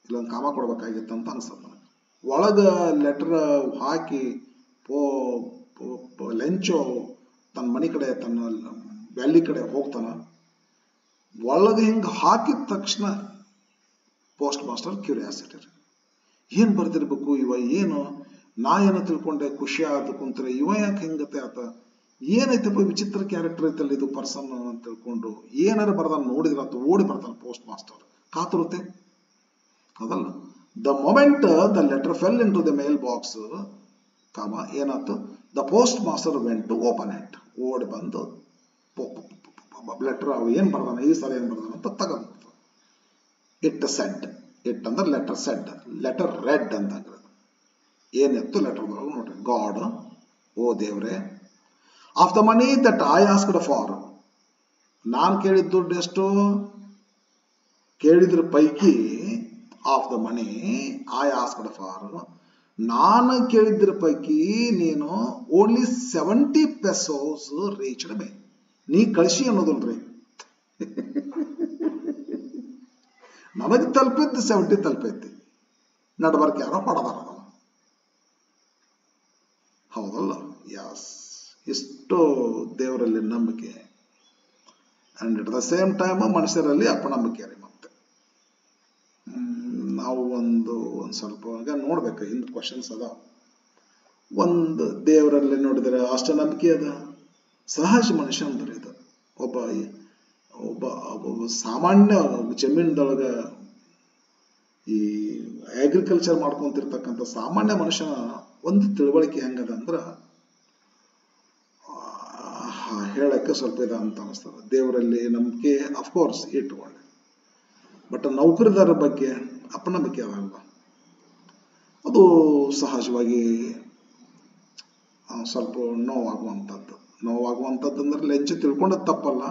ಇಲ್ಲೊಂದು ಕಾಮ ಕೊಡ್ಬೇಕಾಗಿತ್ತು ಅಂತ ಅನ್ಸುತ್ತೆ ನನಗೆ. ಒಳಗ ಲೆಟರ್ ಹಾಕಿ ಲೆಂಚೋ ತನ್ನ ಮನೆ ಕಡೆ ತನ್ನ ವ್ಯಾಲಿ ಕಡೆ ಹೋಗ್ತಾನ, ಒಳಗೆ ಹಿಂಗೆ ಹಾಕಿದ ತಕ್ಷಣ ಪೋಸ್ಟ್ ಮಾಸ್ಟರ್ ಕ್ಯೂರಿಯಾಸಿಟಿ, ಏನ್ ಬರ್ತಿರ್ಬೇಕು ಇವ, ಏನು ನಾ ಏನೋ ತಿಳ್ಕೊಂಡೆ, ಖುಷಿ ಆದ ಕುಂತ್ರೆ ಇವ ಯಾಕೆ ಹೆಂಗತೆ ಆತ, ಏನೈತಪ್ಪ ವಿಚಿತ್ರ ಕ್ಯಾರೆಕ್ಟರ್ ಐತಲ್ಲ ಇದು ಪರ್ಸನ್ ಅಂತ ತಿಳ್ಕೊಂಡು ಏನಾರ ಬರ್ದಾನ ನೋಡಿದ್ರ ಆತ ಓಡಿ ಬರ್ತಾನೆ ಪೋಸ್ಟ್ ಮಾಸ್ಟರ್, ಕಾತುರತೆ ಅದಲ್ಲ. The moment the letter fell in to the mail box ಕಾಮ ಏನಾಯ್ತು, the postmaster went to open it, ಓಡಿ ಬಂದು ಲೆಟರ್ ಅವು ಏನ್ ಬರ್ದಾನ ಈ ಸಲ ಏನ್ ಬರ್ದಾನ ಅಂತ ತಗೊಂಡು, ಇಟ್ ಸೆಡ್, ಇಟ್ ಅಂದ್ರೆ ಲೆಟರ್ ಸೆಡ್, ಲೆಟರ್ ರೆಡ್ ಅಂತ ಏನಿತ್ತು ಲೆಟರ್ ನೋಡ್ರಿ. ಗಾಡ್, ಓ ದೇವ್ರೆ, of the money that I asked for, ನಾನು ಕೇಳಿದ ದುಡ್ಡು ಎಷ್ಟು, ಕೇಳಿದ್ರ ಪೈಕಿ of the money I asked for, ನಾನು ಕೇಳಿದ್ರ ಪೈಕಿ ನೀನು ಓನ್ಲಿ 70 pesos ರೀಚ್ಡ್ ಮೇ, ನೀ ಕಳಿಸಿ ಅನ್ನೋದಲ್ರಿ, ನನಗೆ ತಲುಪಿದ್ದು 70 ತಲುಪೈತಿ, ನಡ್ಬರ್ಕ್ ಯಾರೋ ಹೊಡೆದಾರ ಹೌದಲ್ಲ. ಯಸ್, ಇಷ್ಟು ದೇವರಲ್ಲಿ ನಂಬಿಕೆ and at the same time ಮನುಷ್ಯರಲ್ಲಿ ಅಪನಂಬಿಕೆ ರೀ. ಮತ್ತೆ ನಾವು ಒಂದು ಸ್ವಲ್ಪ ನೋಡ್ಬೇಕು, ಹಿಂದೆ ಕ್ವಶನ್ಸ್ ಅದ. ಒಂದು ದೇವರಲ್ಲಿ ನೋಡಿದ್ರೆ ಅಷ್ಟು ನಂಬಿಕೆ ಅದ, ಸಹಜ ಮನುಷ್ಯ ಅಂದ್ರೆ ಇದು. ಒಬ್ಬ ಒಬ್ಬ ಒಬ್ಬ ಸಾಮಾನ್ಯ ಜಮೀನ್ದೊಳಗ ಈ ಅಗ್ರಿಕಲ್ಚರ್ ಮಾಡ್ಕೊಂತಿರ್ತಕ್ಕಂಥ ಸಾಮಾನ್ಯ ಮನುಷ್ಯನ ಒಂದು ತಿಳುವಳಿಕೆ ಹೆಂಗದ ಅಂದ್ರ ಹೇಳಕ್ಕೆ ಸ್ವಲ್ಪ ಇದ ಅಂತ ಅನಿಸ್ತದೆ. ದೇವರಲ್ಲಿ ನಂಬಿಕೆ ಅಫ್ಕೋರ್ಸ್ ಇಟ್ಕೊಳ್ಳಿ, ಬಟ್ ನೌಕರಿದಾರರ ಬಗ್ಗೆ ಅಪನಂಬಿಕೆ ಅದಲ್ಲ, ಅದು ಸಹಜವಾಗಿ ಸ್ವಲ್ಪ ನೋವಾಗುವಂಥದ್ದು ಅಂದ್ರೆ ಲೆಂಚ ತಿಳ್ಕೊಂಡದ್ ತಪ್ಪಲ್ಲ,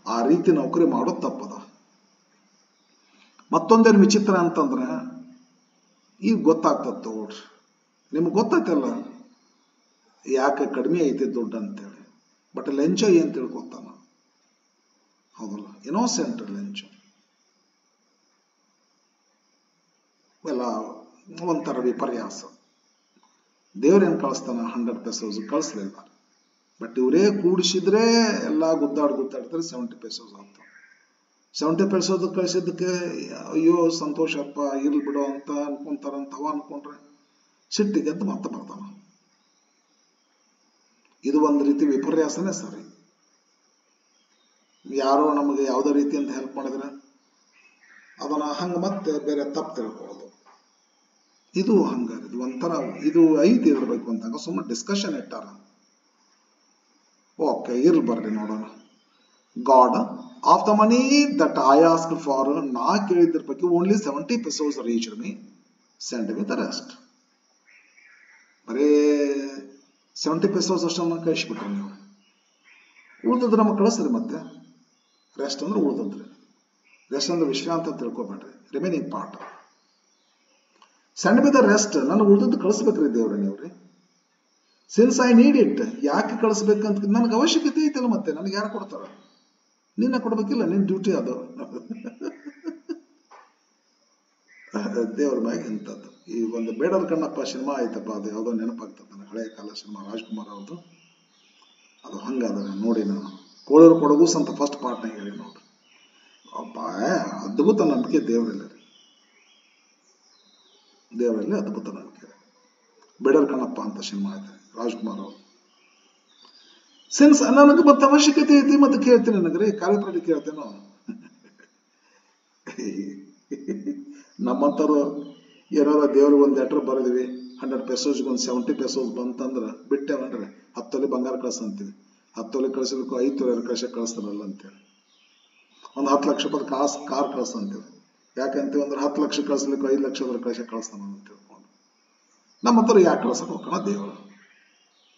ಆ ರೀತಿ ನೌಕರಿ ಮಾಡೋದು ತಪ್ಪದ. ಮತ್ತೊಂದೇನು ವಿಚಿತ್ರ ಅಂತಂದ್ರೆ ಈಗ ಗೊತ್ತಾಗ್ತದ ತಗೊಳ್ರಿ, ನಿಮ್ಗೆ ಗೊತ್ತೈತಲ್ಲ ಯಾಕೆ ಕಡಿಮೆ ಐತಿ ದುಡ್ಡು ಅಂತೇಳಿ, ಬಟ್ ಲೆಂಚ ಏನ್ ತಿಳ್ಕೊತಾನ ಹೌದಲ್ಲ, ಇನೋಸೆಂಟ್ ಲೆಂಚ ಎಲ್ಲ ಒಂಥರ ವಿಪರ್ಯಾಸ. ದೇವ್ರೇನ್ ಕಳಿಸ್ತಾನ 100 pesos ಕಳಿಸ್ಲಿಲ್ಲ, ಬಟ್ ಇವರೇ ಕೂಡಿಸಿದ್ರೆ ಎಲ್ಲ ಗುದ್ದಾಡ್ತಾರೆ 70 pesos ಆಗ್ತಾವ. 70 pesos ಕಳಿಸಿದ್ದಕ್ಕೆ ಅಯ್ಯೋ ಸಂತೋಷಪ್ಪ ಇರ್ಲಿ ಬಿಡು ಅಂತ ಅನ್ಕೊಂತಾರಂತವ ಅನ್ಕೊಂಡ್ರೆ ಸಿಟ್ಟಿಗೆ ಅಂತ ಮತ್ತೆ ಬರ್ತಾನ. ಇದು ಒಂದು ರೀತಿ ವಿಪರ್ಯಾಸನೇ ಸರಿ. ಯಾರೋ ನಮಗೆ ಯಾವುದೇ ರೀತಿಯಿಂದ ಹೆಲ್ಪ್ ಮಾಡಿದ್ರೆ ಅದನ್ನ ಹಂಗ ಮತ್ತೆ ಬೇರೆ ತಪ್ಪು ತಿಳ್ಕೊಳ್ಳೋದು, ಇದು ಹಂಗ, ಇದು ಒಂಥರ ಇದು ಐತಿ ಇದ್ರ ಬಗ್ಗೆ ಅಂತಾಗ ಸುಮ್ಮನೆ ಡಿಸ್ಕಷನ್ ಇಟ್ಟಾರ. ಓಕೆ ಇರ್ಲಿ ಬರ್ರಿ ನೋಡೋಣ. God of the money that I asked for, ನಾ ಕೇಳಿದ್ರ ಬಗ್ಗೆ only 70 pesos reached me, send me the rest. ಬರೇ 70 pesos ಅಷ್ಟನ್ನ ಕಳಿಸ್ಬಿಟ್ರಿ ನೀವು, ಉಳ್ದದ್ರೆ ನಮಗೆ ಕಳಿಸ್ರಿ. ಮತ್ತೆ ರೆಸ್ಟ್ ಅಂದ್ರೆ ಉಳ್ದದ್ರಿ, ರೆಸ್ಟ್ ಅಂದ್ರೆ ವಿಶ್ರಾಂತಿ ಅಂತ ತಿಳ್ಕೊಬೇಡ್ರಿ, remaining part. Send me the rest, ನನಗೆ ಉಳಿದದ್ದು ಕಳಿಸ್ಬೇಕ್ರಿ ದೇವ್ರೆ ನೀವ್ರಿ. ಸಿನ್ಸ್ ಐ ನೀಡ್ ಇಟ್, ಯಾಕೆ ಕಳಿಸ್ಬೇಕಂತ ನನಗೆ ಅವಶ್ಯಕತೆ ಐತಲ್ಲ, ಮತ್ತೆ ನನಗೆ ಯಾರು ಕೊಡ್ತಾರ? ನೀನ ಕೊಡ್ಬೇಕಿಲ್ಲ, ನಿನ್ ಡ್ಯೂಟಿ ಅದು. ದೇವ್ರ ಮ್ಯಾಗ ಇಂಥದ್ದು. ಈ ಒಂದು ಬೇಡರ ಕಣ್ಣಪ್ಪ ಸಿನಿಮಾ ಐತಪ್ಪ, ಅದು ಯಾವುದೋ ನೆನಪಾಗ್ತದೆ ನನಗೆ, ಹಳೆಯ ಕಾಲ ಸಿನಿಮಾ, ರಾಜ್ಕುಮಾರ್ ಅವ್ರದ್ದು. ಅದು ಹಂಗಾದ ನೋಡಿ, ನಾನು ಕೋಳೂರು ಕೊಡಗೂಸ್ ಅಂತ ಫಸ್ಟ್ ಪಾರ್ಟ್ನಾಗ ಹೇಳಿ ನೋಡ್ರಿ. ಅಪ್ಪ ಅದ್ಭುತ ನಂಬಿಕೆ ದೇವರಲ್ಲಿ, ದೇವರಲ್ಲಿ ಅದ್ಭುತ ನಂಬಿಕೆ. ಬೇಡರ್ ಕಣ್ಣಪ್ಪ ಅಂತ ಸಿನಿಮಾ ಐತೆ, ರಾಜ್ಕುಮಾರ್ ಅವರು. ಸಿನ್ಸ್ ನನಗೆ ಮತ್ತೆ ಅವಶ್ಯಕತೆ ಐತಿ, ಮತ್ತೆ ಕೇಳ್ತೀನಿ ನನಗ್ರಿ, ಕಾರ್ಯಪ್ರತಿ ಕೇಳ್ತೇನೋ. ನಮ್ಮಂತರು ಏನಾರ ದೇವ್ರಿಗೆ ಒಂದು ಲೆಟರ್ ಬರೆದಿವಿ, 100 ಪೈಸೋಸ್ಗೆ ಒಂದು 70 ಪೈಸೋಸ್ ಬಂತಂದ್ರೆ ಬಿಟ್ಟೇವನ್ರಿ, 10 ತೊಲೆ ಬಂಗಾರ ಕಳ್ಸ ಅಂತೀವಿ. 10 ತೊಲೆ ಕಳಿಸಬೇಕು, 5 ತೊಲೆ ಕಳಿಸ್ತಾರಲ್ಲ ಅಂತೇಳಿ. ಒಂದು 10 ಲಕ್ಷ ರೂಪಾಯಿ ಕಾರ್ ಕಳ್ಸ ಅಂತೀವಿ. ಯಾಕಂತೀವಿ ಅಂದ್ರೆ 10 ಲಕ್ಷ ಕಳಿಸ್ಲಿಕ್ಕೆ 5 ಲಕ್ಷ ಕಳಿಸ್ತಾನ ಅಂತ ತಿಳ್ಕೊಂಡು. ನಮ್ಮ ಹತ್ರ ಯಾಕೆ ಕಳ್ಸಕ್ ಹೋಗೋಣ? ದೇವರು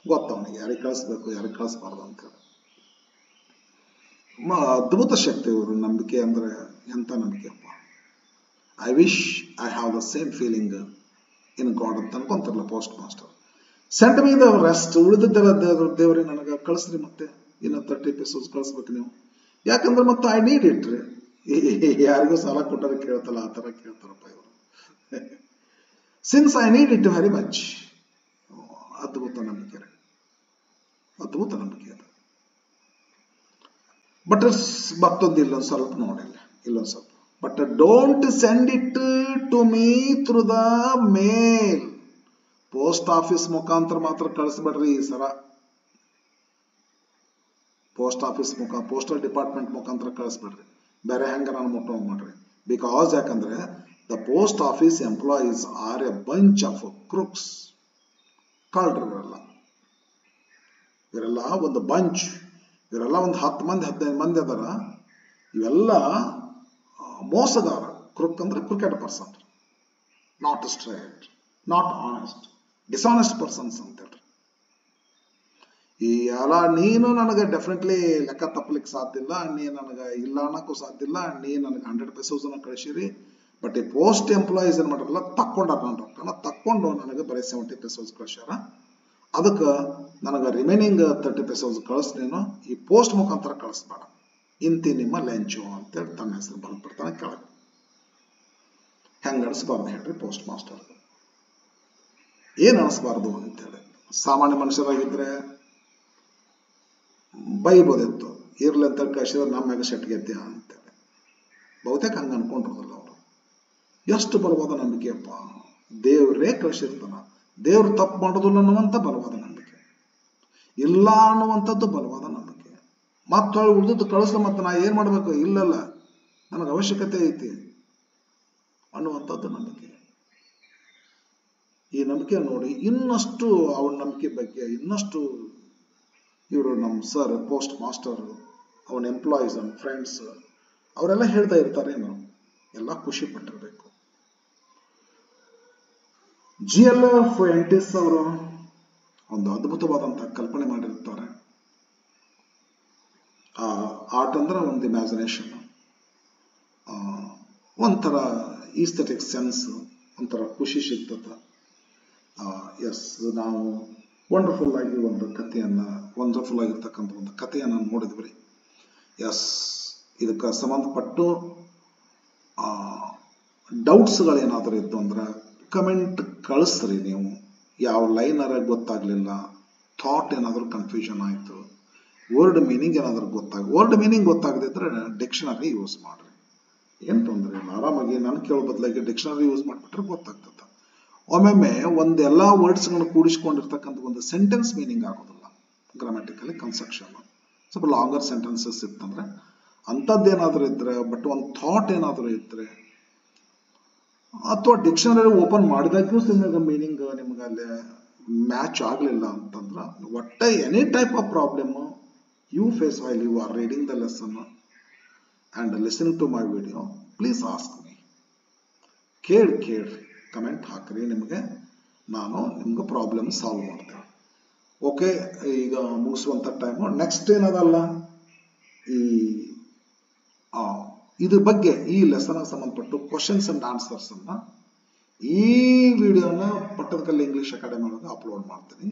ಗೊತ್ತವನಿಗೆ ಯಾರಿಗೆ ಕಳಿಸ್ಬೇಕು, ಯಾರಿಗೆ ಕಳಿಸ್ಬಾರ್ದು ಅಂತೇಳಿ. ಅದ್ಭುತ ಶಕ್ತಿ ಇವರು ನಂಬಿಕೆ ಅಂದ್ರೆ. ಎಂತ ನಂಬಿಕೆಯಪ್ಪ. I wish I have the same feeling in God ಅಂತ ಅನ್ಕೊಂತಾರಲ್ಲ post master. Send me the rest, ಉಳಿದದ್ದೆಲ್ಲ ದೇವ್ರಿ ನನಗೆ ಕಳಿಸ್ರಿ, ಮತ್ತೆ ಇನ್ನು 30 ಎಪಿಸೋಡ್ಸ್ ಕಳಿಸ್ಬೇಕು ನೀವು. ಯಾಕಂದ್ರೆ ಮತ್ತೆ ಐ ನೀಡ್ ಇಟ್ ರೀ. ಯಾರಿಗೂ ಸಾಲ ಕೊಟ್ಟಾರ ಕೇಳ್ತಲ್ಲ, ಆ ತರ ಕೇಳ್ತಾರಪ್ಪ ಇವರು. Since I need it very much. ಅದ್ಭುತ ನಂಬಿಕೆ ರೀ, ಅದ್ಭುತ ನಂಬಿಕೆ ಅದು. ಬಟ್ ಮತ್ತೊಂದು ಇಲ್ಲೊಂದು ಸ್ವಲ್ಪ ನೋಡಿಲ್ಲ, ಇಲ್ಲೊಂದು ಸ್ವಲ್ಪ. But don't send it to me through the mail. Post office ಮುಖಾಂತರ ಮಾತ್ರ ಕಳಿಸ್ಬೇಡ್ರಿ ಈ ಸರ. ಪೋಸ್ಟ್ ಆಫೀಸ್ ಪೋಸ್ಟಲ್ ಡಿಪಾರ್ಟ್ಮೆಂಟ್ ಮುಖಾಂತರ ಕಳಿಸ್ಬೇಡ್ರಿ. ಬೇರೆ ಹೆಂಗ ನಾನು ಮುಟ್ಟೋ ಮಾಡ್ರಿ. ಬಿಕಾಸ್ ಯಾಕಂದ್ರೆ the post office employees are a bunch of crooks. ಕಳ್ರಿ ಇವರೆಲ್ಲ ಒಂದು ಬಂಚ್. ಇವರೆಲ್ಲ ಒಂದು 10 ಮಂದಿ 15 ಮಂದಿ ಅದಾರ. ಇವೆಲ್ಲ ಮೋಸಗಾರ. ಕ್ರೂಕ್ ಅಂದ್ರೆ cricket person, not straight, not honest, dishonest persons ಅಂತ ಹೇಳ್ರಿ. ಈ ಎಲ್ಲ ನೀನು ನನಗೆ ಡೆಫಿನೆಟ್ಲಿ ಲೆಕ್ಕ ತಪ್ಪಲಿಕ್ಕೆ ಸಾಧ್ಯ ಇಲ್ಲ, ನೀ ನನಗೆ ಇಲ್ಲ ಅನ್ನಕ್ಕೂ ಸಾಧ್ಯ ಇಲ್ಲ. ನೀ ನನಗೆ 100 ಪೈಸೋಸನ್ನ ಕಳಿಸಿರಿ. ಬಟ್ ಈ ಪೋಸ್ಟ್ ಎಂಪ್ಲಾಯೀಸ್ ಏನ್ ಮಾಡ್ರಲ್ಲ, ತಕ್ಕೊಂಡಾರ ನನ್ನ ರೊಕ್ಕನ, ತಕ್ಕೊಂಡು ನನಗೆ ಬರೀ 70 ಪೈಸೋಸ್ ಕಳಿಸ್ಯಾರ. ಅದಕ್ಕೆ ನನಗೆ ರಿಮೈನಿಂಗ್ 30 ಪೈಸೋಸ್ ಕಳಿಸ್, ನೀನು ಈ ಪೋಸ್ಟ್ ಮುಖಾಂತರ ಕಳಿಸ್ಬೇಡ, ಇಂತಿ ನಿಮ್ಮ ಲೆಂಚು ಅಂತೇಳಿ ತನ್ನ ಹೆಸರು ಬರ್ಬಿಡ್ತಾನೆ ಕೆಳಗೆ. ಹೆಂಗ ಅನಿಸ್ಬಾರ್ದು ಹೇಳ್ರಿ ಪೋಸ್ಟ್ ಮಾಸ್ಟರ್? ಏನ್ ಅನಿಸ್ಬಾರ್ದು ಅಂತೇಳಿ. ಸಾಮಾನ್ಯ ಮನುಷ್ಯರಾಗಿದ್ರೆ ಬೈಬೋದಿತ್ತು, ಇರ್ಲಿ ಅಂತ ಕಳಿಸಿದ್ರೆ ನಮ್ಮ ಮ್ಯಾಗ ಸೆಟ್ಗೆದ್ದೆ ಅಂತೇಳಿ. ಬಹುತೇಕ ಹಂಗ ಅನ್ಕೊಂಡಿರೋದಿಲ್ಲ ಅವರು. ಎಷ್ಟು ಬಲವಾದ ನಂಬಿಕೆಯಪ್ಪ. ದೇವ್ರೇ ಕಳಿಸಿರ್ತಾನ, ದೇವ್ರು ತಪ್ಪು ಮಾಡೋದಿಲ್ಲ ಅನ್ನುವಂಥ ಬಲವಾದ ನಂಬಿಕೆ, ಇಲ್ಲ ಅನ್ನುವಂಥದ್ದು ಬಲವಾದ ನಂಬಿಕೆ. ಮತ್ತೆ ಉಳಿದದ್ದು ಕಳಿಸ್ಲ, ಮತ್ತೆ ನಾ ಏನ್ ಮಾಡ್ಬೇಕು? ಇಲ್ಲಲ್ಲ, ನನಗೆ ಅವಶ್ಯಕತೆ ಐತಿ ಅನ್ನುವಂಥದ್ದು ನಂಬಿಕೆ. ಈ ನಂಬಿಕೆ ನೋಡಿ ಇನ್ನಷ್ಟು ಅವನ ನಂಬಿಕೆ ಬಗ್ಗೆ ಇನ್ನಷ್ಟು ಇವರು ನಮ್ಮ ಸರ್ ಪೋಸ್ಟ್ ಮಾಸ್ಟರ್, ಅವನ ಎಂಪ್ಲಾಯೀಸ್, ಅವನ ಫ್ರೆಂಡ್ಸ್ ಅವರೆಲ್ಲ ಹೇಳ್ತಾ ಇರ್ತಾರೆ, ನಾವು ಎಲ್ಲ ಖುಷಿ ಪಟ್ಟಿರ್ಬೇಕು. GL ಫುಯೆಂಟಿಸ್ ಅವರು ಒಂದು ಅದ್ಭುತವಾದಂತಹ ಕಲ್ಪನೆ ಮಾಡಿರ್ತಾರೆ. ಆರ್ಟ್ ಅಂದ್ರೆ ಒಂದು ಇಮ್ಯಾಜಿನೇಷನ್, ಒಂಥರ ಈಸ್ಥೆಟಿಕ್ ಸೆನ್ಸ್, ಒಂಥರ ಖುಷಿ ಸಿಗ್ತದ. ಎಸ್, ನಾವು ವಂಡರ್ಫುಲ್ ಆಗಿ ಒಂದು ಕಥೆಯನ್ನ, ವಂಡರ್ಫುಲ್ ಆಗಿರ್ತಕ್ಕಂಥ ಒಂದು ಕಥೆಯನ್ನ ನೋಡಿದ್ವಿ. ಎಸ್, ಇದಕ್ಕೆ ಸಂಬಂಧಪಟ್ಟು ಡೌಟ್ಸ್ಗಳೇನಾದರೂ ಇತ್ತು ಅಂದ್ರೆ ಕಮೆಂಟ್ ಕಳಿಸ್ರಿ ನೀವು. ಯಾವ ಲೈನರ ಗೊತ್ತಾಗ್ಲಿಲ್ಲ, ಥಾಟ್ ಏನಾದರೂ ಕನ್ಫ್ಯೂಷನ್ ಆಯಿತು, ವರ್ಡ್ ಮೀನಿಂಗ್ ಏನಾದರೂ ವರ್ಡ್ ಮೀನಿಂಗ್ ಗೊತ್ತಾಗದಿದ್ರೆ ಡಿಕ್ಷನರಿ ಯೂಸ್ ಮಾಡ್ರಿ, ಏನು ತೊಂದರೆ ಇಲ್ಲ. ಆರಾಮಾಗಿ ನಾನು ಕೇಳೋ ಬದಲಾಗಿ ಡಿಕ್ಷನರಿ ಯೂಸ್ ಮಾಡಿಬಿಟ್ರೆ ಗೊತ್ತಾಗ್ತದೆ. ಒಮ್ಮೊಮ್ಮೆ ಒಂದೆಲ್ಲ ವರ್ಡ್ಸ್ಗಳನ್ನು ಕೂಡಿಸ್ಕೊಂಡಿರ್ತಕ್ಕಂಥ ಒಂದು ಸೆಂಟೆನ್ಸ್ ಮೀನಿಂಗ್ ಆಗೋದಿಲ್ಲ, ಗ್ರಾಮ್ಯಾಟಿಕಲಿ ಕನ್ಸ್ಟ್ರಕ್ಷನ್ ಸ್ವಲ್ಪ ಲಾಂಗರ್ ಸೆಂಟೆನ್ಸಸ್ ಇತ್ತಂದ್ರೆ ಅಂಥದ್ದೇನಾದರೂ ಇದ್ರೆ, ಬಟ್ ಒಂದು ಥಾಟ್ ಏನಾದರೂ ಇದ್ರೆ, ಅಥವಾ ಡಿಕ್ಷನರಿ ಓಪನ್ ಮಾಡಿದಾಗ್ಯೂ ನಿಮಗೆ ಮೀನಿಂಗ್ ನಿಮ್ಗೆ ಅಲ್ಲಿ ಮ್ಯಾಚ್ ಆಗಲಿಲ್ಲ ಅಂತಂದ್ರೆ, ಒಟ್ಟ any type of problem you face while you are reading the lesson and listening to my video, please ask me. ಕೇಳ್ರಿ, ಕಮೆಂಟ್ ಹಾಕ್ರಿ, ನಿಮಗೆ ನಾನು ನಿಮ್ಗೆ ಪ್ರಾಬ್ಲಮ್ ಸಾಲ್ವ್ ಮಾಡ್ತೇನೆ. ಓಕೆ, ಈಗ ಮುಗಿಸುವಂಥ ಟೈಮು. ನೆಕ್ಸ್ಟ್ ಏನದಲ್ಲ, ಇದ್ರ ಬಗ್ಗೆ ಈ ಲೆಸನ್ ಸಂಬಂಧಪಟ್ಟು ಕ್ವಶನ್ಸ್ ಅಂಡ್ ಆನ್ಸರ್ಸ್ ಅನ್ನ ಈ ವಿಡಿಯೋನ ಪಟ್ಟದಕಲ್ಲು ಇಂಗ್ಲಿಷ್ ಅಕಾಡೆಮಿ ಒಳಗೆ ಅಪ್ಲೋಡ್ ಮಾಡ್ತೀನಿ.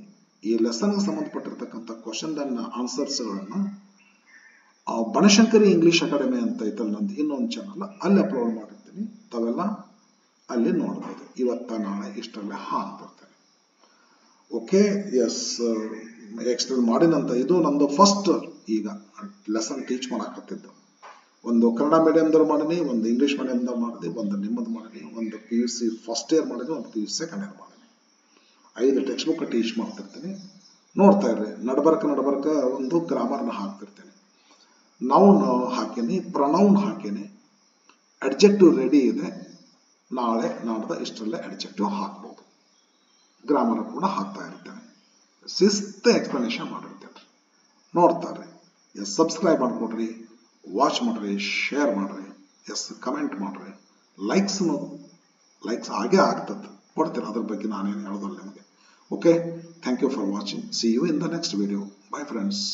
ಈ ಲೆಸನ್ಗೆ ಸಂಬಂಧಪಟ್ಟಿರ್ತಕ್ಕಂಥ ಕ್ವಶನ್ ಅನ್ನ ಆನ್ಸರ್ಸ್ಗಳನ್ನು ಬನಶಂಕರಿ ಇಂಗ್ಲಿಷ್ ಅಕಾಡೆಮಿ ಅಂತ ಐತಲ್ಲ ನಂದು ಇನ್ನೊಂದು ಚಾನಲ್, ಅಲ್ಲಿ ಅಪ್ಲೋಡ್ ಮಾಡಿರ್ತೀನಿ. ತಾವೆಲ್ಲ ಅಲ್ಲಿ ನೋಡ್ಬೋದು. ಇವತ್ತ ನಾಳೆ ಇಷ್ಟರಲ್ಲೇ ಹಾಕ್ಬಿಡ್ತೇನೆ. ಓಕೆ, ಎಸ್, ಎಕ್ಸ್ಪ್ಲೇನ್ ಮಾಡಿನಂತ ಇದು ನಂದು ಫಸ್ಟ್ ಈಗ ಲೆಸನ್ ಟೀಚ್ ಮಾಡಾಕತ್ತಿದ್ದು. ಒಂದು ಕನ್ನಡ ಮೀಡಿಯಂದವ್ರು ಮಾಡೀನಿ, ಒಂದು ಇಂಗ್ಲಿಷ್ ಮೀಡಿಯಂದವ್ರು ಮಾಡಿದ್ವಿ, ಒಂದು ನಿಮ್ಮದು ಮಾಡೀನಿ, ಒಂದು PUC ಫಸ್ಟ್ ಇಯರ್ ಮಾಡಿದ್ವಿ, ಒಂದು PUC ಸೆಕೆಂಡ್ ಇಯರ್ ಮಾಡೀನಿ. 5 ಟೆಕ್ಸ್ಟ್ ಬುಕ್ ಟೀಚ್ ಮಾಡ್ತಿರ್ತೀನಿ. ನೋಡ್ತಾ ಇರ್ರಿ. ನಡ್ಬರ್ಕ ಒಂದು ಗ್ರಾಮರ್ನ ಹಾಕ್ತಿರ್ತೀನಿ. ನೌನ್ ಹಾಕೀನಿ, ಪ್ರನೌನ್ ಹಾಕೀನಿ, ಅಡ್ಜೆಕ್ಟಿವ್ ರೆಡಿ ಇದೆ. ನಾಳೆ ನಾಡ್ದ ಇಷ್ಟರಲ್ಲೇ ಅಡ್ಜೆಕ್ಟಿವ್ ಹಾಕ್ಬೋದು. ಗ್ರಾಮರ್ ಕೂಡ ಹಾಕ್ತಾ ಇರ್ತೇನೆ. ಶಿಸ್ತ ಎಕ್ಸ್ಪ್ಲನೇಷನ್ ಮಾಡಿರ್ತೇನೆ. ನೋಡ್ತಾರೆ. ಎಸ್, ಸಬ್ಸ್ಕ್ರೈಬ್ ಮಾಡ್ಕೊಡ್ರಿ, ವಾಚ್ ಮಾಡ್ರಿ, ಶೇರ್ ಮಾಡ್ರಿ, ಎಸ್, ಕಮೆಂಟ್ ಮಾಡ್ರಿ. ಲೈಕ್ಸ್ ಹಾಗೆ ಆಗ್ತದೆ, ಕೊಡ್ತೀನಿ. ಅದ್ರ ಬಗ್ಗೆ ನಾನೇನು ಹೇಳೋದಲ್ಲ ನಿಮಗೆ. Okay, thank you for watching. See you in the next video. Bye friends.